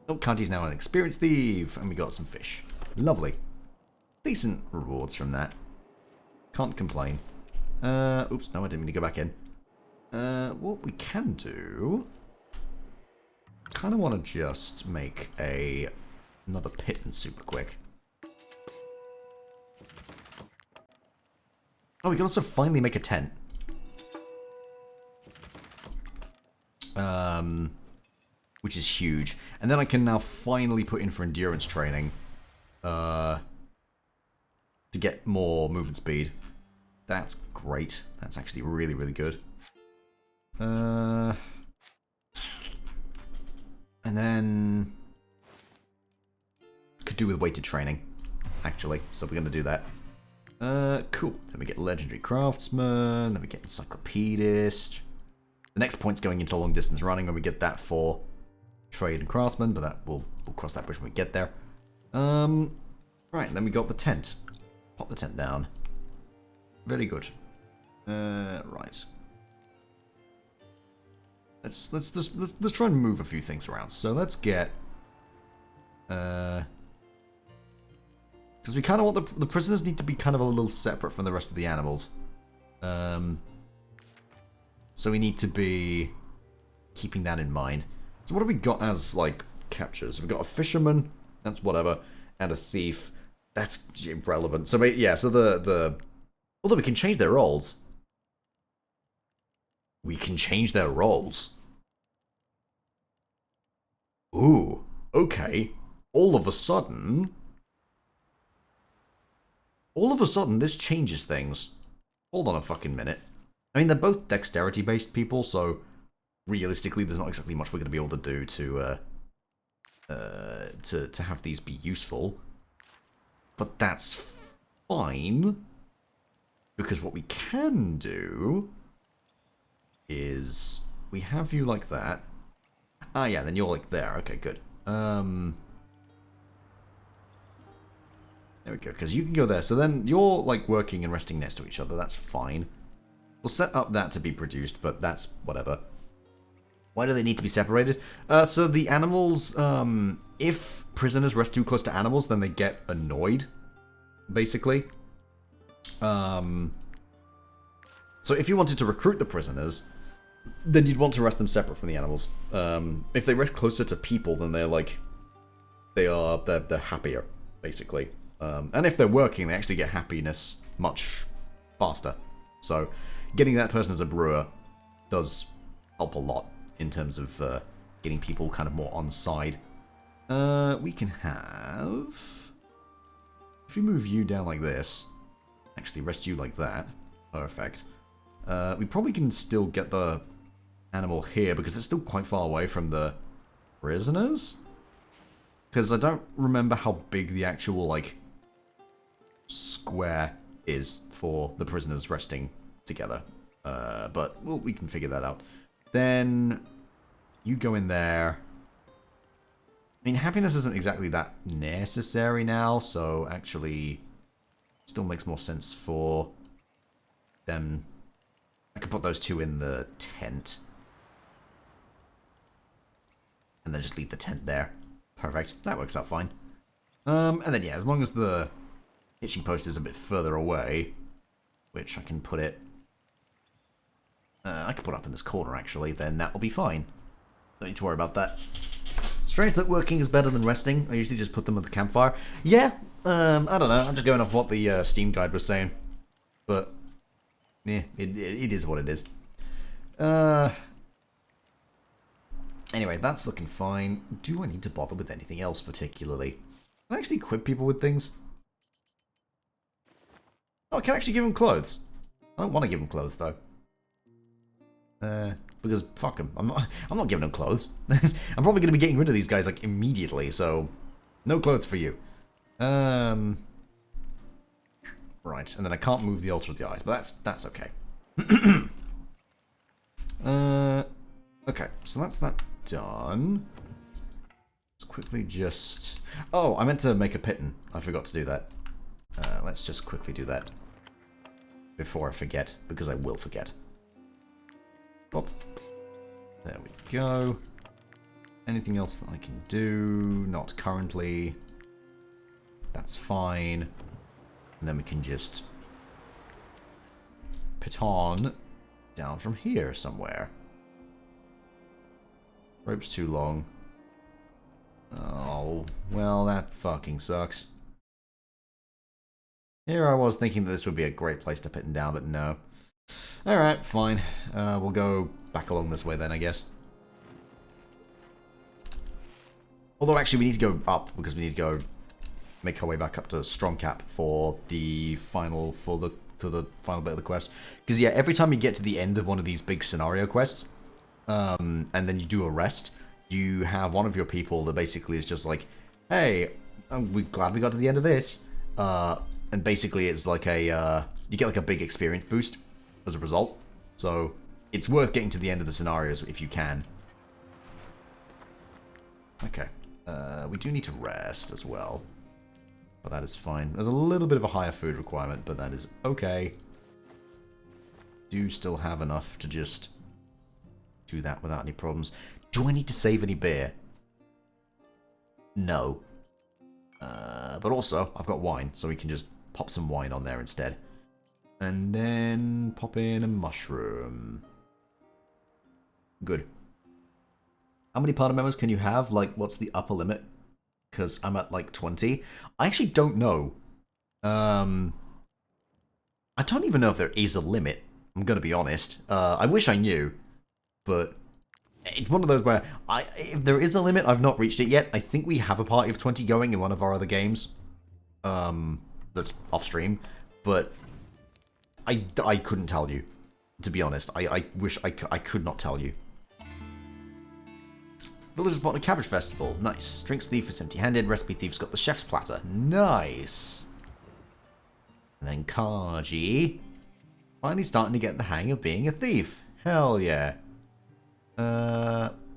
Oh, Kanji's now an experienced thief, and we got some fish. Lovely. Decent rewards from that. Can't complain. Oops, no, I didn't mean to go back in. What we can do... kind of want to just make another pittance super quick. Oh, we can also finally make a tent. Which is huge. And then I can now finally put in for endurance training. To get more movement speed. That's great. That's actually really, really good. And then... could do with weighted training, actually. So we're going to do that. Cool. Then we get Legendary Craftsman. Then we get Encyclopedist. The next point's going into long distance running when we get that for Trade and Craftsman, but that we'll cross that bridge when we get there. Right, and then we got the tent. Pop the tent down. Very good. Right. Let's try and move a few things around. So let's get because we kind of want the prisoners need to be kind of a little separate from the rest of the animals. So we need to be keeping that in mind. So what have we got as, like, captures? We've got a fisherman, that's whatever, and a thief. That's irrelevant. So, yeah, so the... although we can change their roles. We can change their roles. Ooh, okay. All of a sudden, this changes things. Hold on a fucking minute. I mean, they're both dexterity-based people, so realistically, there's not exactly much we're going to be able to do to have these be useful. But that's fine, because what we can do is we have you like that. Ah, yeah, then you're like there. Okay, good. There we go, because you can go there. So then you're like working and resting next to each other. That's fine. We'll set up that to be produced, but that's whatever. Why do they need to be separated? So the animals, if prisoners rest too close to animals, then they get annoyed, basically. So if you wanted to recruit the prisoners, then you'd want to rest them separate from the animals. If they rest closer to people, then they're like, they're happier, basically. And if they're working, they actually get happiness much faster. So getting that person as a brewer does help a lot in terms of getting people kind of more on side. We can have... if we move you down like this, actually rest you like that, perfect. We probably can still get the animal here because it's still quite far away from the prisoners. Because I don't remember how big the actual, like, square is for the prisoners resting together. But we can figure that out. Then you go in there. I mean, happiness isn't exactly that necessary now, so actually still makes more sense for them. I could put those two in the tent. And then just leave the tent there. Perfect. That works out fine. And then, yeah, as long as the hitching post is a bit further away, which I can put it... I can put it up in this corner, actually, then that will be fine. Don't need to worry about that. Strange that working is better than resting. I usually just put them at the campfire. Yeah, I don't know. I'm just going off what the Steam guide was saying. But, yeah, it is what it is. Anyway, that's looking fine. Do I need to bother with anything else particularly? Can I actually equip people with things? Oh, I can actually give them clothes. I don't want to give them clothes, though. because fuck them. I'm not giving them clothes. I'm probably going to be getting rid of these guys like immediately, so no clothes for you. Right, and then I can't move the altar of the eyes, but that's okay. Okay, so that's that done. Let's quickly just... Oh, I meant to make a pitten. I forgot to do that. Let's just quickly do that before I forget, because I will forget. Oh, there we go. Anything else that I can do? Not currently. That's fine. And then we can just piton down from here somewhere. Rope's too long. Oh, well, that fucking sucks. Here I was thinking that this would be a great place to piton down, but no. Alright, fine. We'll go back along this way then, I guess. Although, actually, we need to go up, because we need to go make our way back up to Strongcap for the final, to the final bit of the quest. Because, yeah, every time you get to the end of one of these big scenario quests, and then you do a rest, you have one of your people that basically is just like, hey, we're glad we got to the end of this. And basically it's like a, you get like a big experience boost as a result. So it's worth getting to the end of the scenarios if you can. Okay. We do need to rest as well. But that is fine. There's a little bit of a higher food requirement, but that is okay. Do still have enough to just do that without any problems. Do I need to save any beer? No. But also, I've got wine, so we can just pop some wine on there instead. And then pop in a mushroom. Good. How many party members can you have? Like, what's the upper limit? Because I'm at like 20. I actually don't know. I don't even know if there is a limit. I'm gonna be honest. I wish I knew. But it's one of those where, if there is a limit, I've not reached it yet. I think we have a party of 20 going in one of our other games. That's off stream. But I couldn't tell you, to be honest. I wish I could not tell you. Villagers bought a cabbage festival. Nice. Drinks thief is empty-handed. Recipe thief's got the chef's platter. Nice. And then Kaji. Finally starting to get the hang of being a thief. Hell yeah.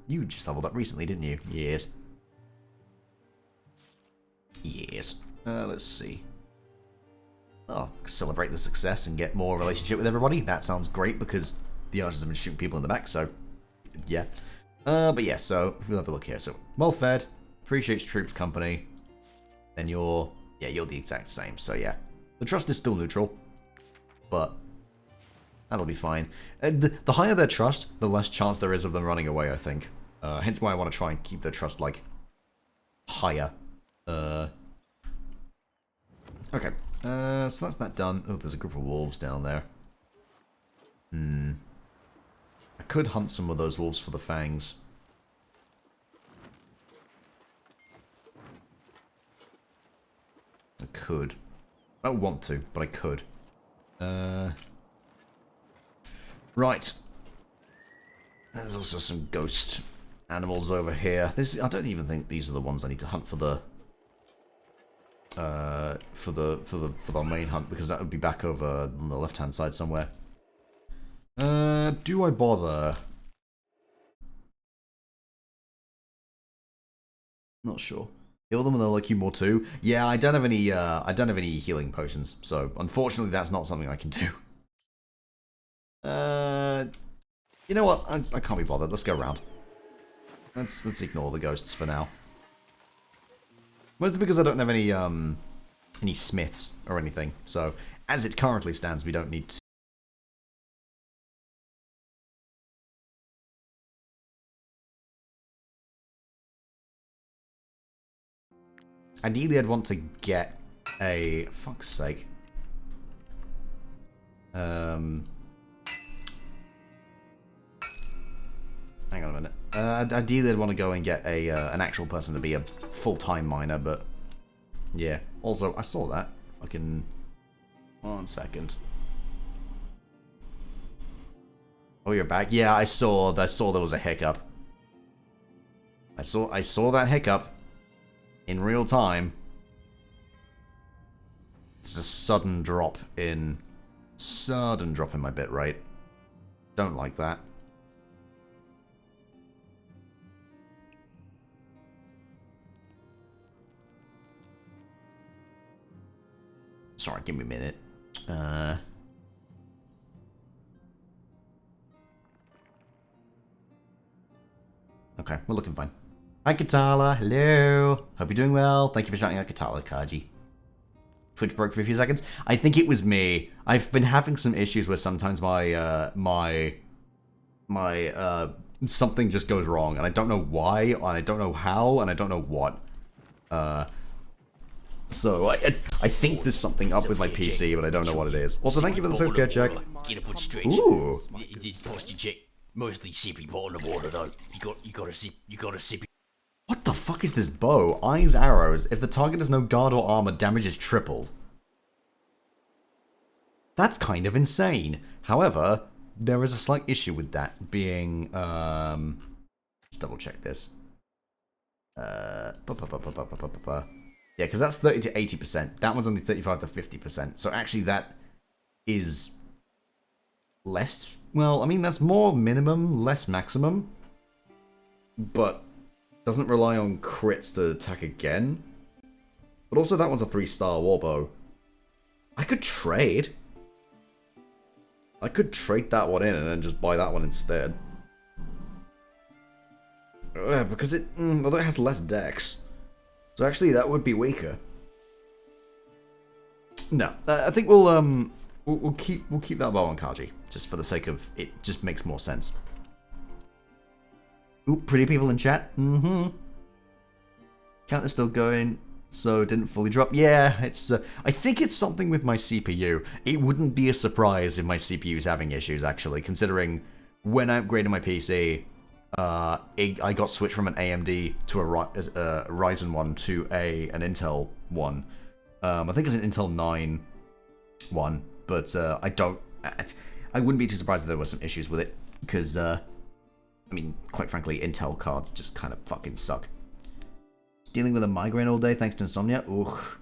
You just leveled up recently, didn't you? Yes. Yes. Let's see. Oh, celebrate the success and get more relationship with everybody. That sounds great because the archers have been shooting people in the back, so yeah. But yeah, so if we'll have a look here. So, well fed, appreciates troops company, then you're the exact same. So yeah, the trust is still neutral, but that'll be fine. The higher their trust, the less chance there is of them running away, I think. Hence why I want to try and keep their trust, like, higher. Okay, so that's that done. Oh, there's a group of wolves down there. I could hunt some of those wolves for the fangs. I could. I don't want to, but I could. Right. There's also some ghost animals over here. I don't even think these are the ones I need to hunt for the main hunt, because that would be back over on the left-hand side somewhere. Do I bother? Not sure. Heal them and they'll like you more too. Yeah, I don't have any healing potions, so unfortunately that's not something I can do. You know what? I can't be bothered. Let's go around. Let's ignore the ghosts for now. Mostly because I don't have any smiths or anything. So as it currently stands, we don't need to. Ideally, I'd want to get a... Fuck's sake. Hang on a minute. Ideally, I'd want to go and get a an actual person to be a full-time miner, but... Yeah. Also, I saw that. Fucking... 1 second. Oh, you're back? Yeah, I saw there was a hiccup. I saw that hiccup in real time. It's a sudden drop in my bit rate. Don't like that. Sorry, give me a minute. Okay, we're looking fine. Hi, Katala. Hello. Hope you're doing well. Thank you for shouting out Katala, Kaji. Twitch broke for a few seconds. I think it was me. I've been having some issues where sometimes my something just goes wrong, and I don't know why, and I don't know how, and I don't know what. So I think there's something up with my PC, but I don't know what it is. Also, thank you for the self-care check. Get a put straight. Ooh. It did posture check. Mostly sippy pot in the water though. You gotta sip. What the fuck is this bow? Eyes arrows. If the target has no guard or armor, damage is tripled. That's kind of insane. However, there is a slight issue with that being, let's double check this. Yeah, because that's 30 to 80%. That one's only 35 to 50%. So actually that is less, well, I mean, that's more minimum, less maximum. But doesn't rely on crits to attack again. But also that one's a 3-star warbow. I could trade. I could trade that one in and then just buy that one instead. Because it, although it has less dex. So actually that would be weaker. No, I think we'll keep that bow on Kaji, just for the sake of it just makes more sense. Ooh, pretty people in chat. Counter's still going, so didn't fully drop. Yeah, it's. I think it's something with my CPU. It wouldn't be a surprise if my CPU's having issues, actually, considering when I upgraded my PC, I got switched from an AMD to a Ryzen one to an Intel one. I think it's an Intel 9 one, but I wouldn't be too surprised if there were some issues with it, because I mean, quite frankly, Intel cards just kind of fucking suck. Dealing with a migraine all day thanks to insomnia? Ugh.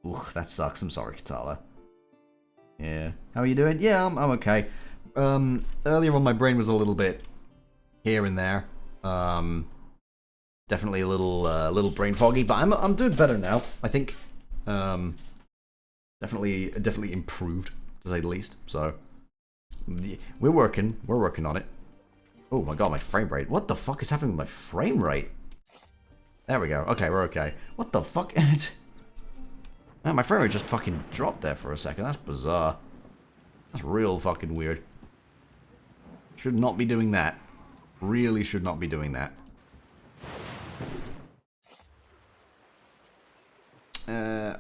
Ugh, that sucks. I'm sorry, Katala. Yeah. How are you doing? Yeah, I'm okay. Earlier on, my brain was a little bit here and there. Definitely a little brain foggy, but I'm doing better now. I think definitely improved, to say the least. So we're working on it. Oh my god, my frame rate. What the fuck is happening with my frame rate? There we go. Okay, we're okay. What the fuck? Man, my frame rate just fucking dropped there for a second. That's bizarre. That's real fucking weird. Should not be doing that. Really should not be doing that.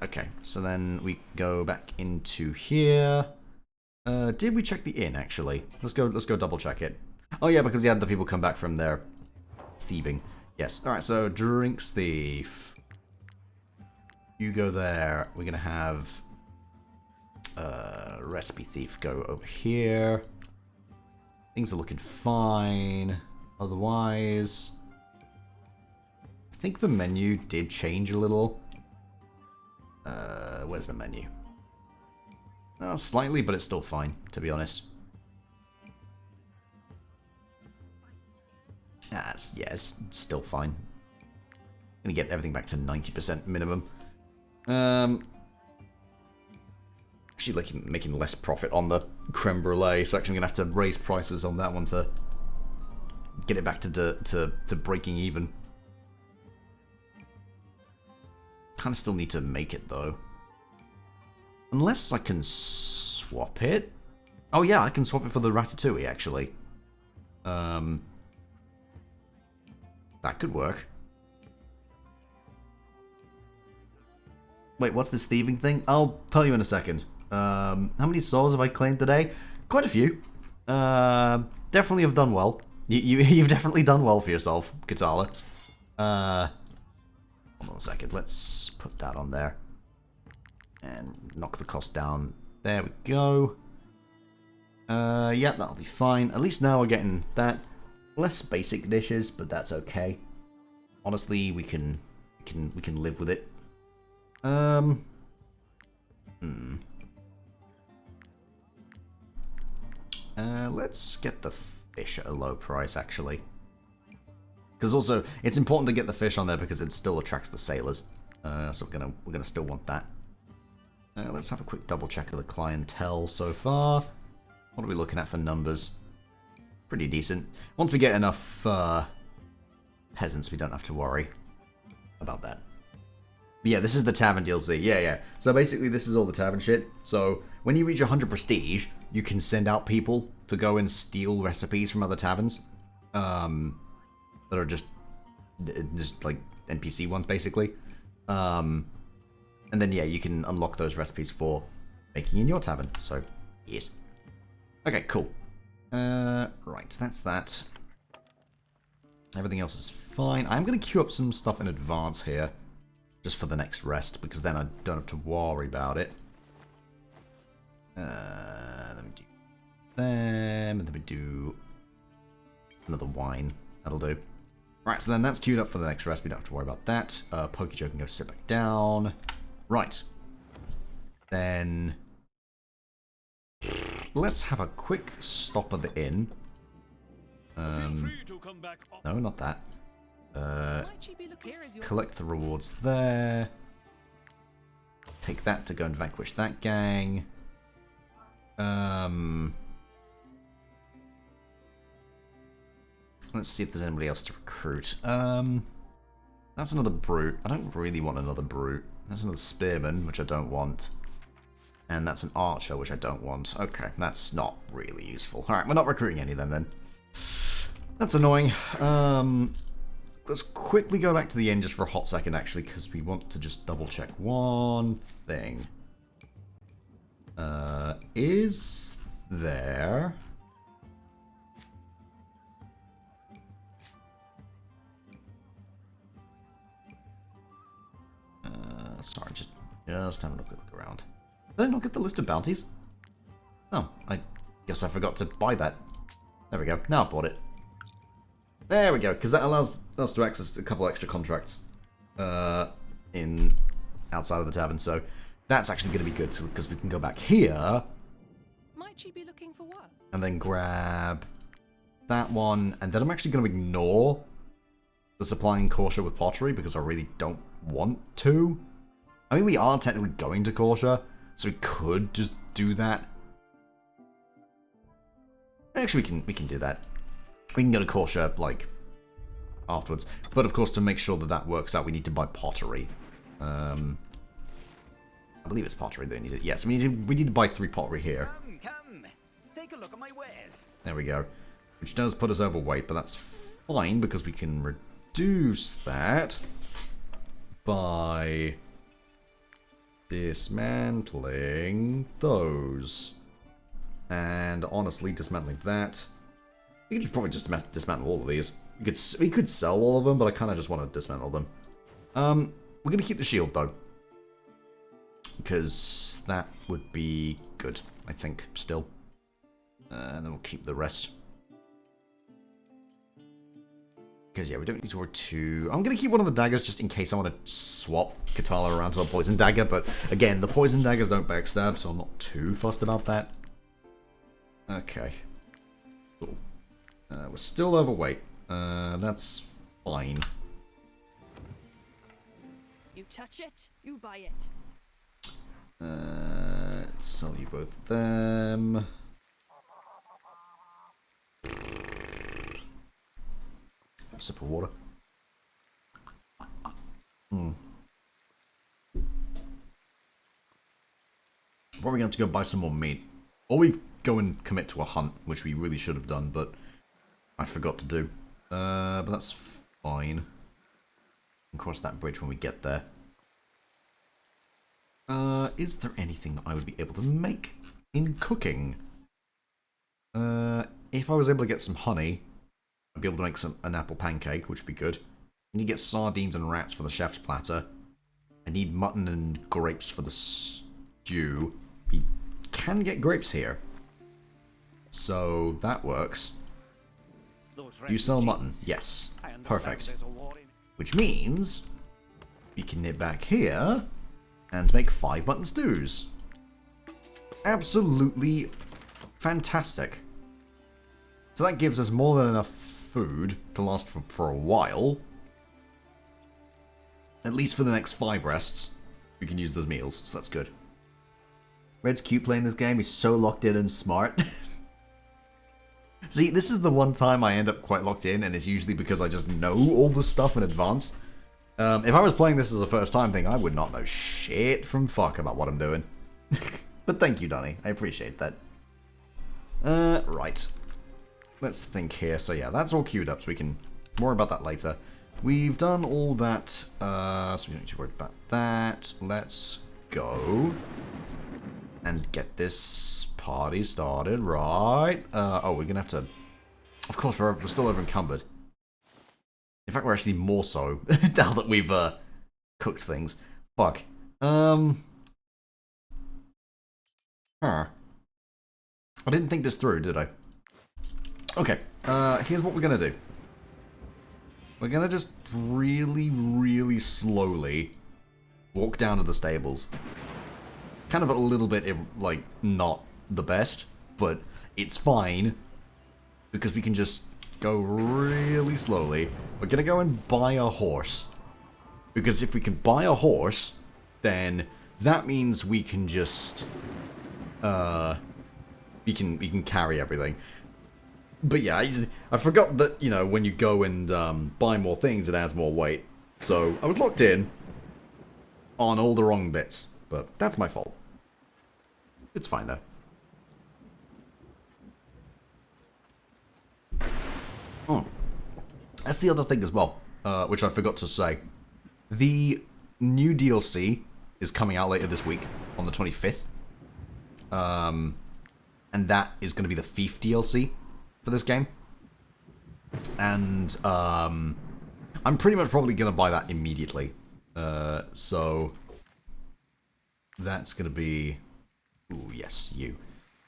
Okay, so then we go back into here. Did we check the inn, actually? Let's go double check it. Oh yeah, because we had the people come back from their thieving. Yes. Alright, so drinks thief. You go there. We're gonna have recipe thief go over here. Things are looking fine. Otherwise, I think the menu did change a little. Where's the menu? Slightly, but it's still fine, to be honest. Yeah, it's still fine. Gonna get everything back to 90% minimum. Actually, making less profit on the creme brulee, so actually I'm gonna have to raise prices on that one to get it back to breaking even. Kind of still need to make it though, unless I can swap it. Oh yeah, I can swap it for the ratatouille actually. That could work. Wait, what's this thieving thing? I'll tell you in a second. How many souls have I claimed today? Quite a few. Definitely have done well. You've definitely done well for yourself, Katala. Hold on a second. Let's put that on there. And knock the cost down. There we go. Yeah, that'll be fine. At least now we're getting that. Less basic dishes, but that's okay. Honestly, we can live with it. Let's get the fish at a low price, actually. Because also, it's important to get the fish on there because it still attracts the sailors. So we're gonna still want that. Let's have a quick double check of the clientele so far. What are we looking at for numbers? Pretty decent. Once we get enough peasants, we don't have to worry about that. But yeah, this is the tavern DLC. Yeah. So basically, this is all the tavern shit. So when you reach 100 prestige, you can send out people to go and steal recipes from other taverns. That are just like NPC ones, basically. And then, yeah, you can unlock those recipes for making in your tavern. So, yes. Okay, cool. Right, that's that. Everything else is fine. I'm going to queue up some stuff in advance here. Just for the next rest, because then I don't have to worry about it. Let me do them, and then we do another wine. That'll do. Right, so then that's queued up for the next rest. We don't have to worry about that. Pokejoe can go sit back down. Right. Then let's have a quick stop at the inn. No, not that. Collect the rewards there. Take that to go and vanquish that gang. Let's see if there's anybody else to recruit. That's another brute. I don't really want another brute. That's another spearman, which I don't want. And that's an archer, which I don't want. Okay, that's not really useful. Alright, we're not recruiting any of them then. That's annoying. Let's quickly go back to the inn just for a hot second, actually, because we want to just double check one thing. Is there... sorry, just having a quick look around. Did I not get the list of bounties? Oh, I guess I forgot to buy that. There we go. Now I bought it. There we go, because that allows us to access a couple extra contracts in outside of the tavern. So that's actually going to be good, because we can go back here. Might she be looking for what? And then grab that one, and then I'm actually going to ignore the supplying Korsha with pottery because I really don't want to. I mean, we are technically going to Korsha, so we could just do that. Actually, we can do that. We can go to Korsha, like, afterwards. But, of course, to make sure that that works out, we need to buy pottery. I believe it's pottery they need it. Yes, we need to buy 3 pottery here. Come. Take a look at my wares. There we go. Which does put us overweight, but that's fine, because we can reduce that by dismantling those. And honestly, dismantling that. We could probably just dismantle all of these. We could sell all of them, but I kind of just want to dismantle them. We're going to keep the shield, though. Because that would be good, I think, still. And then we'll keep the rest. Because, yeah, we don't need to worry too... I'm going to keep one of the daggers just in case I want to swap Katala around to a poison dagger. But, again, the poison daggers don't backstab, so I'm not too fussed about that. Okay. Cool. We're still overweight. That's fine. You touch it, you buy it. Sell you both of them. Have a sip of water. Probably going to have to go buy some more meat. Or we go and commit to a hunt, which we really should have done, but I forgot to do. But that's fine. We can cross that bridge when we get there. Is there anything that I would be able to make in cooking? If I was able to get some honey, I'd be able to make an apple pancake, which would be good. I need to get sardines and rats for the chef's platter. I need mutton and grapes for the stew. We can get grapes here. So that works. Those Do you sell mutton? refugees, Yes. I understand Perfect. there's a war in- Which means we can nip back here and make 5 mutton stews. Absolutely fantastic. So that gives us more than enough food to last for a while. At least for the next 5 rests, we can use those meals, so that's good. Red's cute playing this game. He's so locked in and smart. See, this is the one time I end up quite locked in, and it's usually because I just know all the stuff in advance. If I was playing this as a first time thing, I would not know shit from fuck about what I'm doing. But thank you, Donnie. I appreciate that. Right. Let's think here. So yeah, that's all queued up, so we can worry about that later. We've done all that, so we don't need to worry about that. Let's go and get this party started, right? Oh, we're gonna have to... Of course, we're still over encumbered. In fact, we're actually more so now that we've cooked things. Fuck. Huh. I didn't think this through, did I? Okay, here's what we're gonna do. We're gonna just really, really slowly walk down to the stables. Kind of a little bit, like, not the best, but it's fine. Because we can just go really slowly. We're gonna go and buy a horse. Because if we can buy a horse, then that means we can just... we can carry everything. But yeah, I forgot that, you know, when you go and buy more things, it adds more weight. So I was locked in on all the wrong bits. But that's my fault. It's fine, though. Oh. That's the other thing as well, which I forgot to say. The new DLC is coming out later this week, on the 25th. And that is going to be the Thief DLC for this game. And I'm pretty much probably going to buy that immediately. So that's going to be... Ooh, yes, you.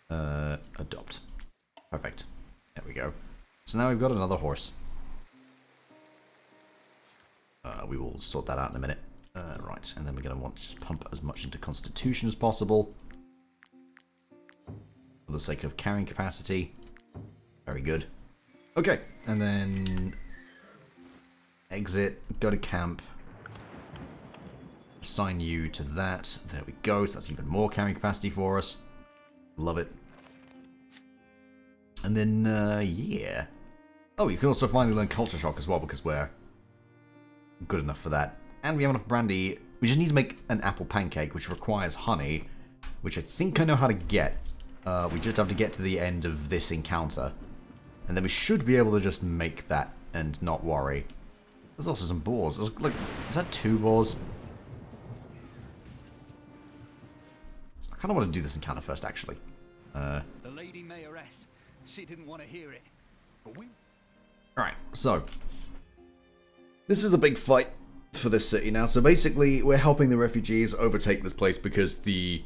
Adopt. Perfect. There we go. So now we've got another horse. We will sort that out in a minute. Right, and then we're going to want to just pump as much into Constitution as possible. For the sake of carrying capacity. Very good. Okay, and then... Exit, go to camp. Assign you to that. There we go, so that's even more carrying capacity for us. Love it. And then, yeah. Oh, you can also finally learn Culture Shock as well, because we're good enough for that. And we have enough brandy. We just need to make an apple pancake, which requires honey, which I think I know how to get. We just have to get to the end of this encounter. And then we should be able to just make that and not worry. There's also some boars. Look, is that 2 boars? I kind of want to do this encounter first, actually. The Lady Mayoress, she didn't want to hear it. But we... Alright, so... This is a big fight for this city now. So basically, we're helping the refugees overtake this place because the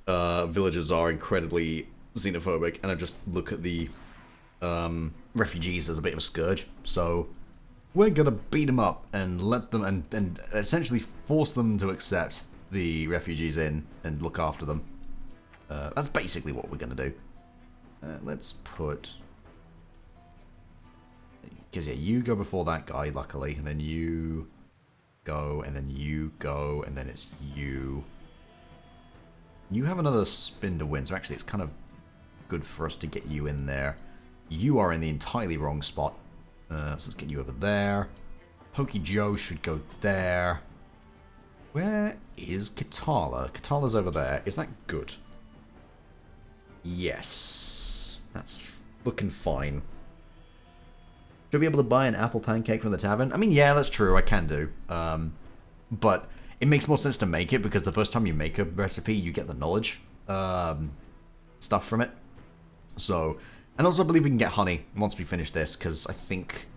villagers are incredibly xenophobic. And I just look at the refugees as a bit of a scourge. So... We're gonna beat them up and let them, and essentially force them to accept the refugees in and look after them. That's basically what we're gonna do. Let's put... Because yeah, you go before that guy, luckily, and then you go, and then you go, and then it's you. You have another spin to win, so actually it's kind of good for us to get you in there. You are in the entirely wrong spot. So let's get you over there. Pokey Joe should go there. Where is Katala? Katala's over there. Is that good? Yes. That's looking fine. Should I be able to buy an apple pancake from the tavern? I mean, yeah, that's true. I can do. But it makes more sense to make it because the first time you make a recipe, you get the knowledge stuff from it. So... And also I believe we can get honey once we finish this, because I think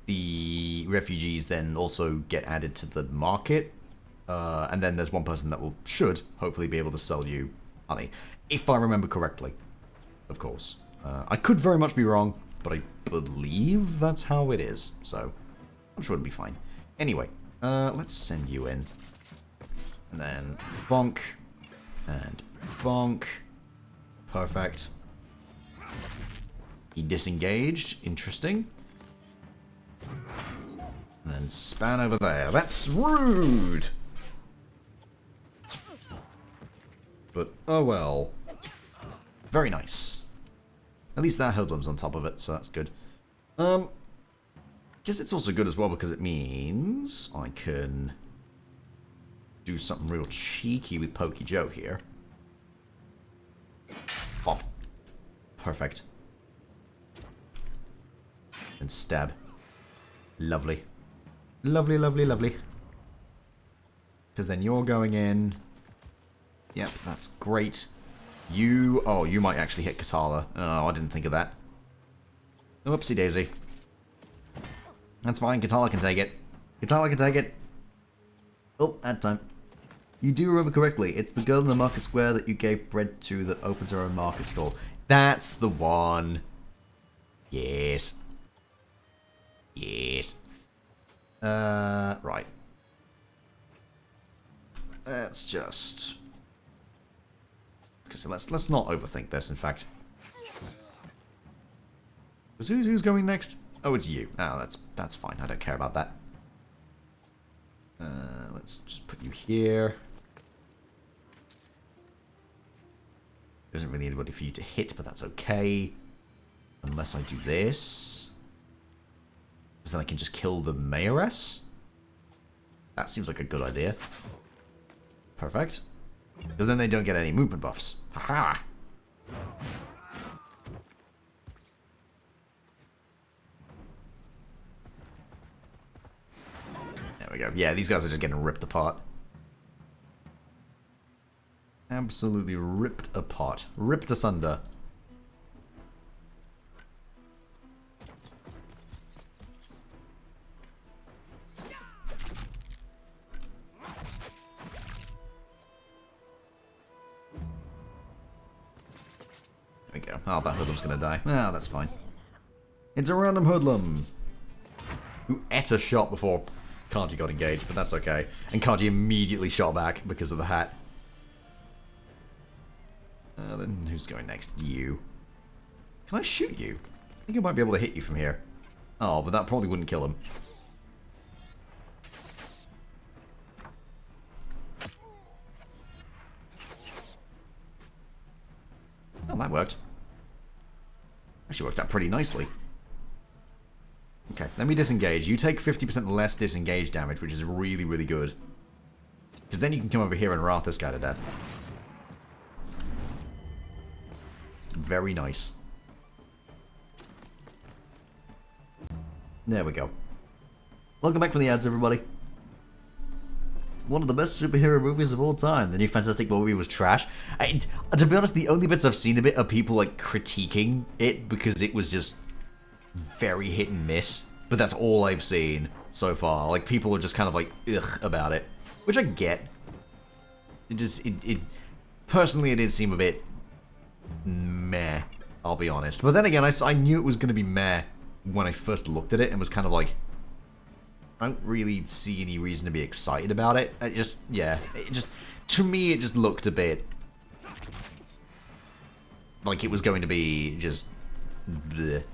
the refugees then also get added to the market. And then there's one person that should hopefully be able to sell you honey. If I remember correctly, of course. I could very much be wrong, but I believe that's how it is. So, I'm sure it'll be fine. Anyway, let's send you in. And then bonk. And bonk. Perfect. He disengaged. Interesting. And then span over there. That's rude! But, oh well. Very nice. At least that hoodlum's on top of it, so that's good. Guess it's also good as well because it means I can do something real cheeky with Pokey Joe here. Oh. Perfect. And stab. Lovely. Lovely, lovely, lovely. Because then you're going in. Yep, that's great. You... Oh, you might actually hit Katala. Oh, I didn't think of that. Whoopsie daisy. That's fine, Katala can take it. Katala can take it. Oh, that time. You do remember correctly. It's the girl in the market square that you gave bread to that opens her own market stall. That's the one. Yes. Yes. Right. Let's just... So let's not overthink this, in fact. Who's going next? Oh, it's you. Oh, that's fine. I don't care about that. Let's just put you here. There isn't really anybody for you to hit, but that's okay. Unless I do this. Because then I can just kill the mayoress? That seems like a good idea. Perfect. Because then they don't get any movement buffs. Haha! There we go. Yeah, these guys are just getting ripped apart. Absolutely ripped apart. Ripped asunder. There we go. Oh, that hoodlum's gonna die. Ah, that's fine. It's a random hoodlum who ate a shot before Kaji got engaged, but that's okay. And Kaji immediately shot back because of the hat. Then who's going next? You. Can I shoot you? I think I might be able to hit you from here. Oh, but that probably wouldn't kill him. Oh, that worked. Actually worked out pretty nicely. Okay, let me disengage. You take 50% less disengage damage, which is really, really good. Because then you can come over here and wrath this guy to death. Very nice. There we go. Welcome back from the ads, everybody. One of the best superhero movies of all time. The new Fantastic Four movie was trash. To be honest, the only bits I've seen of it are people like critiquing it because it was just very hit and miss. But that's all I've seen so far. Like, people are just kind of like, ugh, about it. Which I get. Personally, it did seem a bit meh, I'll be honest. But then again, I knew it was going to be meh when I first looked at it and was kind of like, I don't really see any reason to be excited about it. To me, it just looked a bit like it was going to be just bleh.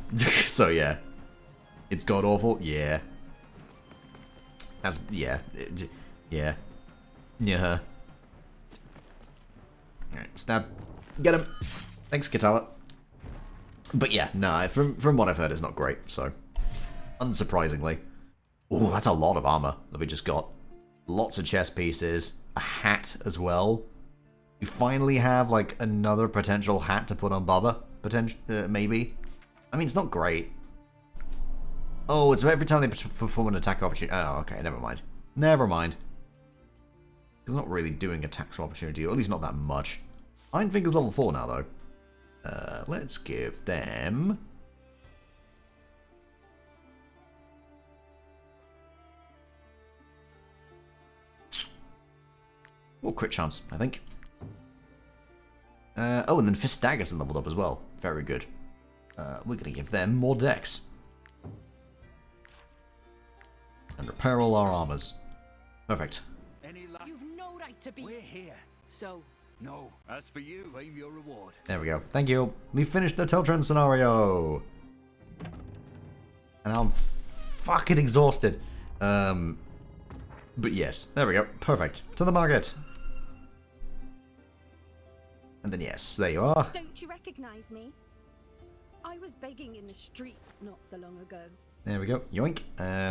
So yeah. It's god-awful? Yeah. That's, yeah. Yeah. Yeah. Alright, stab. Get him! Thanks, Katala. But yeah, no, from what I've heard, it's not great, so. Unsurprisingly. Ooh, that's a lot of armor that we just got. Lots of chest pieces. A hat as well. We finally have, like, another potential hat to put on Baba. Maybe. I mean, it's not great. Oh, it's every time they perform an attack opportunity. Oh, okay, never mind. Never mind. It's not really doing attacks opportunity, or at least not that much. Iron Finger's level 4 now, though. Let's give them... Or crit chance, I think. Oh, and then Fist Dagger's leveled up as well. Very good. we're going to give them more decks. And repair all our armors. Perfect. Any last... You've no right to be. We're here. So, No. As for you, claim your reward. There we go. Thank you. We finished the Teltran scenario. And I'm fucking exhausted. But yes, there we go. Perfect. To the market. And then yes, there you are. Don't you recognize me? I was begging in the streets not so long ago. There we go. Yoink.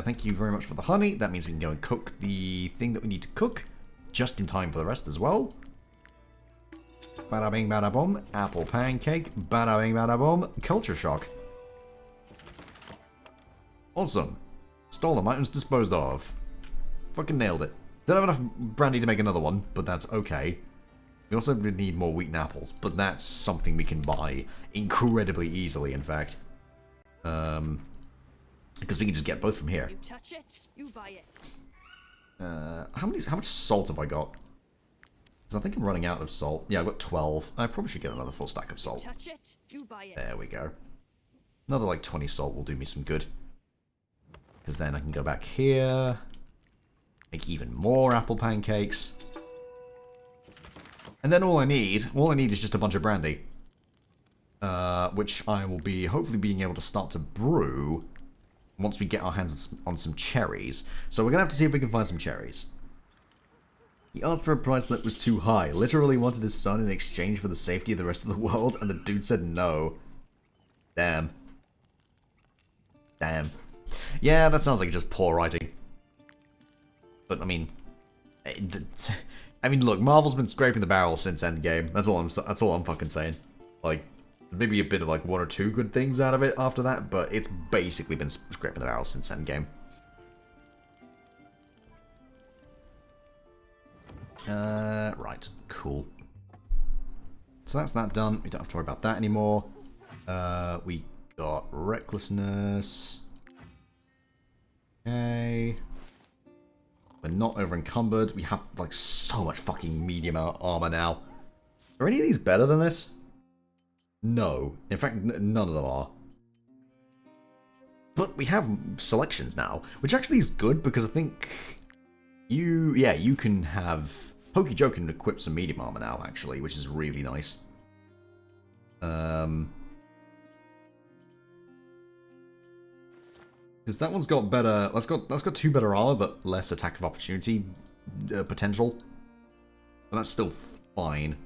Thank you very much for the honey. That means we can go and cook the thing that we need to cook. Just in time for the rest as well. Bada bing bada boom. Apple pancake. Bada bing bada boom. Culture shock. Awesome. Stolen items disposed of. Fucking nailed it. Don't have enough brandy to make another one, but that's okay. We also need more wheat and apples, but that's something we can buy incredibly easily, in fact. Because we can just get both from here. You touch it, you buy it. How much salt have I got? Because I think I'm running out of salt. Yeah, I've got 12. I probably should get another full stack of salt. Touch it, you buy it. There we go. Another like 20 salt will do me some good. Because then I can go back here. Make even more apple pancakes. And then all I need is just a bunch of brandy. Which I will be hopefully being able to start to brew once we get our hands on some cherries. So we're going to have to see if we can find some cherries. He asked for a price that was too high. Literally wanted his son in exchange for the safety of the rest of the world, and the dude said no. Damn. Damn. Yeah, that sounds like just poor writing. But, I mean... look, Marvel's been scraping the barrel since Endgame. That's all I'm fucking saying. Like, maybe a bit of like one or two good things out of it after that, but it's basically been scraping the barrel since Endgame. Right, cool. So that's that done. We don't have to worry about that anymore. We got recklessness. Okay. We're not over encumbered. We have like so much fucking medium armor now. Are any of these better than this? No. In fact, none of them are. But we have selections now, which actually is good because I think you can have... Pokey Joe can equip some medium armor now, actually, which is really nice. Because that one's got better... That's got 2 better armor, but less attack of opportunity potential. But that's still fine.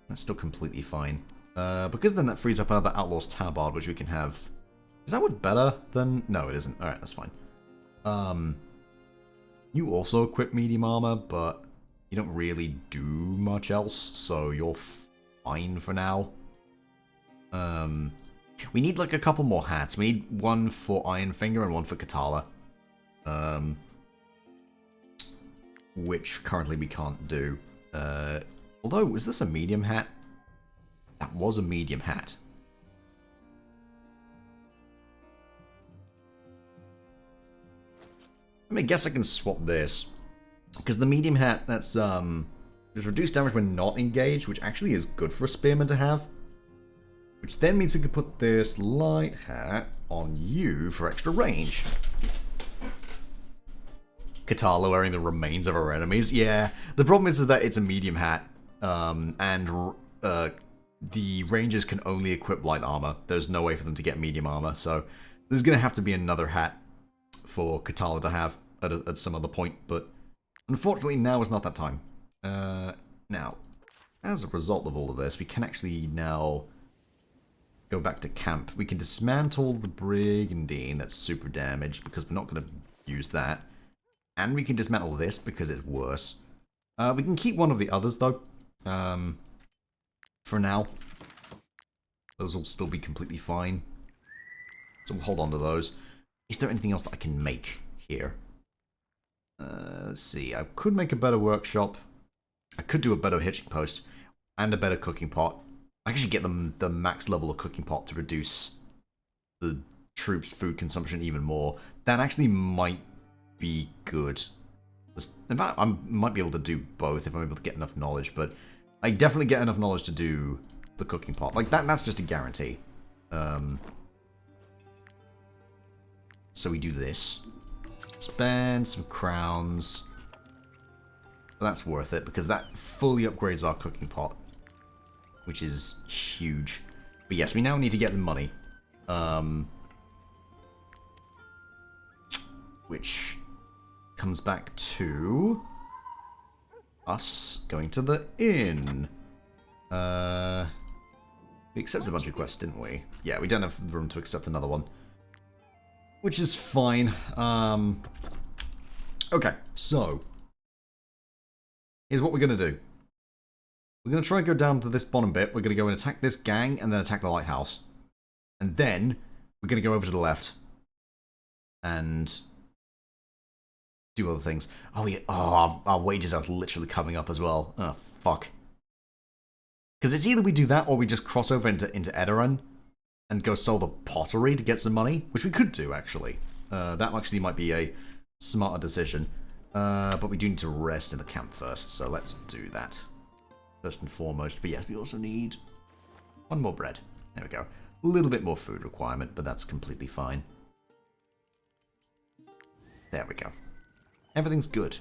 That's still completely fine. Because then that frees up another Outlaw's Tabard, which we can have... Is that one better than... No, it isn't. Alright, that's fine. You also equip medium armor, but you don't really do much else, so you're fine for now. We need like a couple more hats. We need one for Iron Finger and one for Katala. Which currently we can't do. Although, was this a medium hat? That was a medium hat. I mean, I guess I can swap this. Because the medium hat, that's, there's reduced damage when not engaged, which actually is good for a spearman to have. Which then means we could put this light hat on you for extra range. Katala wearing the remains of our enemies. Yeah, the problem is that it's a medium hat, and the rangers can only equip light armor. There's no way for them to get medium armor, so there's going to have to be another hat for Katala to have at some other point, but unfortunately now is not that time. Now, as a result of all of this, we can actually now go back to camp. We can dismantle the Brigandine that's super damaged because we're not going to use that. And we can dismantle this because it's worse. We can keep one of the others though. For now. Those will still be completely fine. So we'll hold on to those. Is there anything else that I can make here? Let's see. I could make a better workshop. I could do a better hitching post. And a better cooking pot. I actually get them the max level of cooking pot to reduce the troops' food consumption even more. That actually might be good. In fact, I might be able to do both if I'm able to get enough knowledge, but I definitely get enough knowledge to do the cooking pot. Like, that's just a guarantee. So we do this. Spend some crowns. But that's worth it, because that fully upgrades our cooking pot. Which is huge. But yes, we now need to get the money. Which comes back to us going to the inn. We accepted a bunch of quests, didn't we? Yeah, we don't have room to accept another one. Which is fine. Okay, so here's what we're going to do. We're going to try and go down to this bottom bit. We're going to go and attack this gang and then attack the lighthouse. And then we're going to go over to the left and do other things. Oh, yeah. Oh, our wages are literally coming up as well. Oh, fuck. Because it's either we do that or we just cross over into Edoran and go sell the pottery to get some money, which we could do, actually. That actually might be a smarter decision. But we do need to rest in the camp first, so let's do that. First and foremost. But yes, we also need one more bread. There we go. A little bit more food requirement, but that's completely fine. There we go. Everything's good.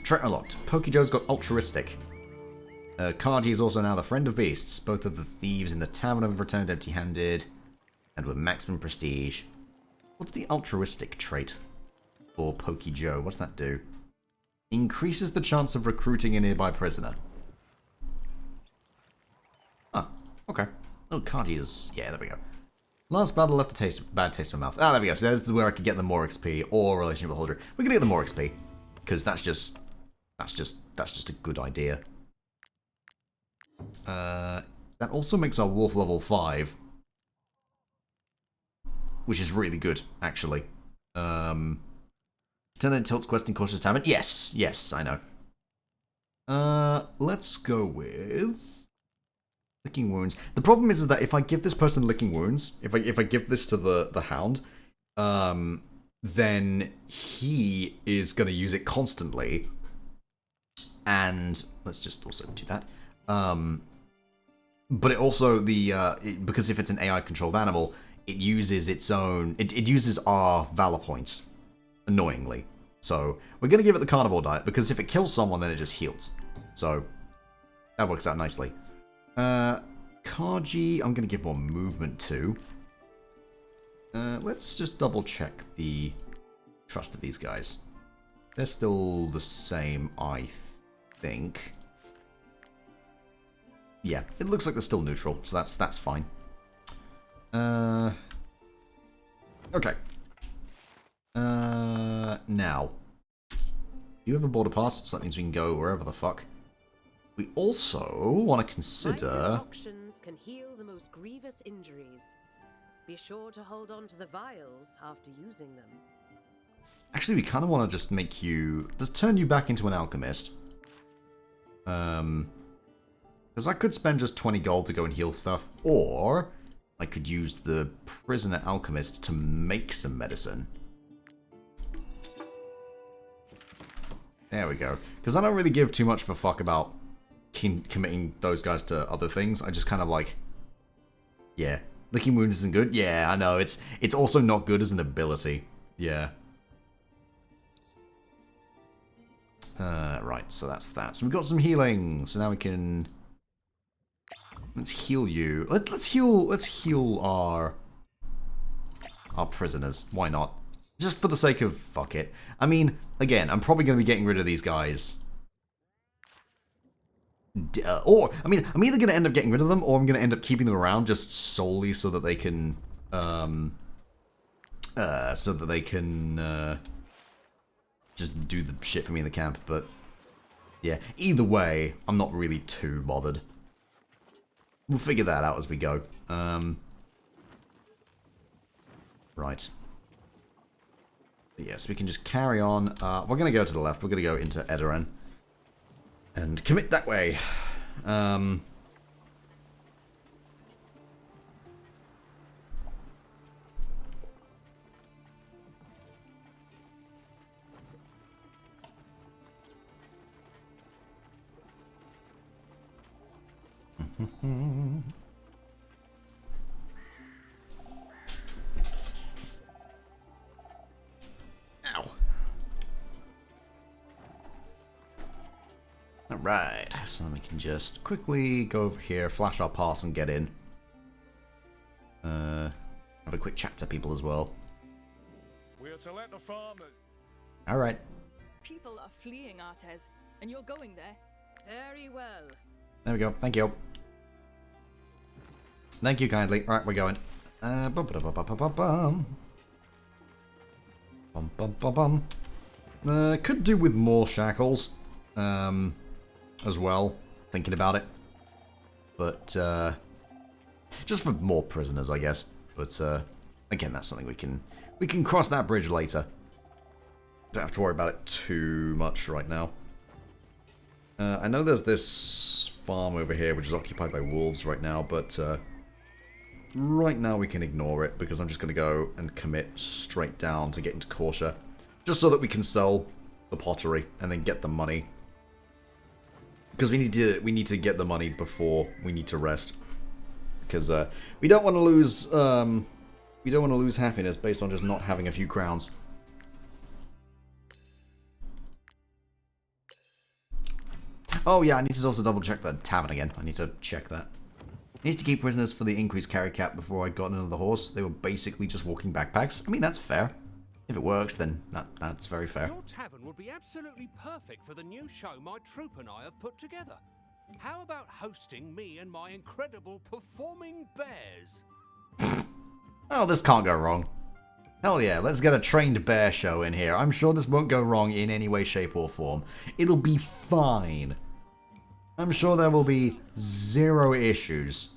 Trait unlocked. Pokejoe's got altruistic. Kaji is also now the friend of beasts. Both of the thieves in the tavern have returned empty-handed and with maximum prestige. What's the altruistic trait for Pokejoe? What's that do? Increases the chance of recruiting a nearby prisoner. Oh, okay. Oh, Kaji is... yeah, there we go. Last battle left a bad taste in my mouth. Ah, there we go. So there's where I could get the more XP or relationship with Holder. We're gonna get the more XP because that's just a good idea. That also makes our wolf level 5, which is really good, actually. Lieutenant Tilt's quest in Cautious Tavern. Yes, I know. Let's go with licking wounds. The problem is that if I give this person licking wounds, if I give this to the hound, then he is going to use it constantly. And let's just also do that. But it also because if it's an AI controlled animal, it uses its own. It uses our valor points, annoyingly. So we're gonna give it the carnivore diet because if it kills someone, then it just heals. So that works out nicely. Kaji, I'm gonna give more movement to. Let's just double check the trust of these guys. They're still the same, I think. Yeah, it looks like they're still neutral, so that's fine. Okay. Now, you have a border pass, so that means we can go wherever the fuck. We also want to consider. Concoctions can heal the most grievous injuries. Be sure to hold on to the vials after using them. Actually, we kind of want to just make you. Let's turn you back into an alchemist. Because I could spend just 20 gold to go and heal stuff, or I could use the prisoner alchemist to make some medicine. There we go. Because I don't really give too much of a fuck about committing those guys to other things. I just kind of like, yeah, licking wounds isn't good. Yeah, I know. It's also not good as an ability. Yeah. Right, so that's that. So we've got some healing. So now we can. Let's heal you. Let's heal our prisoners. Why not? Just for the sake of fuck it. I mean, again, I'm probably going to be getting rid of these guys. Or I mean, I'm either going to end up getting rid of them, or I'm going to end up keeping them around just solely so that they can, just do the shit for me in the camp. But yeah, either way, I'm not really too bothered. We'll figure that out as we go. Right. But yes, we can just carry on. We're going to go to the left. We're going to go into Edoran. And commit that way. Ow. Alright, so we can just quickly go over here, flash our pass and get in. Have a quick chat to people as well. We're to let the farmers. Alright. People are fleeing Artes, and you're going there. Very well. There we go. Thank you. Thank you kindly. Alright, we're going. Bum ba da bum bum bum bum. Bum bum bum bum. Could do with more shackles. As well. Thinking about it. But, just for more prisoners, I guess. But, again, that's something we can cross that bridge later. Don't have to worry about it too much right now. I know there's this farm over here which is occupied by wolves right now, but right now we can ignore it because I'm just going to go and commit straight down to get into Corsia. Just so that we can sell the pottery and then get the money. Because we need to get the money before we need to rest. Because we don't want to lose happiness based on just not having a few crowns. Oh yeah, I need to also double check the tavern again. I need to check that. I used to keep prisoners for the increased carry cap before I got another horse. They were basically just walking backpacks. I mean, that's fair. If it works, then that's very fair. Your tavern would be absolutely perfect for the new show my troupe and I have put together. How about hosting me and my incredible performing bears? Oh, this can't go wrong. Hell yeah, let's get a trained bear show in here. I'm sure this won't go wrong in any way, shape, or form. It'll be fine. I'm sure there will be zero issues.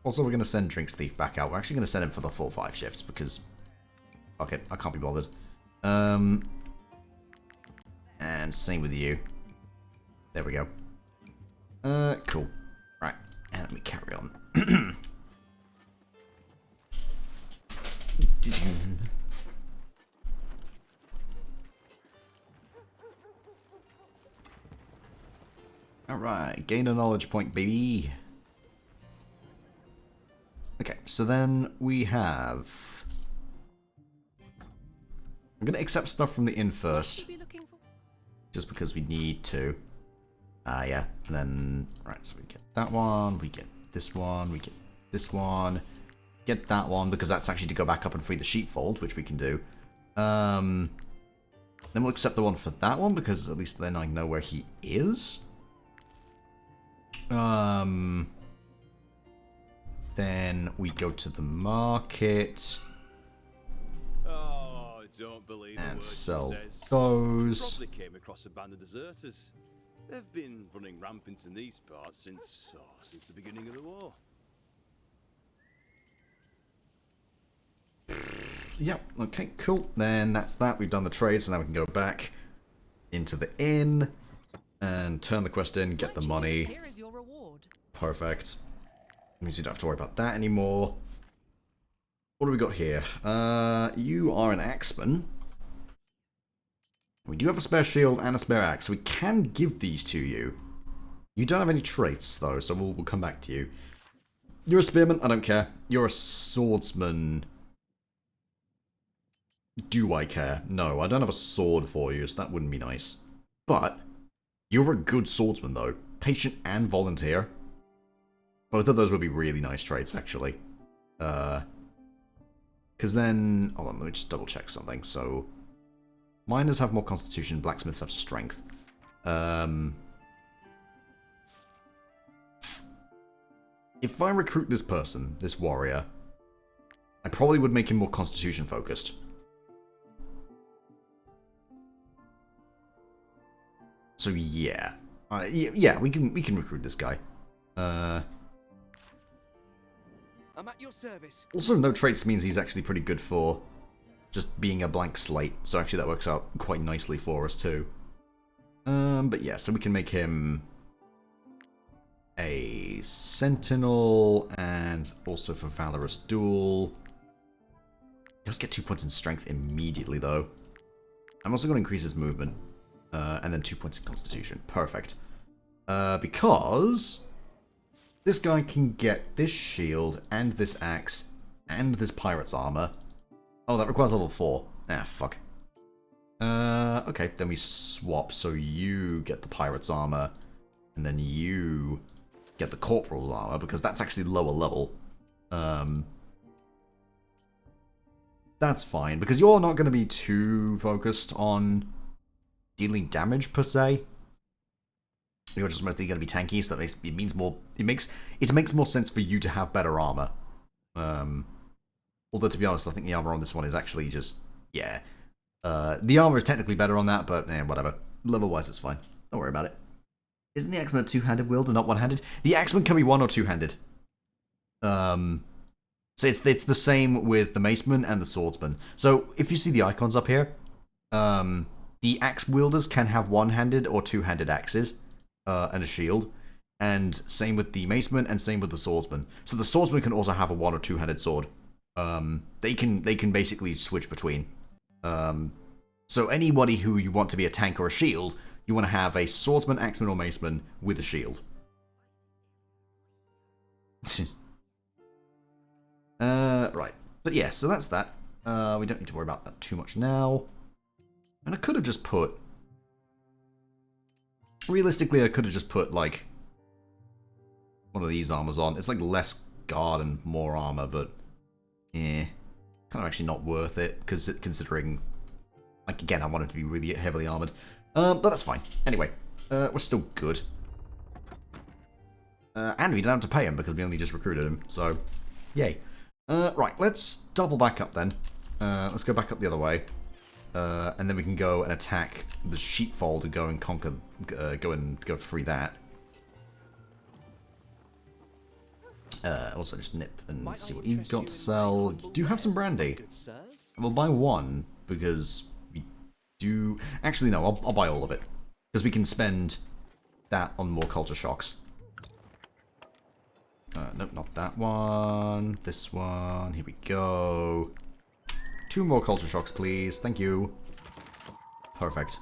Also, we're going to send Drinks Thief back out. We're actually going to send him for the full 5 shifts because... fuck it, I can't be bothered. And same with you. There we go. Cool. Right, and let me carry on. Alright, gain a knowledge point, baby. Okay, so then we have... I'm going to accept stuff from the inn first. Just because we need to. Yeah, and then... right, so we get that one, we get this one, we get this one. Get that one, because that's actually to go back up and free the sheepfold, which we can do. Then we'll accept the one for that one, because at least then I know where he is. Then we go to the market. Oh, I don't believe and the sell says. those. Probably came across a band of deserters. They've been running rampant in these parts since the beginning of the war. Yep, okay, cool. Then that's that. We've done the trade, so now we can go back into the inn and turn the quest in, get the money. Here is your reward. Perfect. Means we don't have to worry about that anymore. What do we got here? You are an axeman. We do have a spare shield and a spare axe, so we can give these to you. You don't have any traits, though, so we'll come back to you. You're a spearman? I don't care. You're a swordsman. Do I care? No, I don't have a sword for you, so that wouldn't be nice. But, you're a good swordsman, though. Patient and volunteer. Both of those would be really nice traits, actually. Because then... hold on, let me just double check something. So, miners have more constitution, blacksmiths have strength. If I recruit this person, this warrior, I probably would make him more constitution focused. So yeah, yeah, we can recruit this guy. I'm at your service. Also, no traits means he's actually pretty good for just being a blank slate. So actually, that works out quite nicely for us too. But yeah, so we can make him a sentinel and also for valorous duel. He does get 2 points in strength immediately though. I'm also going to increase his movement. And then 2 points in constitution. Perfect. Because this guy can get this shield and this axe and this pirate's armor. Oh, that requires level 4. Ah, fuck. Okay, then we swap, so you get the pirate's armor, and then you get the corporal's armor, because that's actually lower level. That's fine, because you're not going to be too focused on dealing damage, per se. You're just mostly going to be tanky, so it means more. It makes more sense for you to have better armor. Although, to be honest, I think the armor on this one is actually just, yeah. The armor is technically better on that, but whatever. Level-wise, it's fine. Don't worry about it. Isn't the axeman a two-handed wielder, not one-handed? The axeman can be one- or two-handed. So it's the same with the maceman and the swordsman. So if you see the icons up here, the axe wielders can have one-handed or two-handed axes and a shield, and same with the maceman and same with the swordsman. So the swordsman can also have a one- or two-handed sword. They can basically switch between. So anybody who you want to be a tank or a shield, you want to have a swordsman, axeman, or maceman with a shield. Right. But yeah, so that's that. We don't need to worry about that too much now. And I could have just put... Realistically, I could have just put, like, one of these armors on. It's, like, less guard and more armor, but... kind of actually not worth it, because considering... Like, again, I want it to be really heavily armored. But that's fine. Anyway, we're still good. And we didn't have to pay him, because we only just recruited him, so... Yay. Right, let's double back up then. Let's go back up the other way. And then we can go and attack the sheepfold and go and conquer... go free that. Also just nip and see what you've got to sell. You do have some brandy. We'll buy one, because we do... Actually, no, I'll buy all of it. Because we can spend that on more culture shocks. Nope, not that one. This one. Here we go. 2 more culture shocks, please. Thank you. Perfect.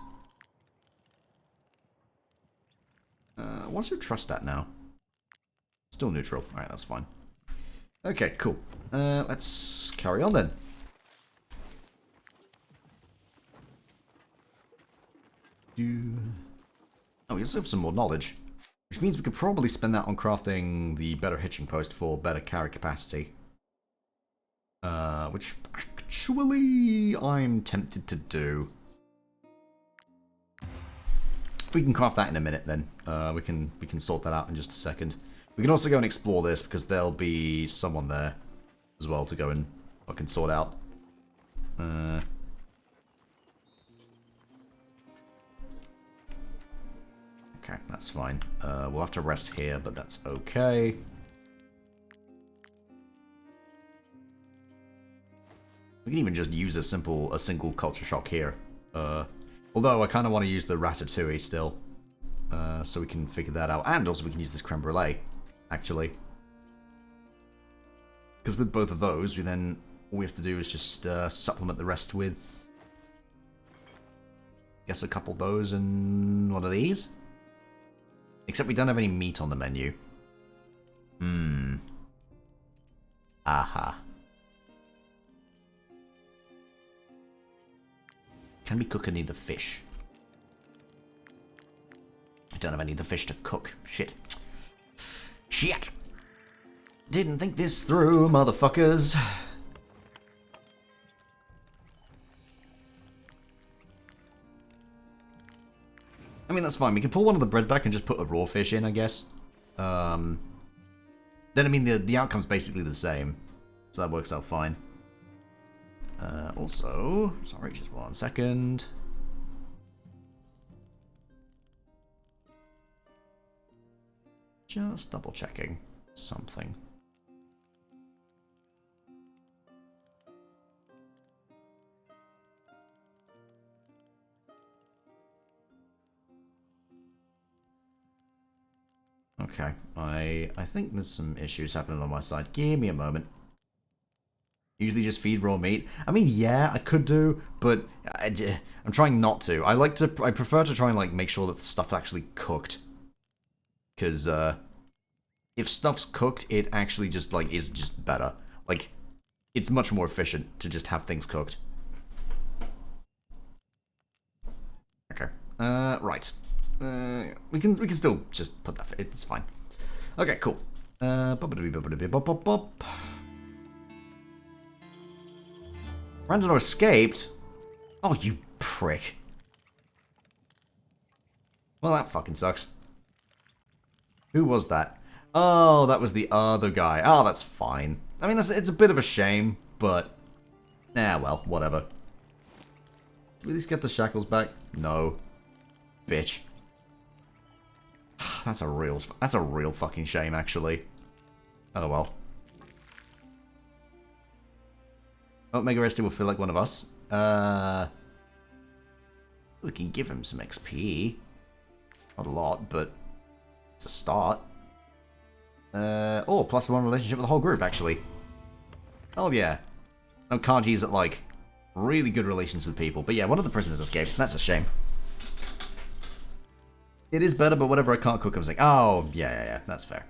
What's your trust at now? Still neutral. Alright, that's fine. Okay, cool. Let's carry on then. Oh, we also have some more knowledge. Which means we could probably spend that on crafting the better hitching post for better carry capacity. Which actually I'm tempted to do. We can craft that in a minute then. We can sort that out in just a second. We can also go and explore this because there'll be someone there as well to go and fucking sort out. Okay, that's fine. We'll have to rest here, but that's okay. We can even just use a single culture shock here. Although I kind of want to use the ratatouille still, so we can figure that out, and also we can use this creme brulee, actually. Because with both of those, all we have to do is just supplement the rest with, I guess, a couple of those and one of these. Except we don't have any meat on the menu. Aha. Can we cook any of the fish? I don't have any of the fish to cook. Shit. Shit! Didn't think this through, motherfuckers. I mean, that's fine. We can pull one of the bread back and just put a raw fish in, I guess. Then, I mean, the outcome's basically the same. So that works out fine. Also, sorry, just 1 second. Just double checking something. Okay, I think there's some issues happening on my side. Give me a moment. Usually just feed raw meat. I mean, yeah, I could do, but I'm trying not to. I prefer to try and like make sure that the stuff's actually cooked. Because, if stuff's cooked, it actually just, like, is just better. Like, it's much more efficient to just have things cooked. Okay. Right. We can still just put that. It's fine. Okay, cool. Randall escaped? Oh, you prick. Well, that fucking sucks. Who was that? Oh, that was the other guy. Oh, that's fine. I mean, it's a bit of a shame, but... well, whatever. Did we at least get the shackles back? No. Bitch. That's a real fucking shame, actually. Oh, well. Oh, Mega Resty will feel like one of us. We can give him some XP. Not a lot, but it's a start. Oh, +1 relationship with the whole group, actually. Hell yeah. No, can't use it, like, really good relations with people. But yeah, one of the prisoners escaped. That's a shame. It is better, but whatever, I can't cook. I was like, oh, yeah. That's fair.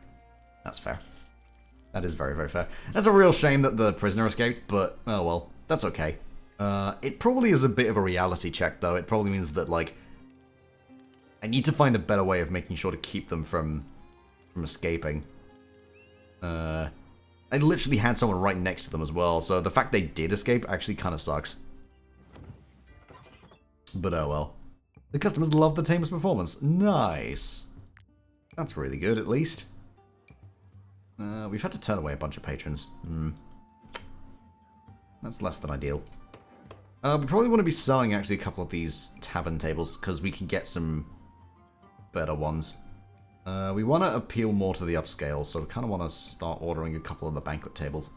That's fair. That is very, very fair. That's a real shame that the prisoner escaped, but, oh well. That's okay. It probably is a bit of a reality check, though. It probably means that, like, I need to find a better way of making sure to keep them from escaping. I literally had someone right next to them as well, so the fact they did escape actually kind of sucks. But oh well. The customers love the tamer's performance. Nice. That's really good, at least. We've had to turn away a bunch of patrons. That's less than ideal. We probably want to be selling actually a couple of these tavern tables, because we can get some better ones. We want to appeal more to the upscale, so we kind of want to start ordering a couple of the banquet tables.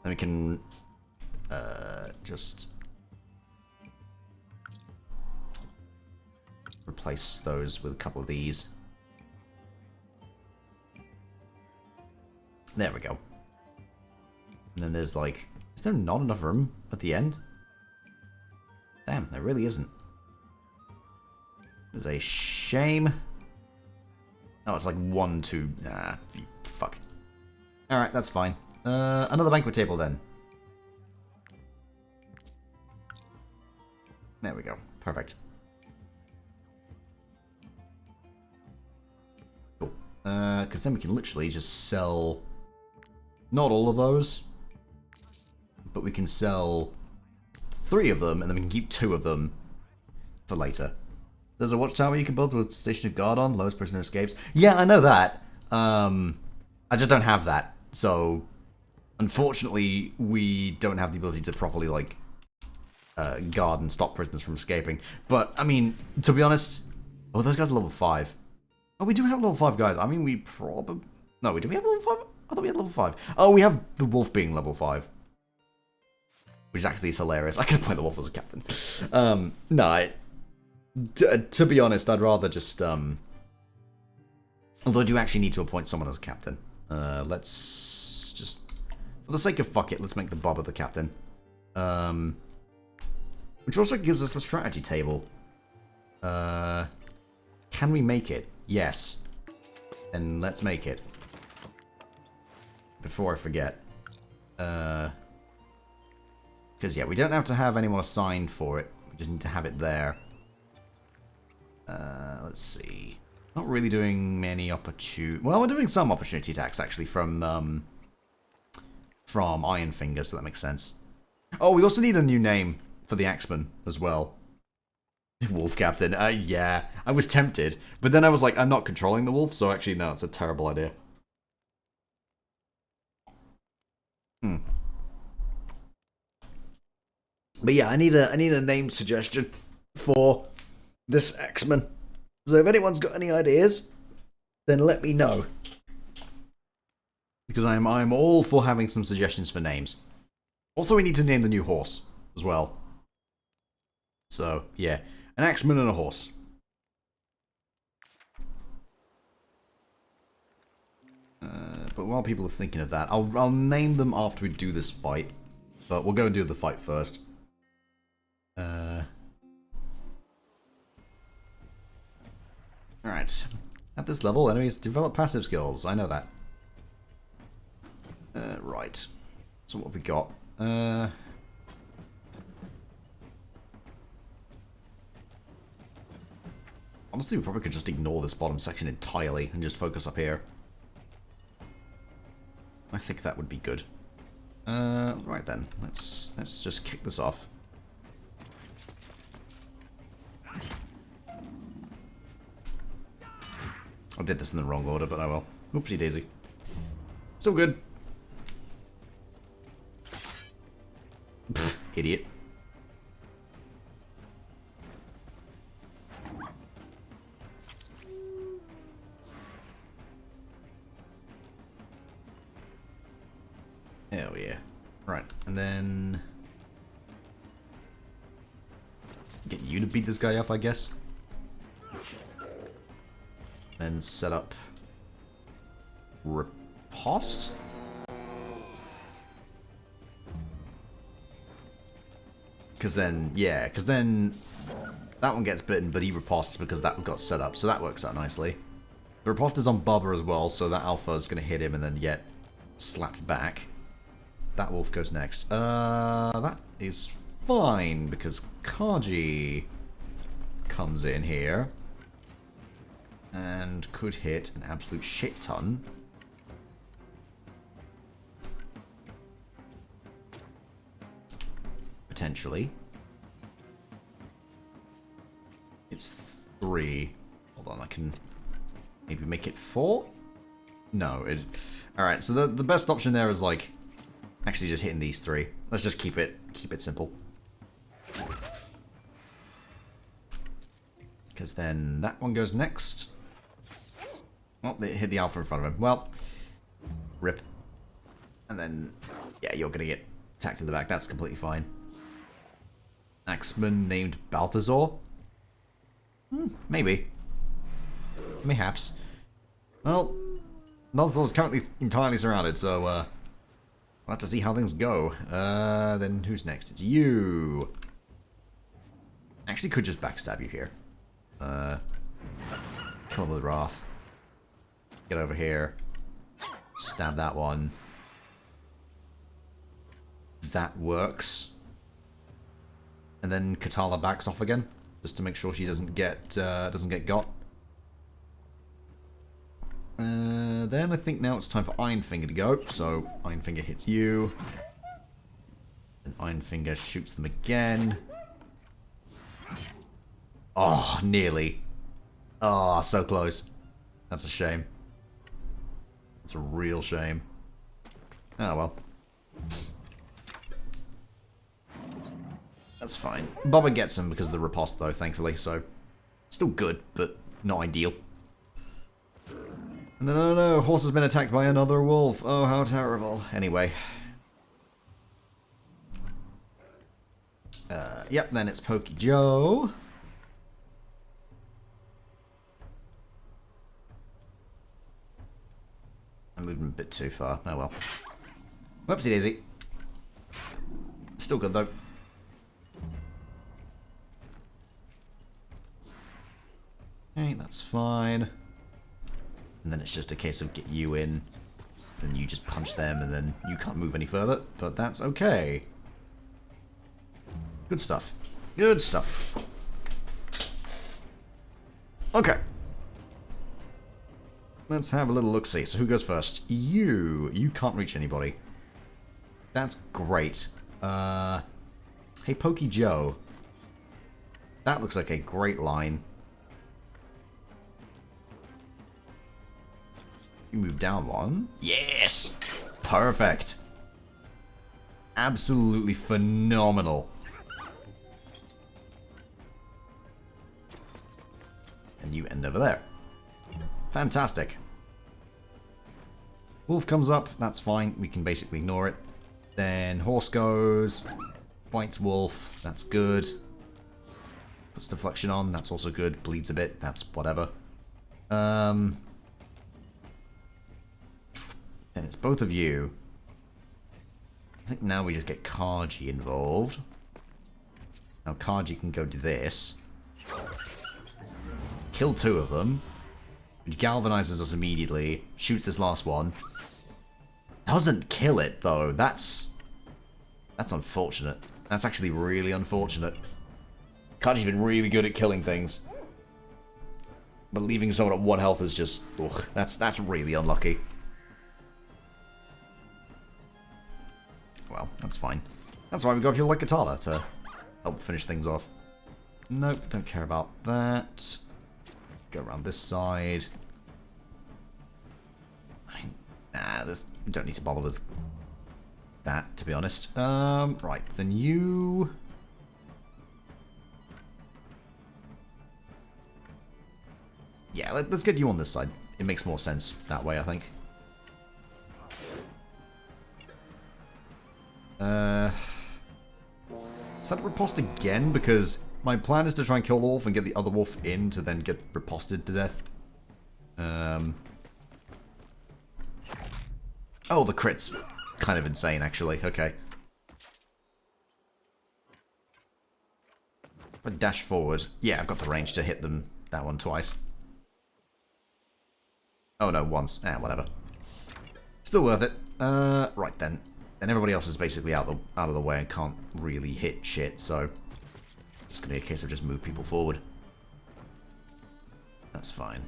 Then we can just replace those with a couple of these. There we go. And then there's like... Is there not enough room at the end? Damn, there really isn't. There's a shame. Oh, it's like 1, 2... Nah, fuck. Alright, that's fine. Another banquet table then. There we go. Perfect. Cool. Because then we can literally just sell... Not all of those. But we can sell 3 of them, and then we can keep 2 of them for later. There's a watchtower you can build with station of guard on, lowest prisoner escapes. Yeah, I know that. I just don't have that. So, unfortunately, we don't have the ability to properly, like, guard and stop prisoners from escaping. But, I mean, to be honest... Oh, those guys are level 5. Oh, we do have level 5 guys. I mean, we probably... No, do we have level 5? I thought we had level 5. Oh, we have the wolf being level 5. Which actually is hilarious. I could appoint the wolf as a captain. No, to be honest, I'd rather just... Although I do actually need to appoint someone as a captain. Let's just... For the sake of fuck it, let's make the Bobber the captain. Which also gives us the strategy table. Can we make it? Yes. Then let's make it. Before I forget. Because, yeah, we don't have to have anyone assigned for it. We just need to have it there. Let's see. Not really doing many opportunity... Well, we're doing some opportunity attacks, actually, from Iron Finger, so that makes sense. Oh, we also need a new name for the Axeman as well. Wolf Captain. Yeah, I was tempted. But then I was like, I'm not controlling the wolf, so actually, no, it's a terrible idea. But yeah, I need a name suggestion for this X-Men. So if anyone's got any ideas, then let me know. Because I'm all for having some suggestions for names. Also, we need to name the new horse as well. So yeah, an X-Men and a horse. But while people are thinking of that, I'll name them after we do this fight. But we'll go and do the fight first. Alright. At this level, enemies develop passive skills. I know that. Right. So what have we got? Honestly, we probably could just ignore this bottom section entirely and just focus up here. I think that would be good. Right then, let's just kick this off. I did this in the wrong order, but I will. Oopsie daisy. Still good. Pfft, idiot. Hell yeah. Right, and then... get you to beat this guy up, I guess. Then set up... riposte? Because then, yeah, because then that one gets bitten, but he ripostes because that got set up, so that works out nicely. The riposte is on Bubba as well, so that alpha is going to hit him and then get slapped back. That wolf goes next. That is fine, because Kaji comes in here and could hit an absolute shit ton. Potentially. It's 3. Hold on, I can maybe make it 4? No, it... Alright, so the best option there is, like, actually just hitting these 3. Let's just keep it simple. Because then that one goes next. Oh, they hit the alpha in front of him. Well, rip. And then, yeah, you're going to get attacked in the back. That's completely fine. Axeman named Balthazar? Maybe. Mayhaps. Well, Balthazar's currently entirely surrounded, so, we'll have to see how things go. Then who's next? It's you! Actually, could just backstab you here. Kill him with Wrath. Get over here. Stab that one. That works. And then Katala backs off again, just to make sure she doesn't get got. Then I think now it's time for Ironfinger to go. So Ironfinger hits you. And Ironfinger shoots them again. Oh, nearly. Oh, so close. That's a shame. That's a real shame. Oh well. That's fine. Bubba gets him because of the riposte though, thankfully, so... still good, but not ideal. And then, oh no, horse has been attacked by another wolf. Oh, how terrible. Anyway. Yep, then it's Pokey Joe. I moved him a bit too far. Oh well. Whoopsie daisy. Still good though. Okay, that's fine. And then it's just a case of get you in, then you just punch them, and then you can't move any further, but that's okay. Good stuff. Good stuff. Okay. Let's have a little look-see. So who goes first? You. You can't reach anybody. That's great. Hey, Pokey Joe. That looks like a great line. You move down one. Yes! Perfect. Absolutely phenomenal. And you end over there. Fantastic. Wolf comes up. That's fine. We can basically ignore it. Then horse goes. Bites wolf. That's good. Puts deflection on. That's also good. Bleeds a bit. That's whatever. Then it's both of you. I think now we just get Kaji involved. Now Kaji can go do this. Kill two of them. which galvanizes us immediately, shoots this last one. Doesn't kill it, though. That's unfortunate. That's actually really unfortunate. Kaji's been really good at killing things. But leaving someone at 1 health is just... ugh, that's really unlucky. Well, that's fine. That's why we got people like Katala to help finish things off. Nope, don't care about that. Go around this side. Nah, don't need to bother with that, to be honest. Right, then you... Yeah, let's get you on this side. It makes more sense that way, I think. Is that riposte again? Because my plan is to try and kill the wolf and get the other wolf in to then get riposted to death. Oh, the crit's kind of insane, actually. Okay. If I dash forward... Yeah, I've got the range to hit them that one twice. Oh no, once. Whatever. Still worth it. Right then. And everybody else is basically out of the way and can't really hit shit, so... It's gonna be a case of just move people forward. That's fine.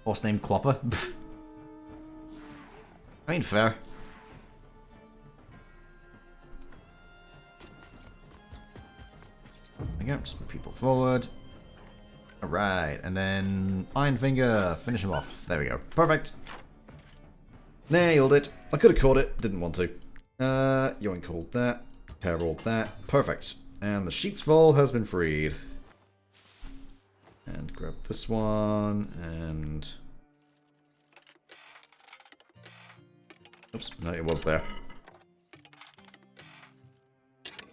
Horse named Clopper? I mean, fair. There we go, just move people forward. Alright, and then Iron Finger, finish him off. There we go. Perfect. Nailed it. I could have caught it, didn't want to. Yoink called that. Tear rolled that. Perfect. And the sheep's foal has been freed. And grab this one, and... Oops, no, it was there.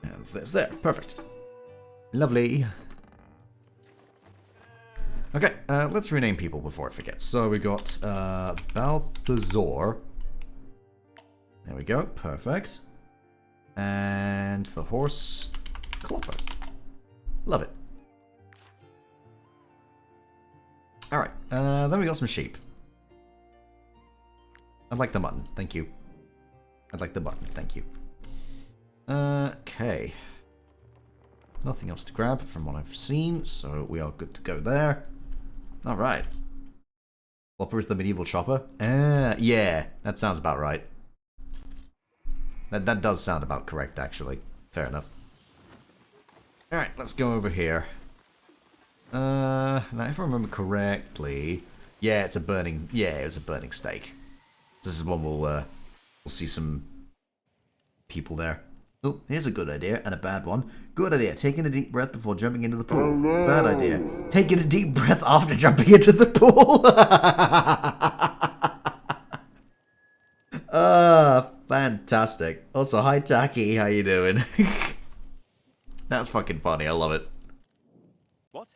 And there's there. Perfect. Lovely. Okay, let's rename people before I forget. So we got Balthazar. There we go, perfect. And the horse, Clopper. Love it. Alright, then we got some sheep. I'd like the mutton, thank you. I'd like the mutton, thank you. Okay. Nothing else to grab from what I've seen, so we are good to go there. Alright. Clopper is the medieval chopper? Yeah, that sounds about right. That does sound about correct, actually. Fair enough. Alright, let's go over here. Now if I remember correctly... Yeah, it's a burning... Yeah, it was a burning stake. This is one we'll see some people there. Oh, here's a good idea, and a bad one. Good idea, taking a deep breath before jumping into the pool. Bad idea, taking a deep breath after jumping into the pool. Fantastic. Also, hi Taki, how you doing? That's fucking funny, I love it. What?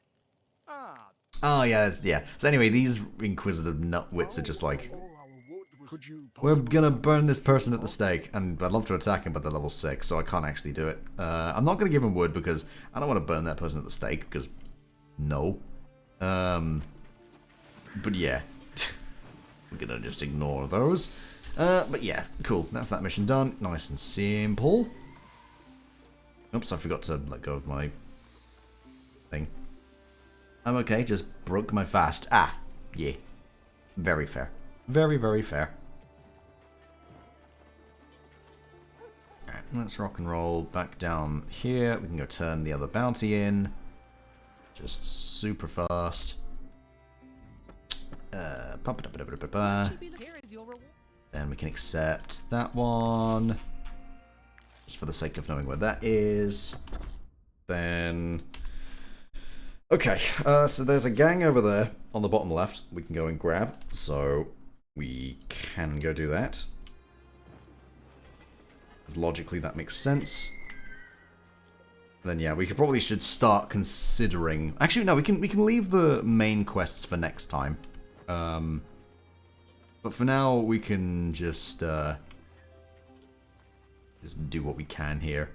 Oh yeah, yeah. So anyway, these inquisitive nutwits are just like... We're gonna burn this person at the stake, and I'd love to attack him, but they're level 6, so I can't actually do it. I'm not gonna give him wood because I don't want to burn that person at the stake, because no. But yeah, we're gonna just ignore those. But yeah, cool. That's that mission done. Nice and simple. Oops, I forgot to let go of my thing. I'm okay. Just broke my fast. Ah, yeah. Very fair. Very, very fair. Alright, let's rock and roll back down here. We can go turn the other bounty in. Just super fast. Then we can accept that one. Just for the sake of knowing where that is. Then... Okay, so there's a gang over there on the bottom left we can go and grab. So... we can go do that. Because logically that makes sense. Then yeah, we probably should start considering... Actually, no, we can leave the main quests for next time. But for now, we can just do what we can here.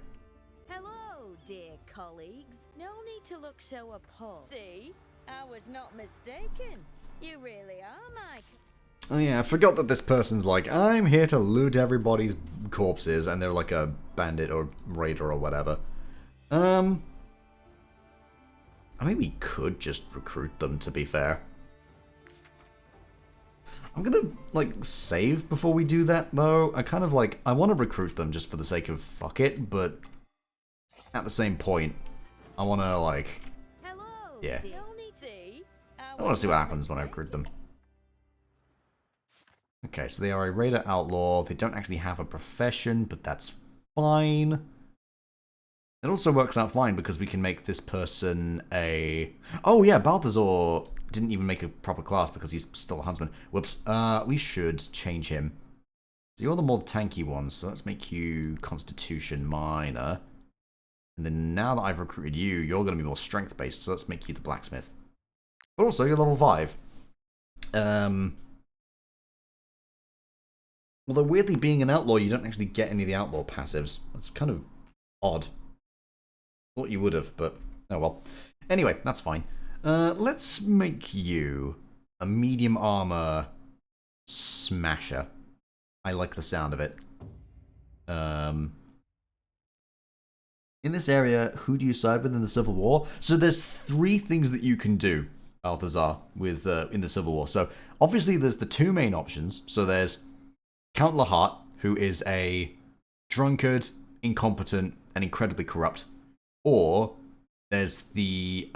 Hello, dear colleagues. No need to look so appalled. See? I was not mistaken. You really are, Mike. Oh yeah, I forgot that this person's like, I'm here to loot everybody's corpses, and they're like a bandit or raider or whatever. I mean, we could just recruit them, to be fair. I'm gonna, like, save before we do that, though. I kind of, like, I want to recruit them just for the sake of fuck it, but at the same point, I want to, like, yeah. I want to see what happens when I recruit them. Okay, so they are a raider outlaw. They don't actually have a profession, but that's fine. It also works out fine because we can make this person a... Oh yeah, Balthazar didn't even make a proper class because he's still a huntsman. Whoops. We should change him. So you're the more tanky one, so let's make you Constitution Minor. And then now that I've recruited you, you're going to be more strength-based, so let's make you the blacksmith. But also, you're level 5. Although weirdly, being an outlaw, you don't actually get any of the outlaw passives. That's kind of odd. Thought you would have, but oh well. Anyway, that's fine. Let's make you a medium armor smasher. I like the sound of it. In this area, who do you side with in the Civil War? So there's 3 things that you can do, Balthazar, with in the Civil War. So obviously there's the 2 main options. So there's Count Lahart, who is a drunkard, incompetent, and incredibly corrupt. Or there's the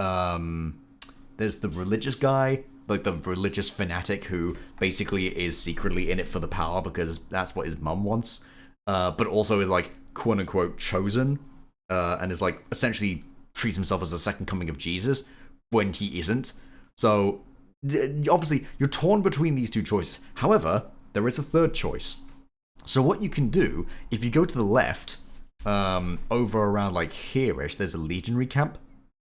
religious guy, like the religious fanatic who basically is secretly in it for the power because that's what his mum wants, but also is like quote unquote chosen, and is like essentially treats himself as the second coming of Jesus when he isn't. So obviously you're torn between these 2 choices. However, there is a 3rd choice. So what you can do, if you go to the left, over around like here-ish, there's a legionary camp.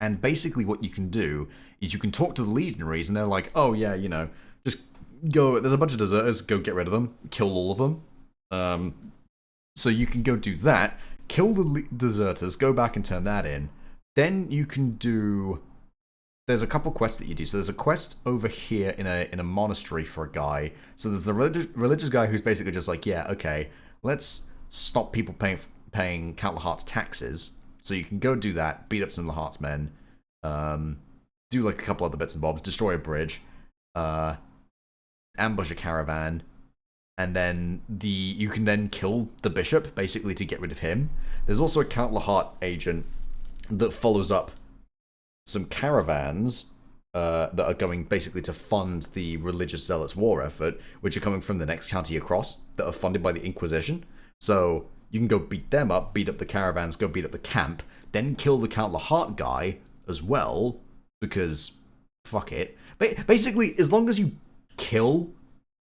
And basically what you can do is you can talk to the legionaries and they're like, oh yeah, you know, just go, there's a bunch of deserters, go get rid of them, kill all of them. So you can go do that, kill the deserters, go back and turn that in. Then you can do, there's a couple quests that you do. So there's a quest over here in a monastery for a guy. So there's the religious guy who's basically just like, yeah, okay, let's stop people paying Count Lahart's taxes. So you can go do that, beat up some of Lahart's men, do like a couple other bits and bobs, destroy a bridge, ambush a caravan, and then you can then kill the bishop, basically to get rid of him. There's also a Count Lahart agent that follows up some caravans that are going basically to fund the religious zealots war effort, which are coming from the next county across, that are funded by the Inquisition. So you can go beat them up, beat up the caravans, go beat up the camp, then kill the Count Lahart guy as well, because fuck it. Basically, as long as you kill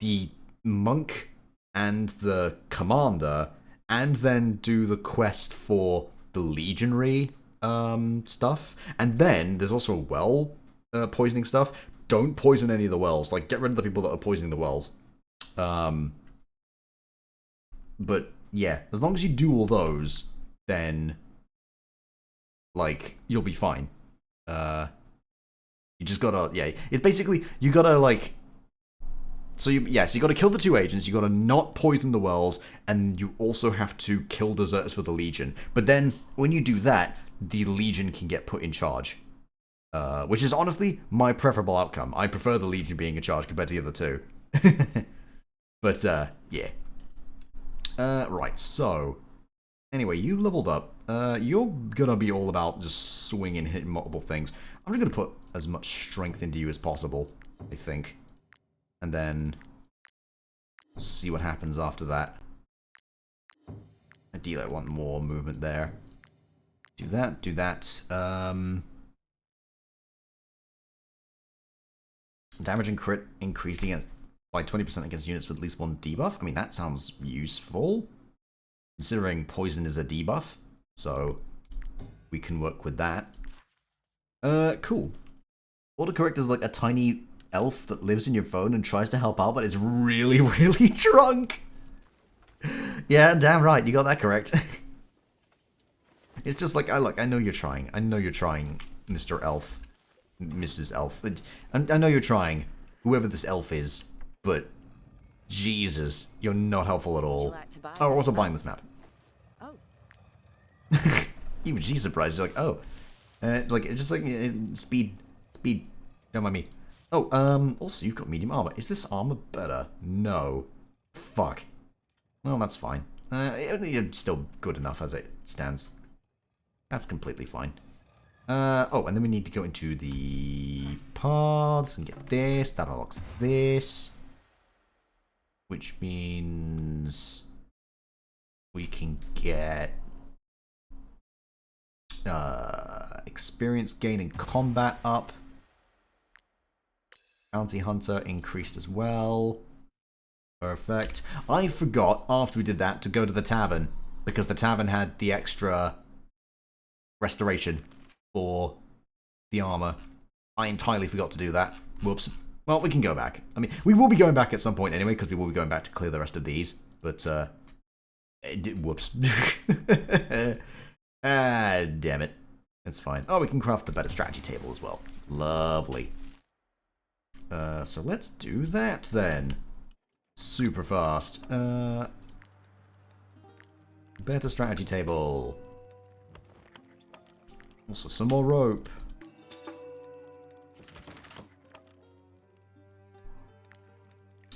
the monk and the commander, and then do the quest for the legionary stuff, and then there's also well poisoning stuff. Don't poison any of the wells. Like, get rid of the people that are poisoning the wells. But yeah, as long as you do all those, then like you'll be fine. You just gotta, yeah, it's basically you gotta like. So you gotta kill the 2 agents, you gotta not poison the wells, and you also have to kill deserters for the Legion. But then, when you do that, the Legion can get put in charge. Which is honestly my preferable outcome. I prefer the Legion being in charge compared to the other 2. But, yeah. Right, so... Anyway, you leveled up. You're gonna be all about just swinging, hitting multiple things. I'm just gonna put as much strength into you as possible, I think. And then see what happens after that. Ideally, I want more movement there. Do that, do that. Damage and crit increased against by 20% against units with at least 1 debuff. I mean, that sounds useful, considering poison is a debuff, so we can work with that. Cool. Autocorrect is like a tiny elf that lives in your phone and tries to help out, but is really, really drunk. Yeah, damn right, you got that correct. It's just like, I know you're trying. I know you're trying, Mr. Elf. Mrs. Elf. I know you're trying, whoever this elf is, but Jesus, you're not helpful at all. Oh, we're also buying this map. Oh. Even she's surprised. She's like, oh. Like, it's just like, speed. Don't mind me. Oh, also, you've got medium armor. Is this armor better? No. Fuck. Well, that's fine. It's still good enough as it stands. That's completely fine. Oh, and then we need to go into the paths and get this. That unlocks this. Which means we can get experience gain in combat up. Bounty Hunter increased as well. Perfect. I forgot after we did that to go to the tavern because the tavern had the extra restoration for the armor. I entirely forgot to do that. Whoops. Well, we can go back. I mean, we will be going back at some point anyway because we will be going back to clear the rest of these. But, whoops. Ah, damn it. It's fine. Oh, we can craft the better strategy table as well. Lovely. So let's do that then. Super fast. Better strategy table. Also some more rope.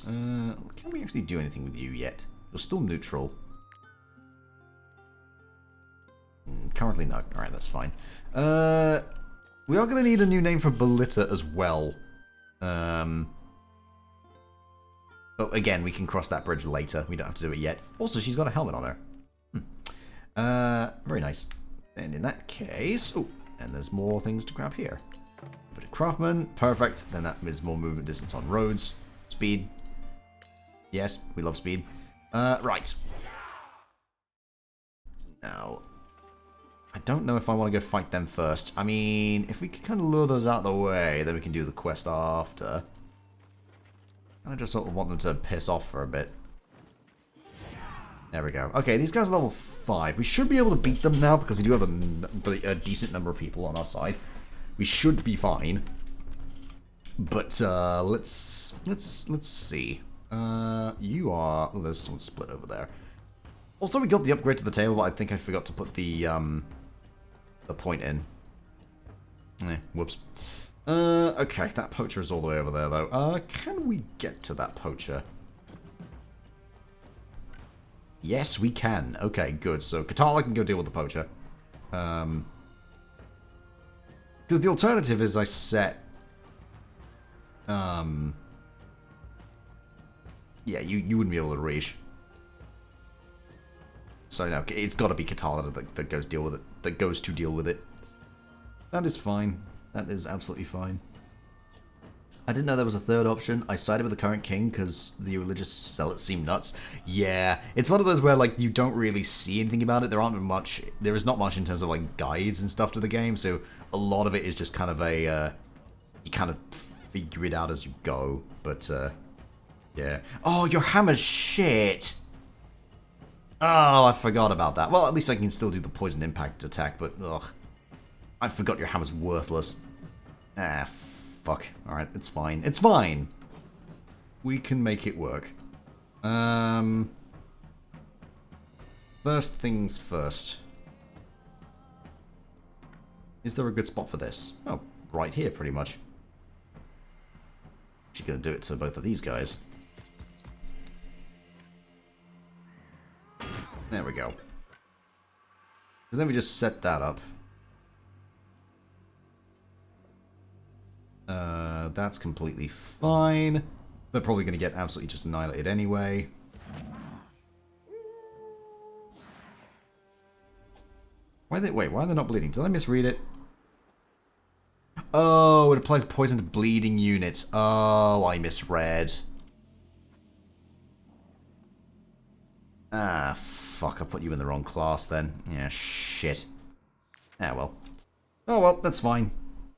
Can we actually do anything with you yet? You're still neutral. Currently no. Alright, that's fine. We are going to need a new name for Belita as well. But again, we can cross that bridge later. We don't have to do it yet. Also, she's got a helmet on her. Very nice. And in that case... Oh, and there's more things to grab here. Bit of craftsman. Perfect. Then that is more movement distance on roads. Speed. Yes, we love speed. Right. Now, I don't know if I want to go fight them first. I mean, if we could kind of lure those out of the way, then we can do the quest after. I just sort of want them to piss off for a bit. There we go. Okay, these guys are level 5. We should be able to beat them now because we do have a decent number of people on our side. We should be fine. But let's see. You are. Oh, there's someone split over there. Also, we got the upgrade to the table, but I think I forgot to put the point in. Whoops. Okay, that poacher is all the way over there, though. Can we get to that poacher? Yes, we can. Okay, good. So, Katala can go deal with the poacher. Because the alternative is I set... Yeah, you wouldn't be able to reach. So, no, it's got to be Katala that goes deal with it. That goes to deal with it. That is fine. That is absolutely fine. I didn't know there was a third option. I sided with the current king because the religious zealots seem nuts. Yeah, it's one of those where like you don't really see anything about it. There is not much in terms of like guides and stuff to the game. So a lot of it is just kind of a you kind of figure it out as you go. But yeah. Oh, your hammer's shit. Oh, I forgot about that. Well, at least I can still do the poison impact attack. But ugh, I forgot your hammer's worthless. Ah, fuck. Alright, it's fine. It's fine! We can make it work. First things first. Is there a good spot for this? Oh, right here, pretty much. Actually gonna do it to both of these guys. There we go. Because then we just set that up. That's completely fine. They're probably going to get absolutely just annihilated anyway. Why are they not bleeding? Did I misread it? Oh, it applies poison to bleeding units. Oh, I misread. Ah, fuck, I put you in the wrong class then. Yeah, shit. Ah, well. Oh, well, that's fine.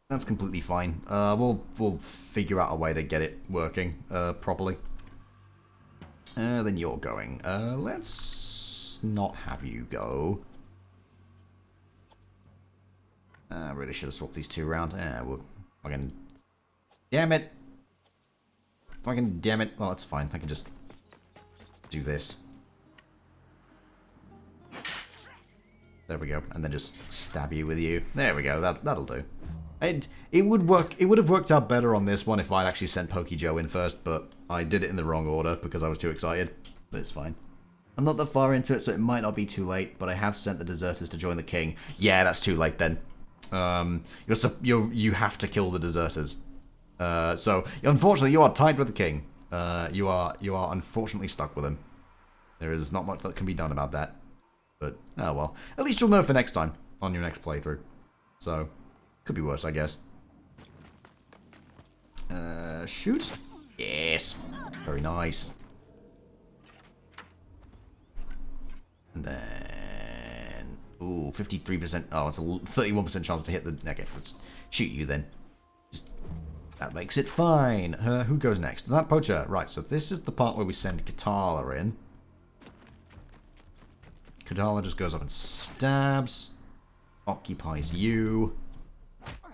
That's completely fine. We'll figure out a way to get it working properly. Then you're going. Let's not have you go. I really should have swapped these two around. Fucking... Damn it! Fucking damn it. Well, it's fine. I can just do this. There we go. And then just stab you with you. There we go. That'll do. It would work. It would have worked out better on this one if I'd actually sent Pokey Joe in first, but I did it in the wrong order because I was too excited. But it's fine. I'm not that far into it, so it might not be too late, but I have sent the deserters to join the king. Yeah, that's too late then. You have to kill the deserters. So, unfortunately, you are tied with the king. You are unfortunately stuck with him. There is not much that can be done about that. But, oh well. At least you'll know for next time, on your next playthrough. So, could be worse, I guess. Shoot? Yes. Very nice. And then... Ooh, 53%. Oh, it's a 31% chance to hit the... Okay, let's shoot you then. Just... That makes it fine. Who goes next? That poacher. Right, so this is the part where we send Katala in. Katala just goes up and stabs. Occupies you.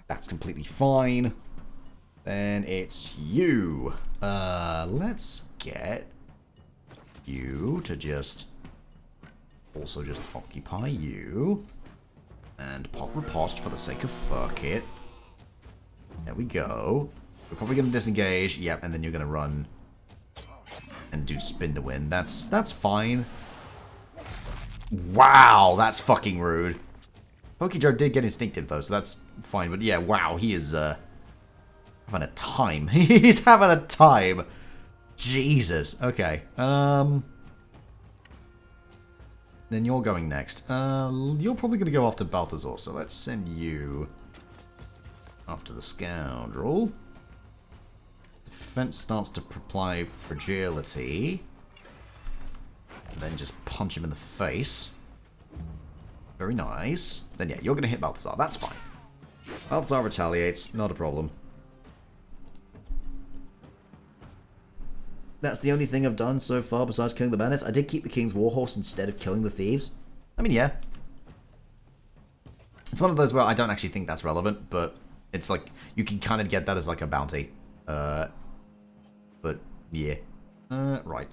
That's completely fine. Then it's you. Let's get you to just... Also just occupy you. And pop riposte for the sake of fuck it. There we go. We're probably going to disengage. Yep, and then you're going to run and do spin to win. That's fine. Wow, that's fucking rude. Pokey Joe did get instinctive though, so that's fine. But yeah, wow, he is having a time. He's having a time. Jesus. Okay. Then you're going next. You're probably going to go after Balthazar, so let's send you after the scoundrel. Defense starts to apply fragility. And then just punch him in the face. Very nice. Then yeah, you're going to hit Balthazar. That's fine. Balthazar retaliates. Not a problem. That's the only thing I've done so far besides killing the bandits. I did keep the king's warhorse instead of killing the thieves. I mean, yeah. It's one of those where I don't actually think that's relevant, but it's like, you can kind of get that as like a bounty. But, yeah. Right.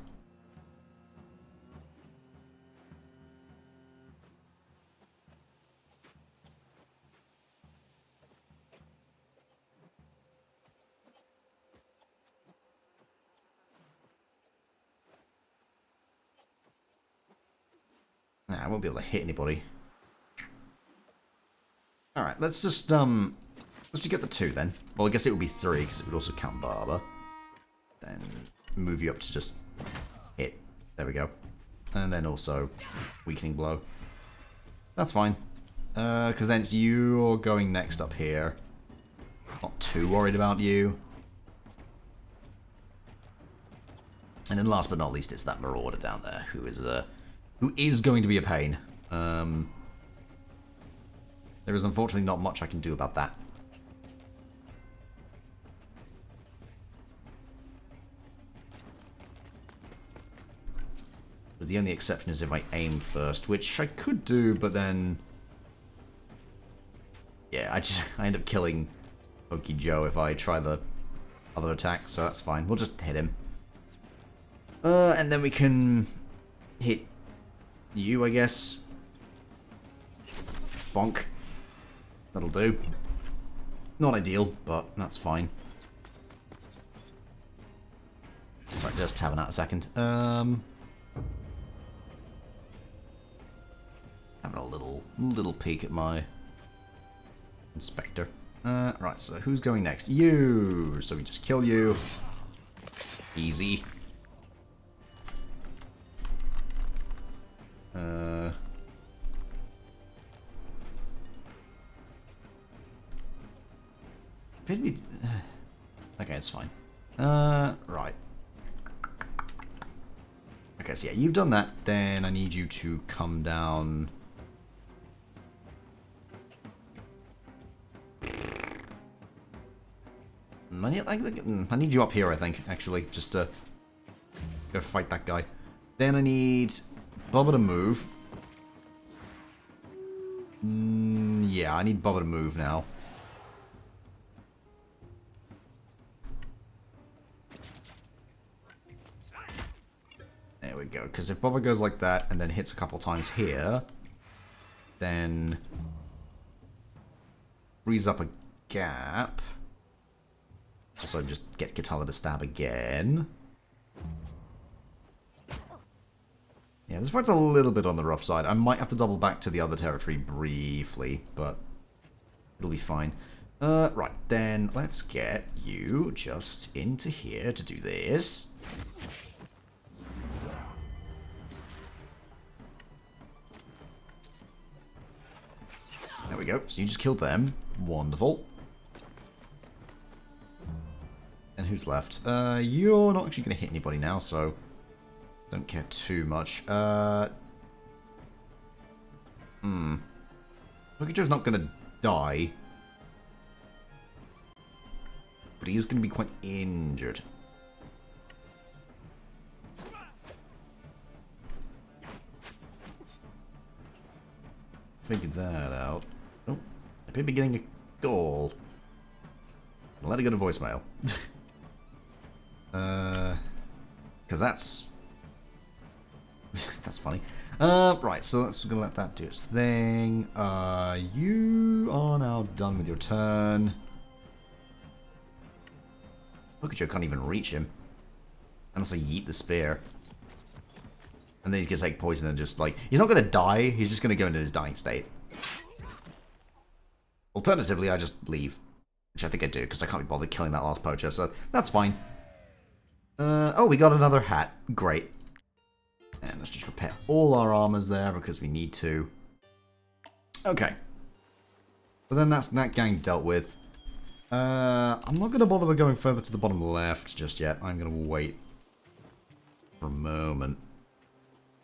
Nah, I won't be able to hit anybody. Alright, let's just get the 2 then. Well, I guess it would be 3, because it would also count Barber. Then move you up to just hit. There we go. And then also weakening blow. That's fine. Because then it's you're going next up here. Not too worried about you. And then last but not least, it's that Marauder down there, who is going to be a pain. There is unfortunately not much I can do about that. The only exception is if I aim first, which I could do, but then... Yeah, I end up killing Pokey Joe if I try the other attack, so that's fine. We'll just hit him. And then we can hit you, I guess. Bonk. That'll do. Not ideal, but that's fine. Sorry, just tapping out a second. Having a little peek at my inspector. Right, so who's going next? You! So we just kill you. Easy. Okay, it's fine. Right. Okay, so yeah, you've done that. Then I need you to come down. I need you up here, I think, actually, just to go fight that guy. Then I need Bubba to move. Yeah, I need Bubba to move now. go. Because if Bobber goes like that and then hits a couple times here, then frees up a gap. Also, just get Katala to stab again. Yeah, this fight's a little bit on the rough side. I might have to double back to the other territory briefly, but it'll be fine. Right, then let's get you just into here to do this. There we go. So you just killed them. Wonderful. And who's left? You're not actually going to hit anybody now, so don't care too much. Pokejoe's not going to die. But he is going to be quite injured. Figured that out. Oh, I appear to be getting a call. I'll let it go to voicemail. Because that's... that's funny. Right, so let's gonna let that do its thing. You are now done with your turn. Pokejoe can't even reach him. Unless I yeet the spear. And then he's gonna take poison and just like... He's not gonna die, he's just gonna go into his dying state. Alternatively, I just leave. Which I think I do, because I can't be bothered killing that last poacher, so that's fine. Oh, we got another hat. Great. And let's just repair all our armors there, because we need to. Okay. But then that's that gang dealt with. I'm not going to bother with going further to the bottom left just yet. I'm going to wait for a moment.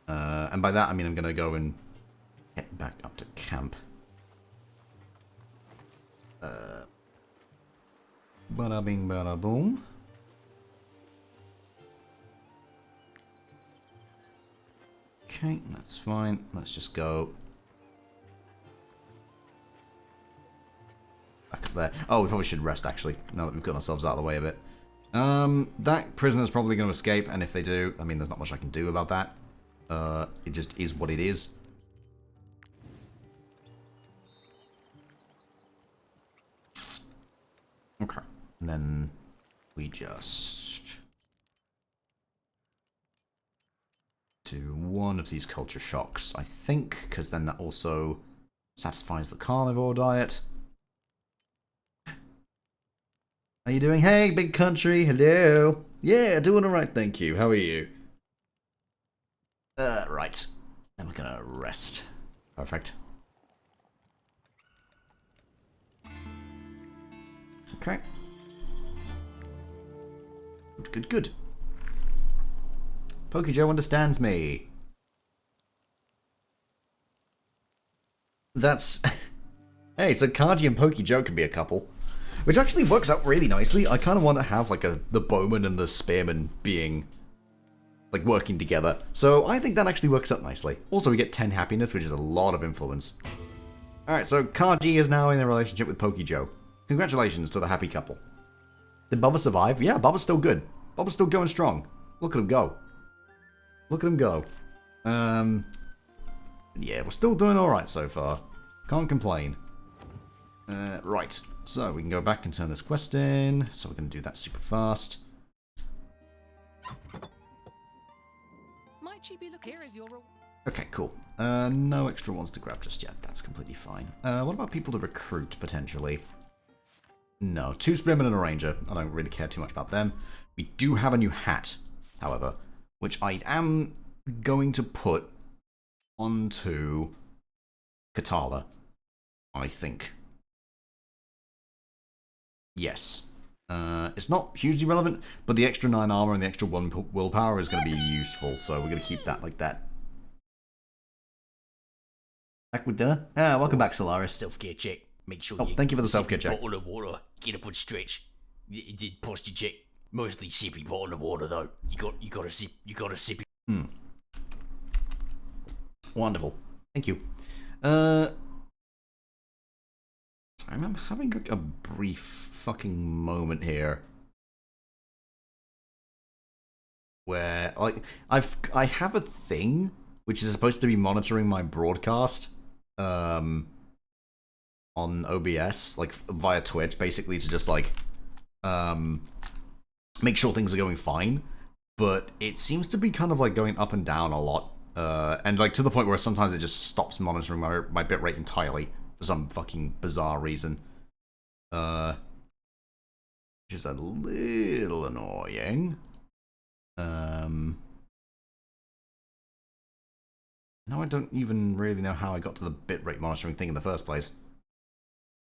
And by that, I mean I'm going to go and head back up to camp. Bada bing, bada boom. Okay, that's fine. Let's just go back up there. Oh, we probably should rest, actually, now that we've got ourselves out of the way of it. That prisoner's probably going to escape, and if they do, I mean, there's not much I can do about that. It just is what it is. Okay. And then we just do one of these culture shocks, I think, because then that also satisfies the carnivore diet. How you doing? Hey, big country. Hello. Yeah, doing alright, thank you. How are you? Right. Then we're gonna rest. Perfect. Okay. Good, good, good. Pokejoe understands me. That's... Hey, so Kaji and Pokejoe can be a couple. Which actually works out really nicely. I kind of want to have like the bowman and the spearman being like working together. So I think that actually works out nicely. Also, we get 10 happiness, which is a lot of influence. Alright, so Kaji is now in a relationship with Pokejoe. Congratulations to the happy couple. Did Bubba survive? Yeah, Bubba's still good. Bubba's still going strong. Look at him go. Look at him go. Yeah, we're still doing alright so far. Can't complain. Right, so we can go back and turn this quest in. So we're going to do that super fast. Might she be look here is your role. Okay, cool. No extra ones to grab just yet. That's completely fine. What about people to recruit, potentially? No, 2 spearmen and a ranger. I don't really care too much about them. We do have a new hat, however, which I am going to put onto Katala, I think. Yes. It's not hugely relevant, but the extra 9 armor and the extra 1 willpower is going to be useful, so we're going to keep that like that. Back with dinner? Welcome back, Solaris. Self-care check. Make sure you thank you for the self-care check. Bottle of water. Get up and stretch. It did posture check. Mostly sippy bottle of water though. You gotta sip it. Wonderful. Thank you. Sorry, I'm having like a brief fucking moment here where like I have a thing which is supposed to be monitoring my broadcast on OBS, like via Twitch, basically to just like make sure things are going fine. But it seems to be kind of like going up and down a lot. And like to the point where sometimes it just stops monitoring my bitrate entirely for some fucking bizarre reason. Which is a little annoying. Now I don't even really know how I got to the bitrate monitoring thing in the first place.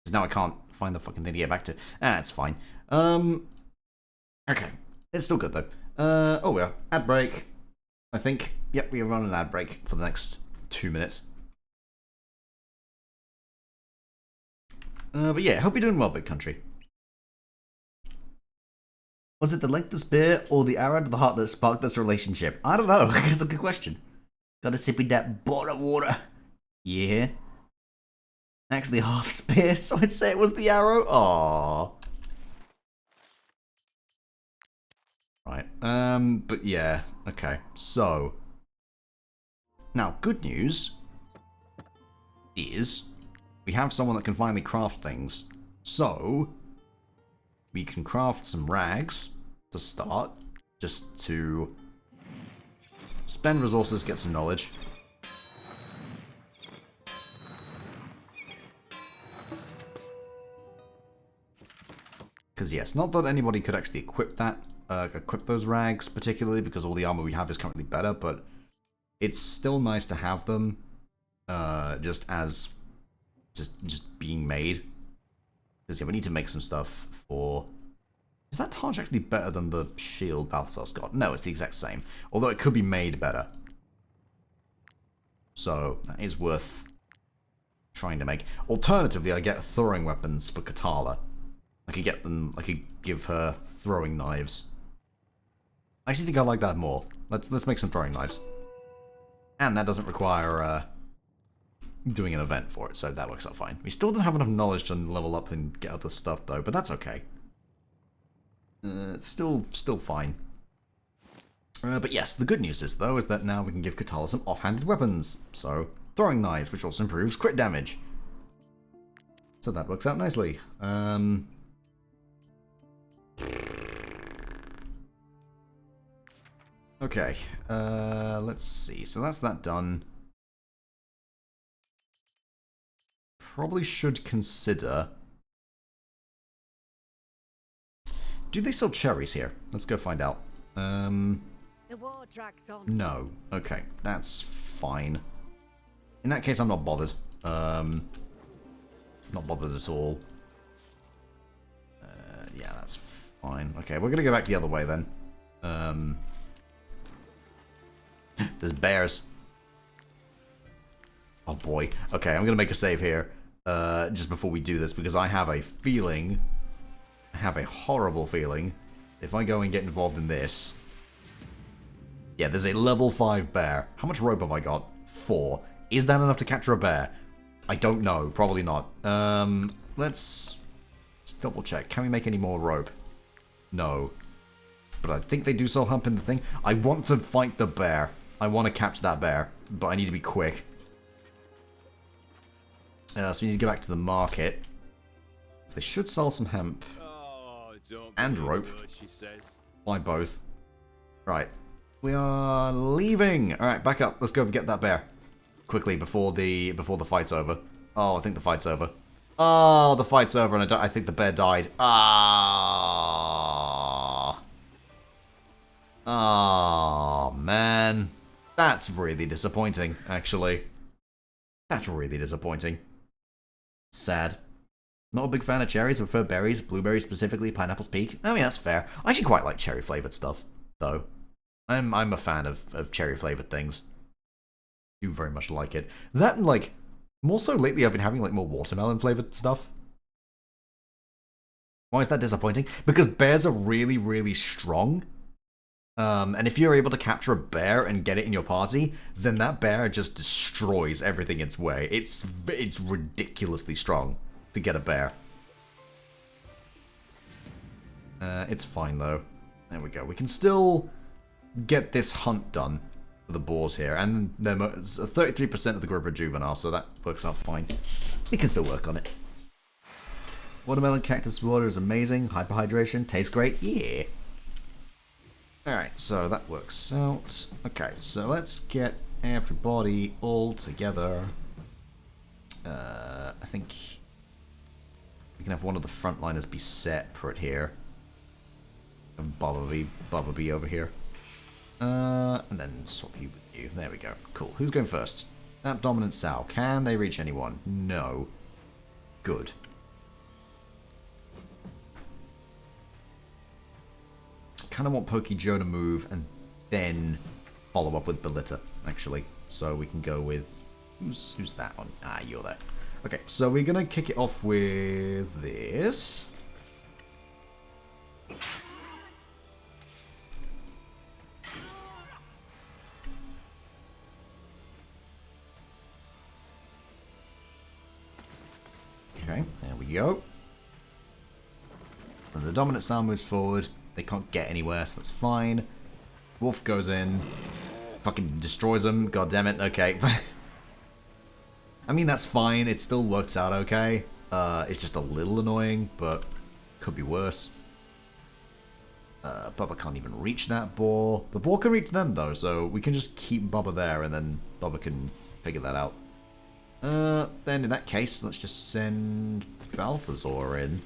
Because now I can't find the fucking thing to get back to. It's fine. Okay. It's still good though. Oh, we are. Ad break. I think. Yep, we are on an ad break for the next 2 minutes. But yeah, hope you're doing well, Big Country. Was it the length of the spear or the arrow to the heart that sparked this relationship? I don't know. That's a good question. Got a sippy that bottle of water. Yeah. Actually, half spear, so I'd say it was the arrow. Aww. Right. But yeah. Okay. So. Now, good news is we have someone that can finally craft things. So, we can craft some rags to start, just to spend resources, get some knowledge. Because yes, not that anybody could actually equip that, equip those rags particularly, because all the armor we have is currently better, but it's still nice to have them, just being made. Because yeah, we need to make some stuff for... Is that Taj actually better than the shield Balthasar's got? No, it's the exact same. Although it could be made better. So, that is worth trying to make. Alternatively, I get throwing weapons for Katala. I could get them, I could give her throwing knives. I actually think I like that more. Let's make some throwing knives. And that doesn't require doing an event for it, so that works out fine. We still don't have enough knowledge to level up and get other stuff though, but that's okay. It's still fine. But yes, the good news is though, is that now we can give Katala some offhanded weapons. So, throwing knives, which also improves crit damage. So that works out nicely. Okay, let's see. So that's that done. Probably should consider... Do they sell cherries here? Let's go find out. The war drags on. No. Okay, that's fine. In that case, I'm not bothered. Not bothered at all. Yeah, that's fine. Okay, we're gonna go back the other way then. There's bears. Oh boy. Okay, I'm gonna make a save here. Just before we do this, because I have a feeling... I have a horrible feeling, if I go and get involved in this... Yeah, there's a level 5 bear. How much rope have I got? 4. Is that enough to capture a bear? I don't know. Probably not. Let's double check. Can we make any more rope? No. But I think they do sell hump in the thing. I want to fight the bear. I want to capture that bear, but I need to be quick. So we need to go back to the market. So they should sell some hemp. And rope. Why both? Right. We are leaving. Alright, back up. Let's go get that bear. Quickly, before the fight's over. Oh, I think the fight's over. Oh, the fight's over, and I think the bear died. Ah. Oh, man. That's really disappointing, actually. That's really disappointing. Sad. Not a big fan of cherries. I prefer berries, blueberries specifically, pineapple's peak. I mean, that's fair. I actually quite like cherry-flavored stuff, though. I'm a fan of cherry-flavored things. I do very much like it. That and, like, more so lately I've been having, like, more watermelon-flavored stuff. Why is that disappointing? Because bears are really, really strong. And if you're able to capture a bear and get it in your party, then that bear just destroys everything in its way. It's ridiculously strong to get a bear. It's fine, though. There we go. We can still get this hunt done for the boars here, and 33% of the group are juvenile, so that works out fine. We can still work on it. Watermelon cactus water is amazing. Hyperhydration, tastes great. Yeah. Alright, so that works out. Okay, so let's get everybody all together. I think we can have one of the frontliners be separate here. And Bubba be over here. And then swap you with you. There we go. Cool. Who's going first? That dominant sow. Can they reach anyone? No. Good. Kind of want Pokey Joe to move and then follow up with Belita, actually. So we can go with... Who's that one? Ah, you're there. Okay, so we're going to kick it off with this. Okay, there we go. When the dominant sound moves forward, they can't get anywhere, so that's fine. Wolf goes in, fucking destroys them. God damn it. Okay. I mean, that's fine. It still works out okay. It's just a little annoying, but could be worse. Bubba can't even reach that boar. The boar can reach them, though, so we can just keep Bubba there, and then Bubba can figure that out. Then in that case, let's just send Balthazar in.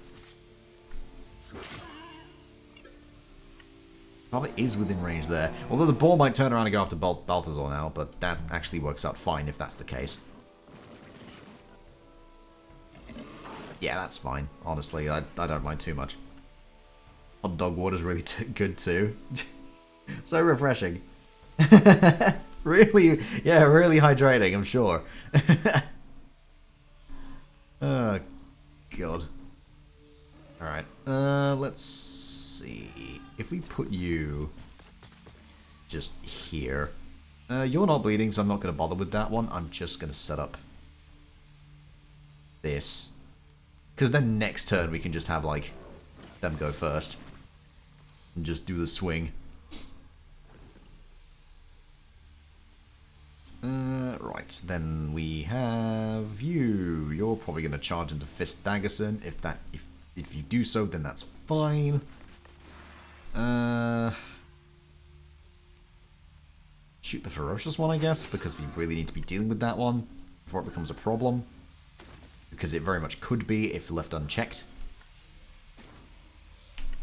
Bubba is within range there. Although the boar might turn around and go after Balthazar now, but that actually works out fine if that's the case. Yeah, that's fine. Honestly, I don't mind too much. Hot dog water's really good too. So refreshing. Really, yeah, really hydrating, I'm sure. Oh, God. Alright, let's see. If we put you just here. You're not bleeding, so I'm not going to bother with that one. I'm just going to set up this. Because then next turn we can just have, like, them go first. And just do the swing. Right, then we have you. You're probably going to charge into Fist Daggerson. If you do so, then that's fine. Shoot the Ferocious one, I guess, because we really need to be dealing with that one before it becomes a problem. Because it very much could be if left unchecked.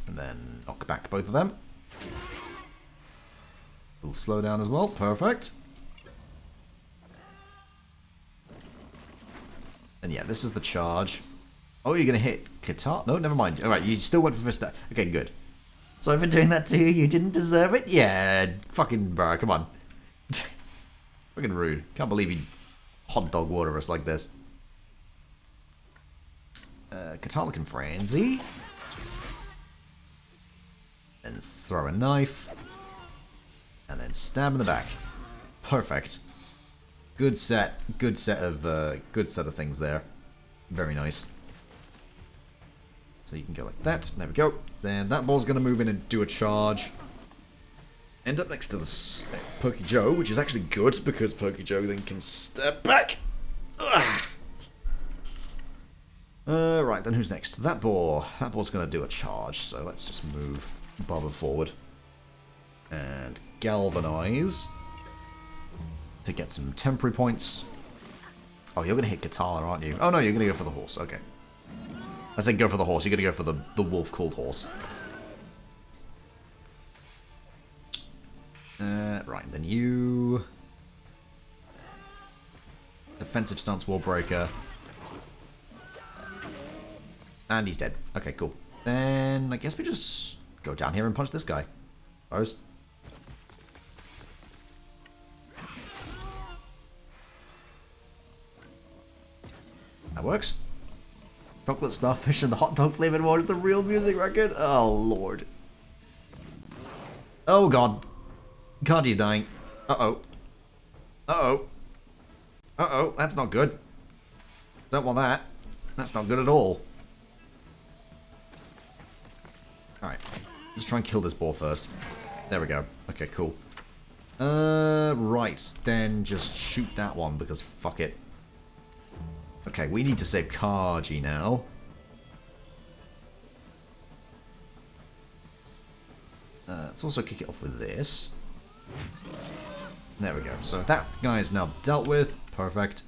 And then knock back both of them. A little slowdown as well. Perfect. And yeah, this is the charge. Oh, you're going to hit Qatar? No, never mind. Alright, you still went for Fist. Okay, good. Sorry for doing that to you. You didn't deserve it? Yeah, fucking bro, come on. Fucking rude. Can't believe you hot dog water us like this. Catalic and Frenzy. And throw a knife. And then stab in the back. Perfect. Good set of things there. Very nice. So you can go like that. There we go. Then that ball's going to move in and do a charge. End up next to the Pokey Joe, which is actually good because Pokey Joe then can step back. Right, then who's next? That ball. That ball's going to do a charge, so let's just move Bubba forward. And Galvanize. To get some temporary points. Oh, you're going to hit Katala, aren't you? Oh no, you're going to go for the horse. Okay. I said go for the horse. You're going to go for the wolf called horse. Right, then you... Defensive stance, wall breaker. And he's dead. Okay, cool. Then I guess we just go down here and punch this guy. Suppose. That works. Chocolate Starfish and the hot dog flavored water is the real music record? Oh, Lord. Oh, God. Kanji's dying. Uh-oh. Uh-oh. Uh-oh. That's not good. Don't want that. That's not good at all. Alright. Let's try and kill this boar first. There we go. Okay, cool. Right. Then just shoot that one because fuck it. Okay, we need to save Kaji now. Let's also kick it off with this. There we go. So that guy is now dealt with. Perfect.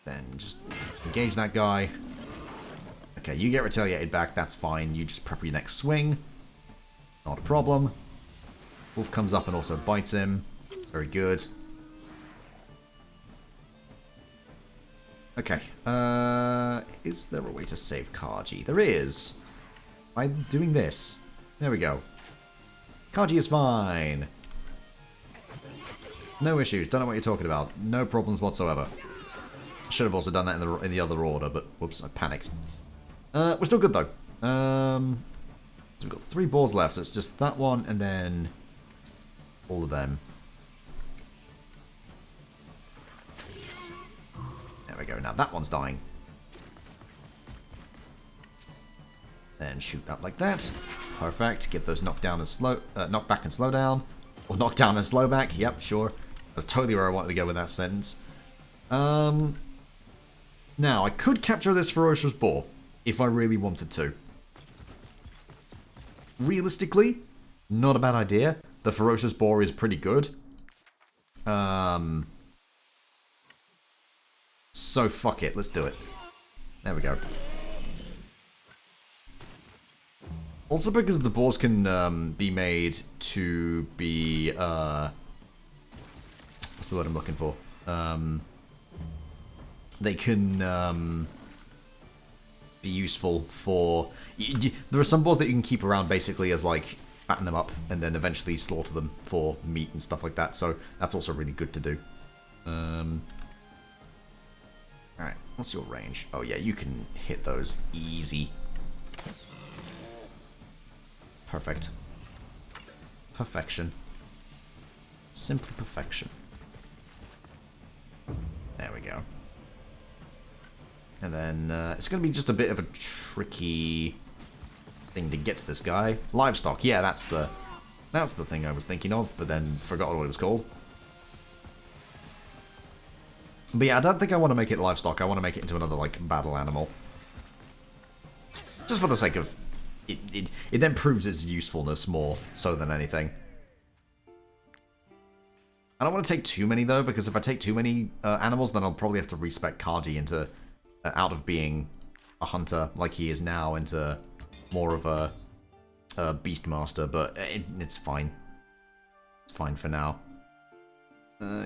Then just engage that guy. Okay, you get retaliated back. That's fine. You just prep your next swing. Not a problem. Wolf comes up and also bites him. Very good. Okay. Is there a way to save Kaji? There is. By doing this. There we go. Kaji is fine. No issues. Don't know what you're talking about. No problems whatsoever. Should have also done that in the other order, but whoops, I panicked. We're still good though. So we've got 3 balls left. So it's just that one and then all of them. There we go. Now that one's dying. Then shoot that like that. Perfect. Give those knockdown and knockback and slow down, or knockdown and slow back. Yep, sure. That's totally where I wanted to go with that sentence. Now I could capture this ferocious boar if I really wanted to. Realistically, not a bad idea. The ferocious boar is pretty good. So fuck it, let's do it. There we go. Also because the boars can be made to be what's the word I'm looking for? They can be useful for... There are some boars that you can keep around basically as like fatten them up and then eventually slaughter them for meat and stuff like that. So that's also really good to do. Alright, what's your range? Oh yeah, you can hit those easy. Perfect. Perfection. Simply perfection. There we go. And then it's going to be just a bit of a tricky thing to get to this guy. Livestock, yeah, that's the thing I was thinking of, but then forgot what it was called. But yeah, I don't think I want to make it livestock. I want to make it into another like battle animal, just for the sake of it then proves its usefulness more so than anything. I don't want to take too many though, because if I take too many animals, then I'll probably have to respec Kaji into out of being a hunter like he is now into more of a beastmaster. But it's fine. It's fine for now.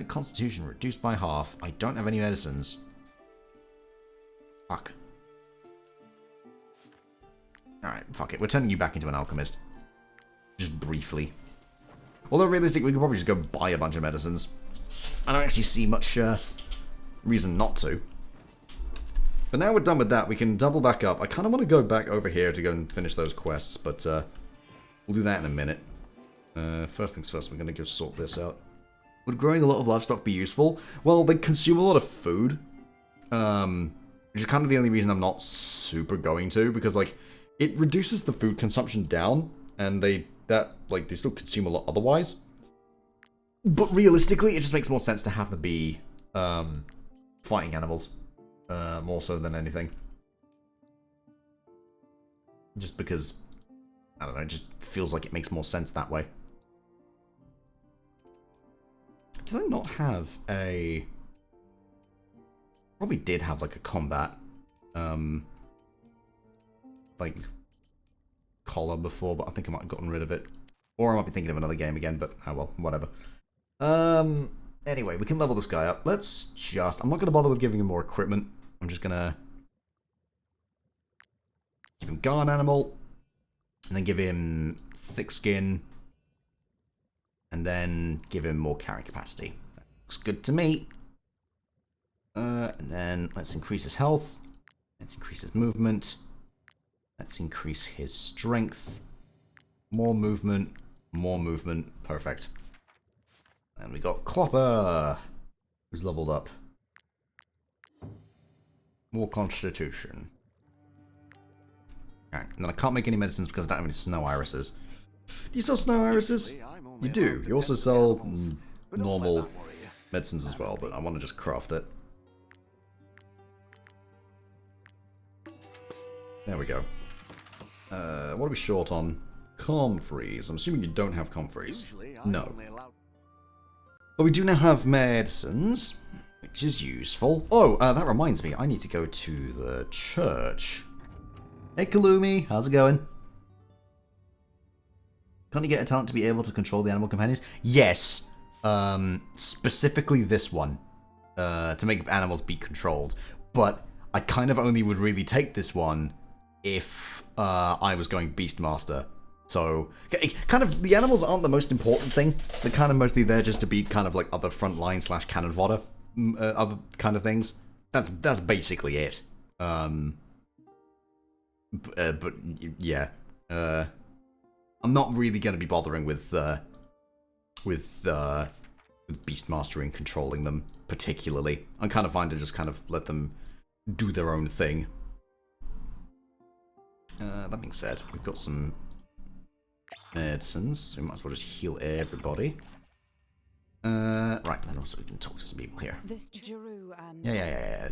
Constitution reduced by half. I don't have any medicines. Fuck. Alright, fuck it. We're turning you back into an alchemist. Just briefly. Although realistically, we could probably just go buy a bunch of medicines. I don't actually see much reason not to. But now we're done with that, we can double back up. I kind of want to go back over here to go and finish those quests, but we'll do that in a minute. First things first, we're going to go sort this out. Would growing a lot of livestock be useful? Well, they consume a lot of food. Which is kind of the only reason I'm not super going to, because like it reduces the food consumption down, and they still consume a lot otherwise. But realistically, it just makes more sense to have them be fighting animals, more so than anything. Just because, I don't know, it just feels like it makes more sense that way. Did I not have a... Probably did have like a combat like collar before, but I think I might have gotten rid of it. Or I might be thinking of another game again, but oh well, whatever. Anyway, we can level this guy up. Let's just... I'm not going to bother with giving him more equipment. I'm just going to give him guard animal, and then give him thick skin, and then give him more carrying capacity. That looks good to me. And then let's increase his health. Let's increase his movement. Let's increase his strength. More movement. More movement. Perfect. And we got Clopper, who's leveled up. More constitution. Alright, and then I can't make any medicines because I don't have any snow irises. Do you sell snow irises? You do. You also sell normal medicines as well, but I want to just craft it. There we go. What are we short on? Comfreys. I'm assuming you don't have comfreys. No. But we do now have medicines, which is useful. Oh, that reminds me. I need to go to the church. Hey, Kalumi. How's it going? Can't you get a talent to be able to control the animal companions? Yes. Specifically this one. To make animals be controlled. But I kind of only would really take this one if I was going Beastmaster. So, kind of, the animals aren't the most important thing. They're kind of mostly there just to be kind of like other frontline / cannon fodder, other kind of things. That's basically it. But yeah, I'm not really going to be bothering with Beastmaster and controlling them particularly. I'm kind of fine to just kind of let them do their own thing. That being said, we've got some medicines, so we might as well just heal everybody. Right, then also we can talk to some people here. This Jeru and... Yeah.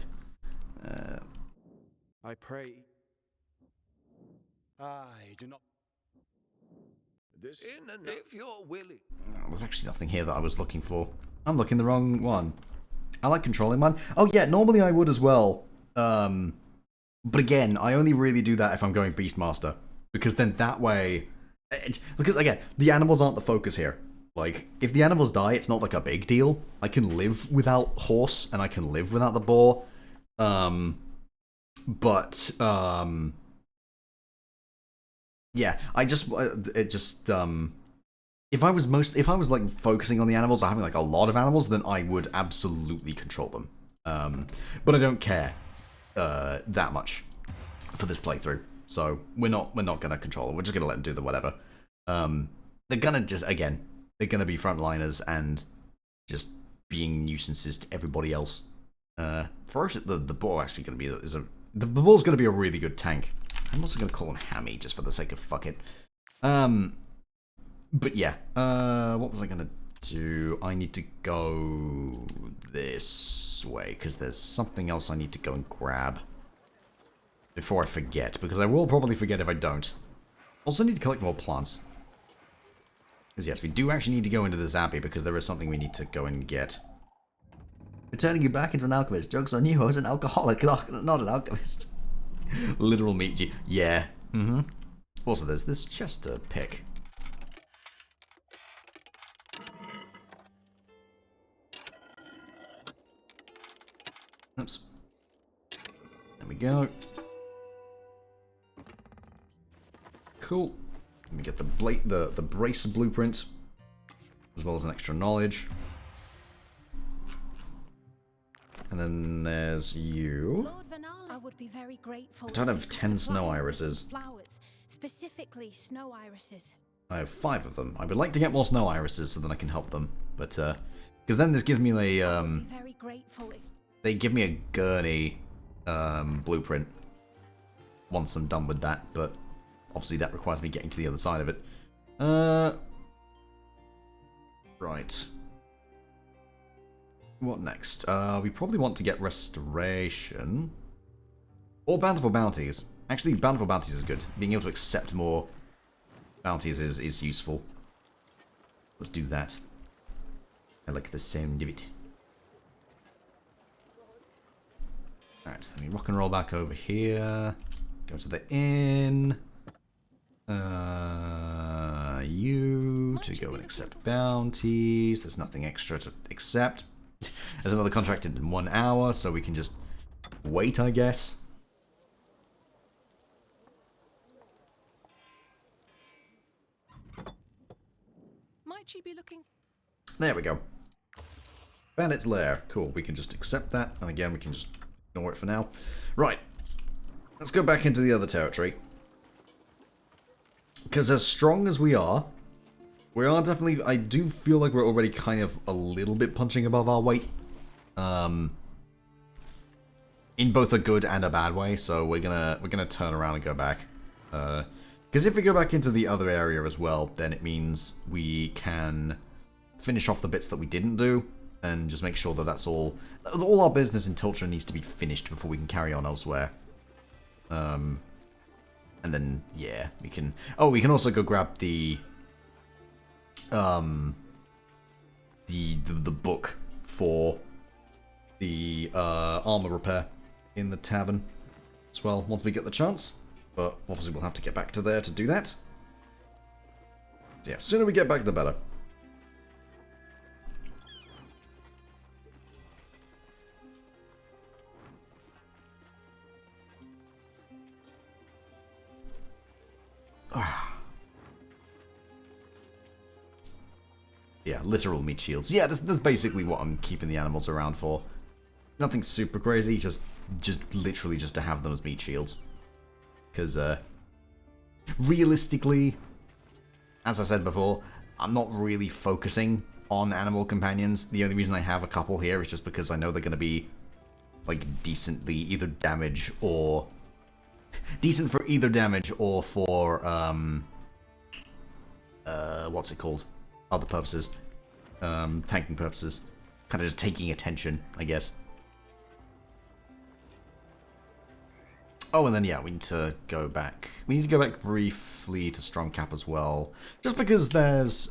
I pray. I do not... This in and if you're willing. Oh, there's actually nothing here that I was looking for. I'm looking the wrong one. I like controlling one. Oh yeah, normally I would as well. But again, I only really do that if I'm going Beastmaster. Because then that way... Because again, the animals aren't the focus here. Like, if the animals die, it's not like a big deal. I can live without horse, and I can live without the boar. Yeah, if I was like focusing on the animals or having like a lot of animals, then I would absolutely control them. But I don't care that much for this playthrough, so we're not gonna control them. We're just gonna let them do the whatever. They're gonna be frontliners and just being nuisances to everybody else. Ferocious, the boar actually gonna be the boar's gonna be a really good tank. I'm also gonna call him Hammy just for the sake of fuck it. But yeah, what was I gonna do? I need to go this way because there's something else I need to go and grab before I forget, because I will probably forget if I don't. Also need to collect more plants. Because yes, we do actually need to go into this abbey because there is something we need to go and get. We're turning you back into an alchemist. Joke's on you, I was an alcoholic, not an alchemist. Literal meat. Yeah. Also, there's this chest to pick. Oops. There we go. Cool. Let me get the brace blueprint, as well as an extra knowledge. And then there's you. Lord Vanala, I would be very grateful. I don't have 10 snow irises. Flowers, specifically snow irises. I have 5 of them. I would like to get more snow irises so that I can help them, but because then this gives me a very grateful. They give me a gurney blueprint once I'm done with that, but obviously that requires me getting to the other side of it. Right. What next? We probably want to get restoration. Or bountiful bounties. Actually, bountiful bounties is good. Being able to accept more bounties is useful. Let's do that. I like the sound of it. Alright, so let me rock and roll back over here. Go to the inn. You to go and accept bounties. There's nothing extra to accept. There's another contract in 1 hour, so we can just wait, I guess. Might she be looking? There we go. Bandit's Lair. Cool, we can just accept that, and again, we can just ignore it for now. Right. Let's go back into the other territory. Because as strong as we are definitely, I do feel like we're already kind of a little bit punching above our weight. In both a good and a bad way, so we're gonna turn around and go back. Because if we go back into the other area as well, then it means we can finish off the bits that we didn't do, and just make sure that that's all our business in Tiltra needs to be finished before we can carry on elsewhere. And then, yeah, we can... Oh, we can also go grab the book for the armor repair in the tavern as well, once we get the chance. But obviously we'll have to get back to there to do that. So yeah, sooner we get back, the better. Yeah, literal meat shields. Yeah, that's basically what I'm keeping the animals around for. Nothing super crazy, just literally just to have them as meat shields. Because, realistically, as I said before, I'm not really focusing on animal companions. The only reason I have a couple here is just because I know they're going to be, like, decently either damage or... decent for either damage or for, what's it called? Other purposes. Tanking purposes. Kind of just taking attention, I guess. Oh, and then, yeah, we need to go back. We need to go back briefly to Strongcap as well. Just because there's,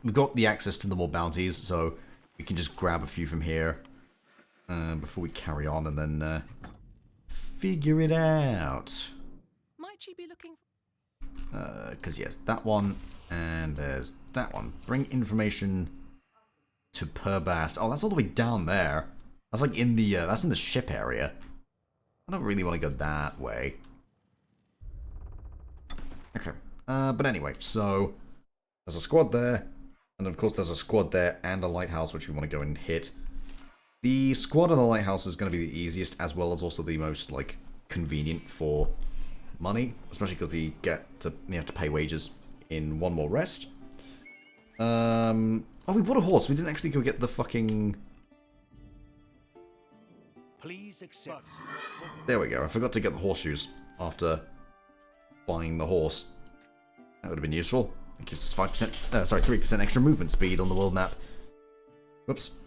we've got the access to the more bounties, so we can just grab a few from here before we carry on and then figure it out. Might she be looking Because, yes, that one, and there's that one. Bring information to Perbast. Oh, that's all the way down there. That's like in the, that's in the ship area. I don't really want to go that way. Okay. But anyway, so there's a squad there, and of course there's a squad there and a lighthouse which we want to go and hit. The squad and the lighthouse is going to be the easiest, as well as also the most, like, convenient for money, especially because we get to, you know, to pay wages in one more rest. Oh, we bought a horse. We didn't actually go get the fucking... Please accept. There we go. I forgot to get the horseshoes after buying the horse. That would have been useful. It gives us 5%, sorry, 3% extra movement speed on the world map. Whoops.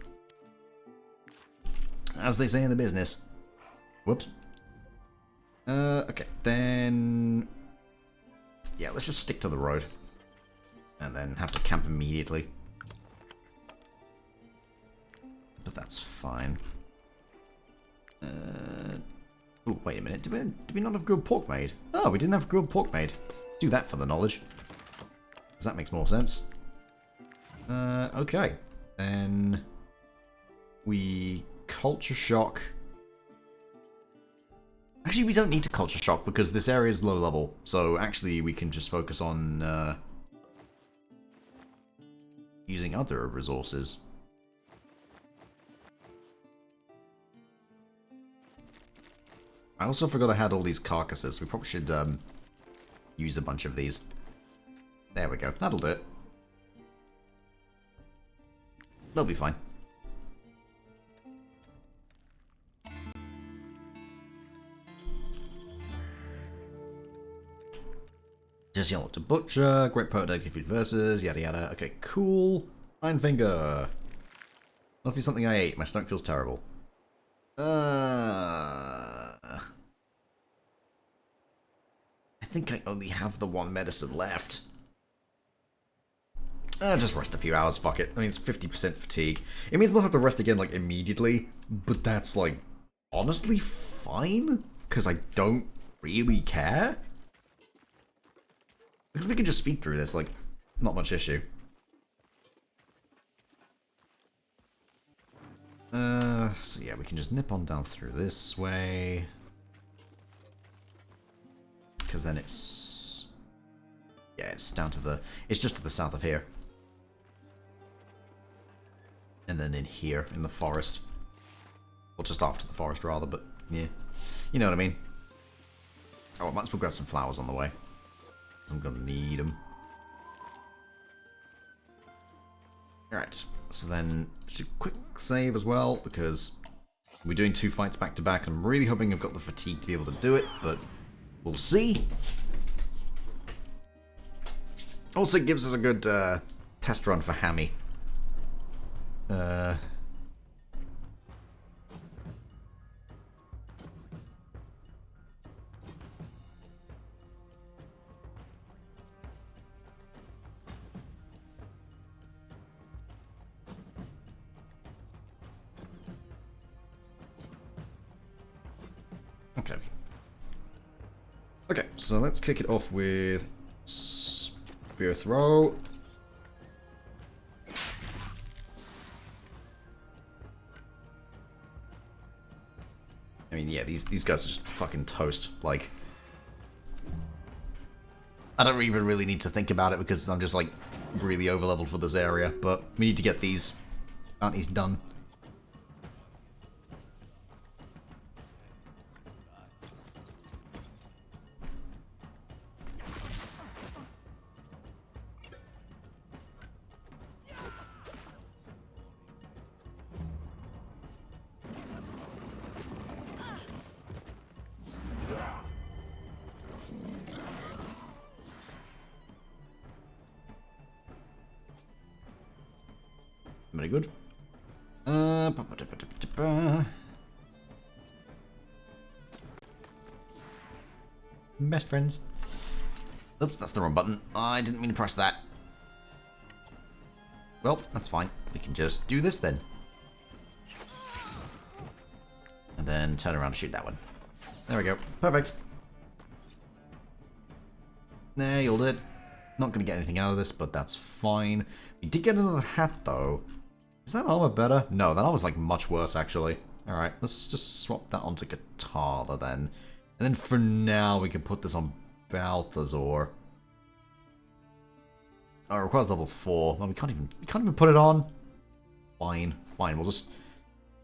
As they say in the business. Whoops. Okay, then... yeah, let's just stick to the road. And then have to camp immediately. But that's fine. Oh, wait a minute. Did we not have grilled pork made? Oh, we didn't have grilled pork made. Do that for the knowledge. Because that makes more sense. Okay. Then... we... culture shock. Actually, we don't need to culture shock because this area is low level. So actually, we can just focus on using other resources. I also forgot I had all these carcasses. We probably should use a bunch of these. There we go. That'll do it. They'll be fine. Just yell to Butcher, Great Poet Deck Food Versus, yada yada. Okay, cool. Iron Finger. Must be something I ate. My stomach feels terrible. I think I only have the one medicine left. Just rest a few hours, fuck it. I mean, it's 50% fatigue. It means we'll have to rest again, like, immediately. But that's, like, honestly fine. Because I don't really care. Because we can just speed through this, like, not much issue. So yeah, we can just nip on down through this way. Because then it's... yeah, it's down to the... it's just to the south of here. And then in here, in the forest. Well, just after the forest, rather, but yeah. You know what I mean. Oh, I might as well grab some flowers on the way. I'm gonna need them. Alright, so then just a quick save as well, because we're doing 2 fights back to back. I'm really hoping I've got the fatigue to be able to do it, but we'll see. Also gives us a good test run for Hammy. Okay. Okay, so let's kick it off with spear throw. I mean, yeah, these guys are just fucking toast. Like, I don't even really need to think about it because I'm just like really overleveled for this area. But we need to get these bounties done. Very good. Best friends. Oops, that's the wrong button. I didn't mean to press that. Well, that's fine. We can just do this then. And then turn around and shoot that one. There we go. Perfect. There, you'll do it. Not going to get anything out of this, but that's fine. We did get another hat, though. Is that armor better? No, that armor's like much worse, actually. Alright, let's just swap that onto Katala, then. And then for now, we can put this on Balthazar. Oh, it requires level 4. Well, we can't even put it on. Fine, fine. We'll just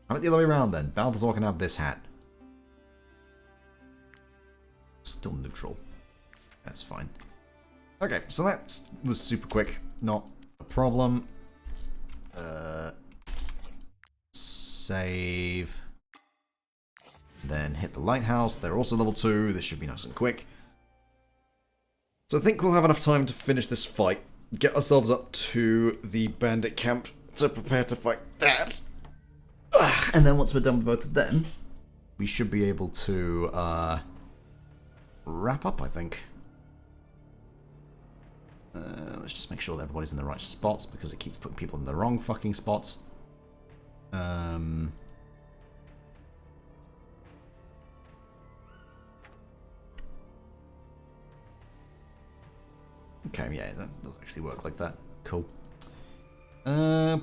have it the other way around, then. Balthazar can have this hat. Still neutral. That's fine. Okay, so that was super quick. Not a problem. Save. Then hit the lighthouse. They're also level 2. This should be nice and quick. So I think we'll have enough time to finish this fight. Get ourselves up to the bandit camp to prepare to fight that. And then once we're done with both of them, we should be able to wrap up, I think. Let's just make sure that everybody's in the right spots because it keeps putting people in the wrong fucking spots. Okay, yeah, that does actually work like that. Cool. You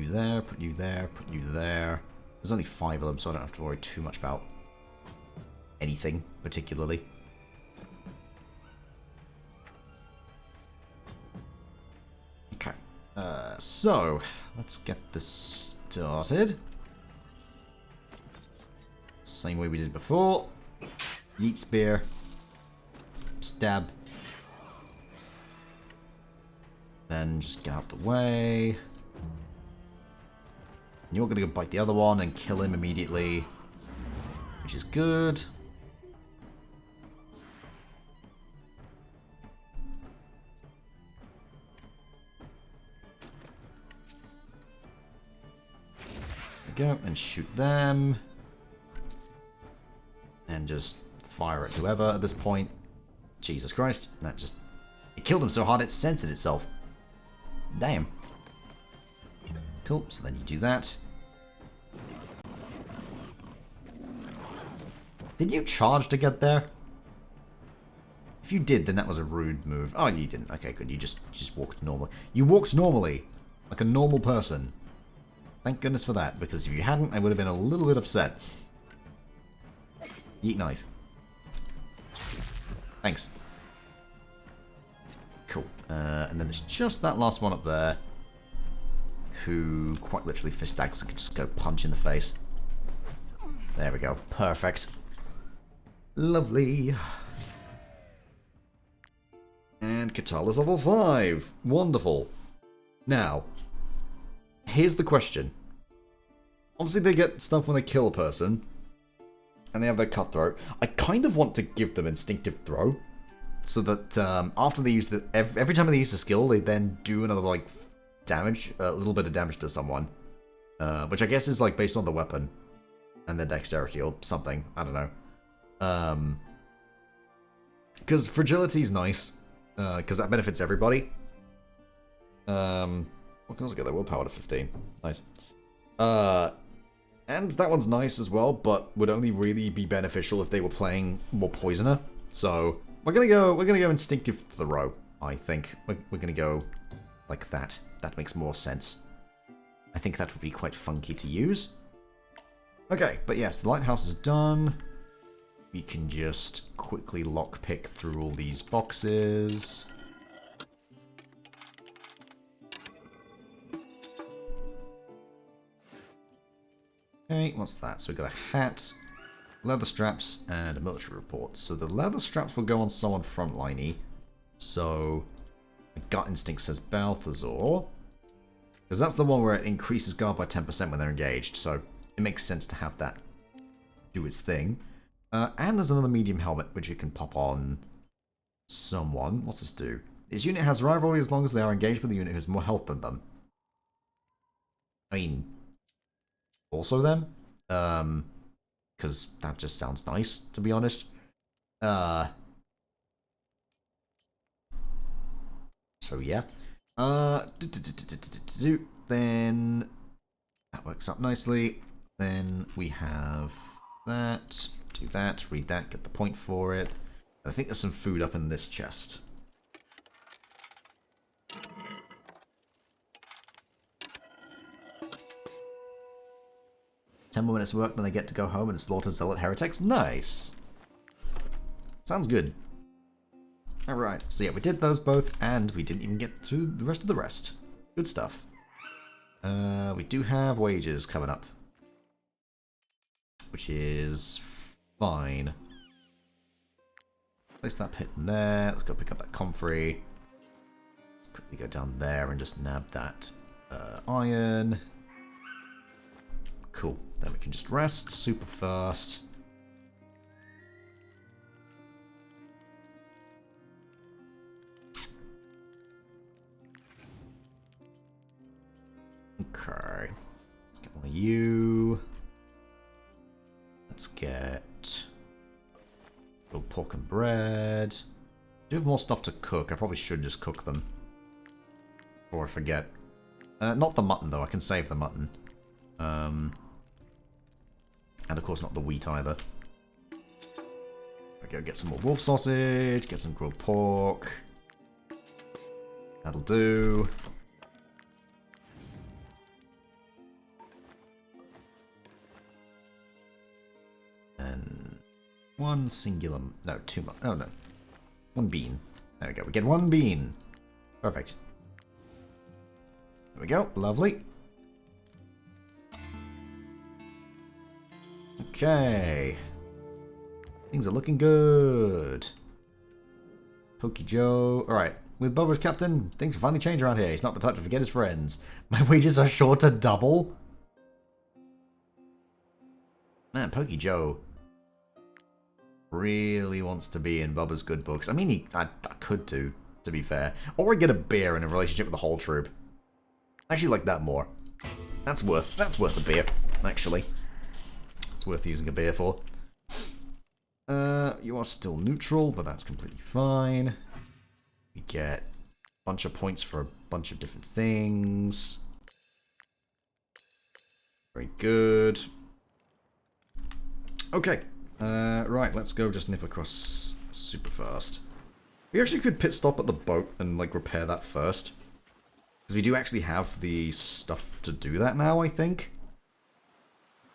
there, put you there, put you there. There's only 5 of them, so I don't have to worry too much about anything particularly. Okay, so let's get this started. Same way we did before. Yeet spear. Stab. Then just get out the way. And you're gonna go bite the other one and kill him immediately, which is good. There we go, and shoot them. And just fire at whoever at this point. Jesus Christ, that just... It killed him so hard it censored itself. Damn. Cool, so then you do that. Did you charge to get there? If you did, then that was a rude move. Oh, you didn't. Okay, good. You just walked normally. You walked normally, like a normal person. Thank goodness for that, because if you hadn't, I would have been a little bit upset. Yeet knife. Thanks. Cool. And then it's just that last one up there, who quite literally fist stacks and can just go punch in the face. There we go. Perfect. Lovely. And Katala's level 5. Wonderful. Now, here's the question. Obviously they get stuff when they kill a person. And they have their cutthroat. I kind of want to give them instinctive throw. So that after they use the... Every time they use the skill, they then do another, like, damage. A little bit of damage to someone. Which I guess is, like, based on the weapon. And their dexterity or something. I don't know. Because fragility is nice. Because that benefits everybody. What can also get their willpower to 15? Nice. And that one's nice as well, but would only really be beneficial if they were playing more poisoner. So we're gonna go instinctive throw. I think we're gonna go like that. That makes more sense. I think that would be quite funky to use. Okay, but yes, the lighthouse is done. We can just quickly lockpick through all these boxes. Okay, what's that? So we've got a hat, leather straps, and a military report. So the leather straps will go on someone frontliney. So my gut instinct says Balthazar. Because that's the one where it increases guard by 10% when they're engaged. So it makes sense to have that do its thing. And there's another medium helmet which you can pop on someone. What's this do? This unit has rivalry as long as they are engaged with a unit who has more health than them. I mean... also them, because that just sounds nice, to be honest. So yeah. Then that works up nicely. Then we have that. Do that. Read that. Get the point for it. I think there's some food up in this chest. 10 more minutes of work, then I get to go home and slaughter zealot heretics. Nice. Sounds good. Alright, so yeah, we did those both, and we didn't even get to the rest of the rest. Good stuff. We do have wages coming up. Which is fine. Place that pit in there. Let's go pick up that comfrey. Let's quickly go down there and just nab that iron. Cool. Then we can just rest super fast. Okay. Let's get one of you. Let's get grilled pork and bread. I do have more stuff to cook. I probably should just cook them before I forget. Not the mutton though. I can save the mutton. And of course not the wheat either. I go get some more wolf sausage, get some grilled pork. That'll do. And one singular, no, two more, oh no. One bean. There we go, we get one bean. Perfect. There we go, lovely. Okay. Things are looking good. Pokey Joe. Alright. With Bob as captain, things will finally change around here. He's not the type to forget his friends. My wages are sure to double. Man, Pokey Joe really wants to be in Bubba's good books. I mean, I could do, to be fair. Or I get a beer in a relationship with the whole troop. I actually like that more. That's worth a beer, actually. Worth using a beer for. You are still neutral, but that's completely fine. We get a bunch of points for a bunch of different things. Very good. Okay. Right, let's go just nip across super fast. We actually could pit stop at the boat and like repair that first. Because we do actually have the stuff to do that now, I think.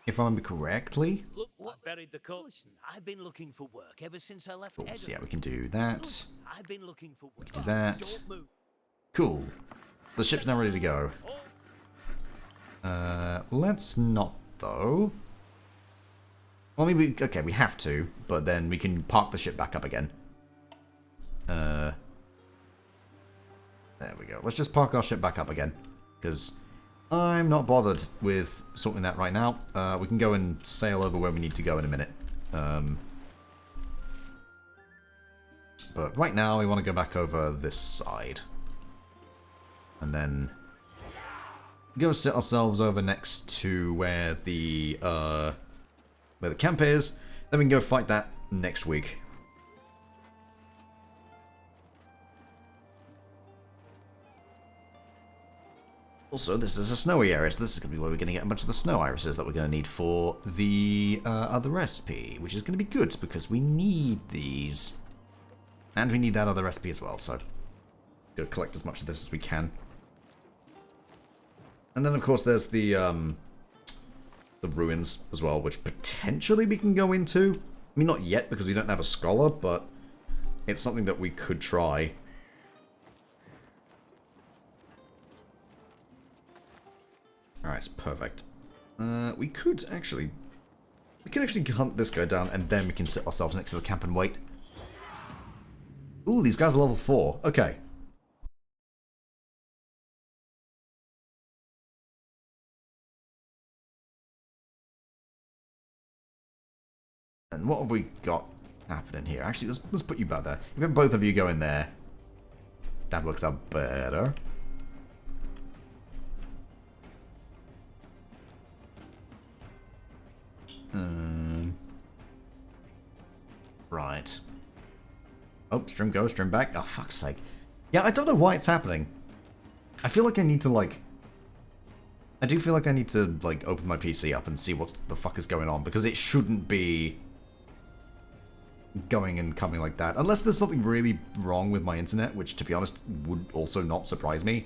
If I remember correctly. Look, I buried the coat. Listen, I've been looking for work ever since I left. Cool. So yeah, we can do that. I've been looking for work. We can do that. Cool. The ship's now ready to go. Let's not though. Well, I mean, okay, we have to, but then we can park the ship back up again. There we go. Let's just park our ship back up again, because I'm not bothered with sorting that right now. We can go and sail over where we need to go in a minute. But right now, we want to go back over this side. And then go sit ourselves over next to where the camp is. Then we can go fight that next week. Also, this is a snowy area, so this is going to be where we're going to get a bunch of the snow irises that we're going to need for the other recipe, which is going to be good because we need these. And we need that other recipe as well, so go collect as much of this as we can. And then, of course, there's the ruins as well, which potentially we can go into. I mean, not yet, because we don't have a scholar, but it's something that we could try. Alright, perfect. We could actually hunt this guy down, and then we can sit ourselves next to the camp and wait. Ooh, these guys are level 4. Okay. And what have we got happening here? Actually, let's put you back there. If we have both of you go in there, that works out better. Right. Oh, stream go, stream back. Oh, fuck's sake. Yeah, I don't know why it's happening. I feel like I need to, like... I do feel like I need to, like, open my PC up and see what the fuck is going on, because it shouldn't be going and coming like that. Unless there's something really wrong with my internet, which, to be honest, would also not surprise me.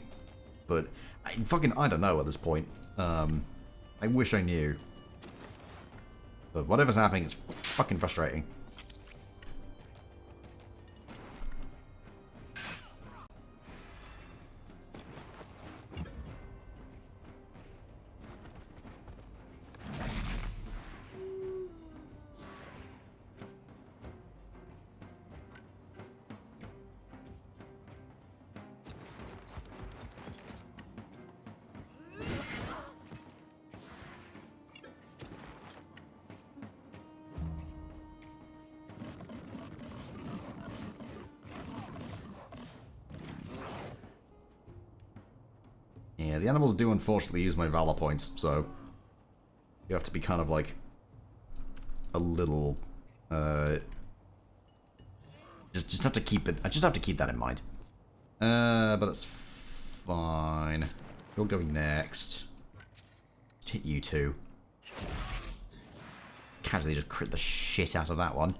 But, I don't know at this point. I wish I knew. But whatever's happening, it's fucking frustrating. Yeah, the animals do unfortunately use my valor points, so you have to be kind of like a little just have to keep it. I just have to keep that in mind. But that's fine. You're going next. Just hit you two. Casually just crit the shit out of that one.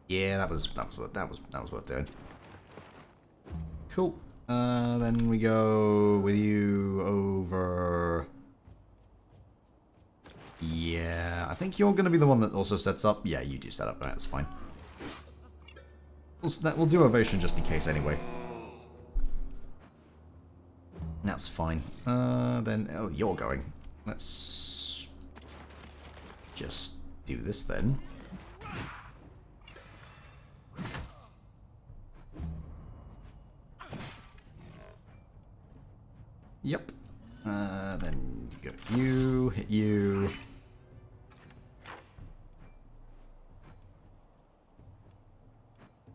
Yeah, that was worth doing. Cool. Then we go with you over... Yeah, I think you're going to be the one that also sets up. Yeah, you do set up. Right, that's fine. We'll do ovation just in case anyway. That's fine. Then... Oh, you're going. Let's... just do this then. Yep. Then you hit you.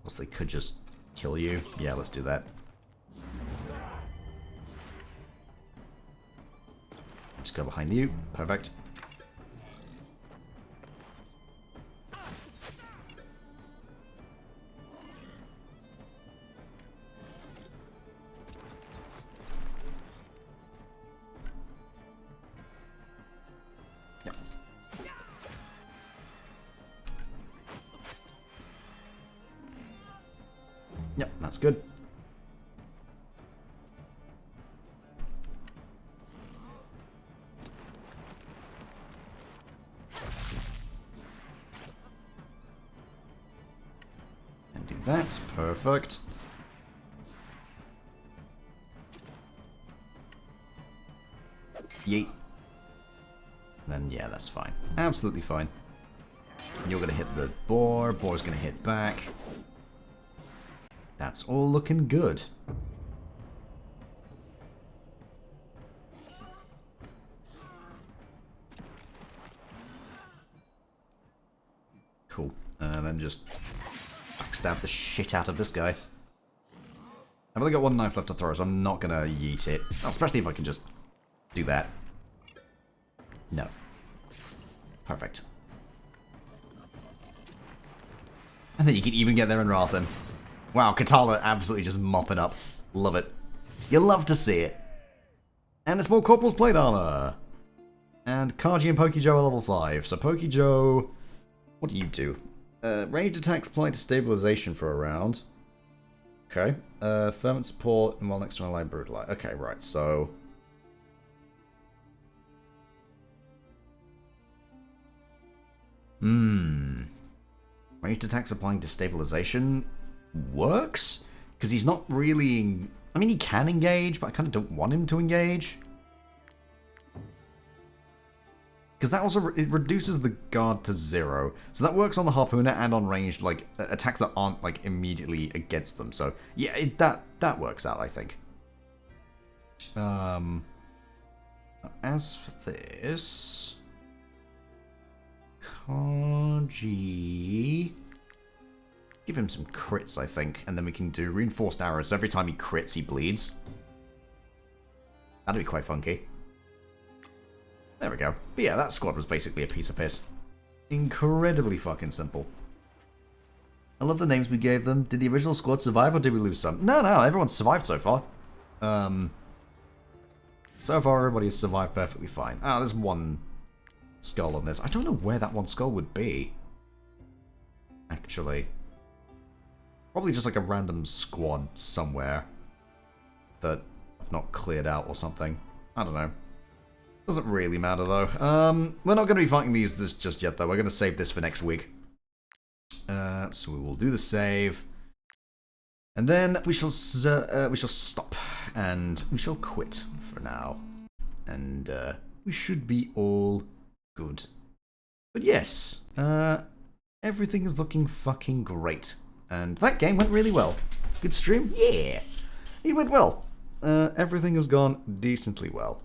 Unless they could just kill you. Yeah, let's do that. Just go behind you. Perfect. Yep, that's good. And do that. Perfect. Yeet. Then, yeah, that's fine. Absolutely fine. You're going to hit the boar. Boar's going to hit back. That's all looking good. And then just backstab the shit out of this guy. I've only got one knife left to throw, so I'm not gonna yeet it. Oh, especially if I can just do that. No. Perfect. And then you can even get there in Rathan. Wow, Katala absolutely just mopping up. Love it. You love to see it. And it's more Corporal's Plate Armor. And Kaji and Pokejoe are level 5. So Pokejoe, what do you do? Ranged attacks apply to stabilization for a round. Okay. Fervent support and while next to an allied brutalize. Okay, right, so... Ranged attacks applying to stabilization works? Because he's not really... I mean, he can engage, but I kind of don't want him to engage. Because that also it reduces the guard to 0. So that works on the Harpooner and on ranged, like, attacks that aren't, like, immediately against them. So, yeah, that works out, I think. As for this... Kaji... Give him some crits, I think, and then we can do reinforced arrows. So every time he crits, he bleeds. That'd be quite funky. There we go. But yeah, that squad was basically a piece of piss. Incredibly fucking simple. I love the names we gave them. Did the original squad survive or did we lose some? No, everyone's survived so far. So far, everybody has survived perfectly fine. Ah, there's one skull on this. I don't know where that one skull would be. Actually. Probably just like a random squad somewhere that I've not cleared out or something. I don't know. Doesn't really matter though. We're not going to be fighting this just yet though. We're going to save this for next week. So we will do the save. And then we shall stop. And we shall quit for now. And we should be all good. But yes, everything is looking fucking great. And that game went really well. Good stream? Yeah. It went well. Everything has gone decently well.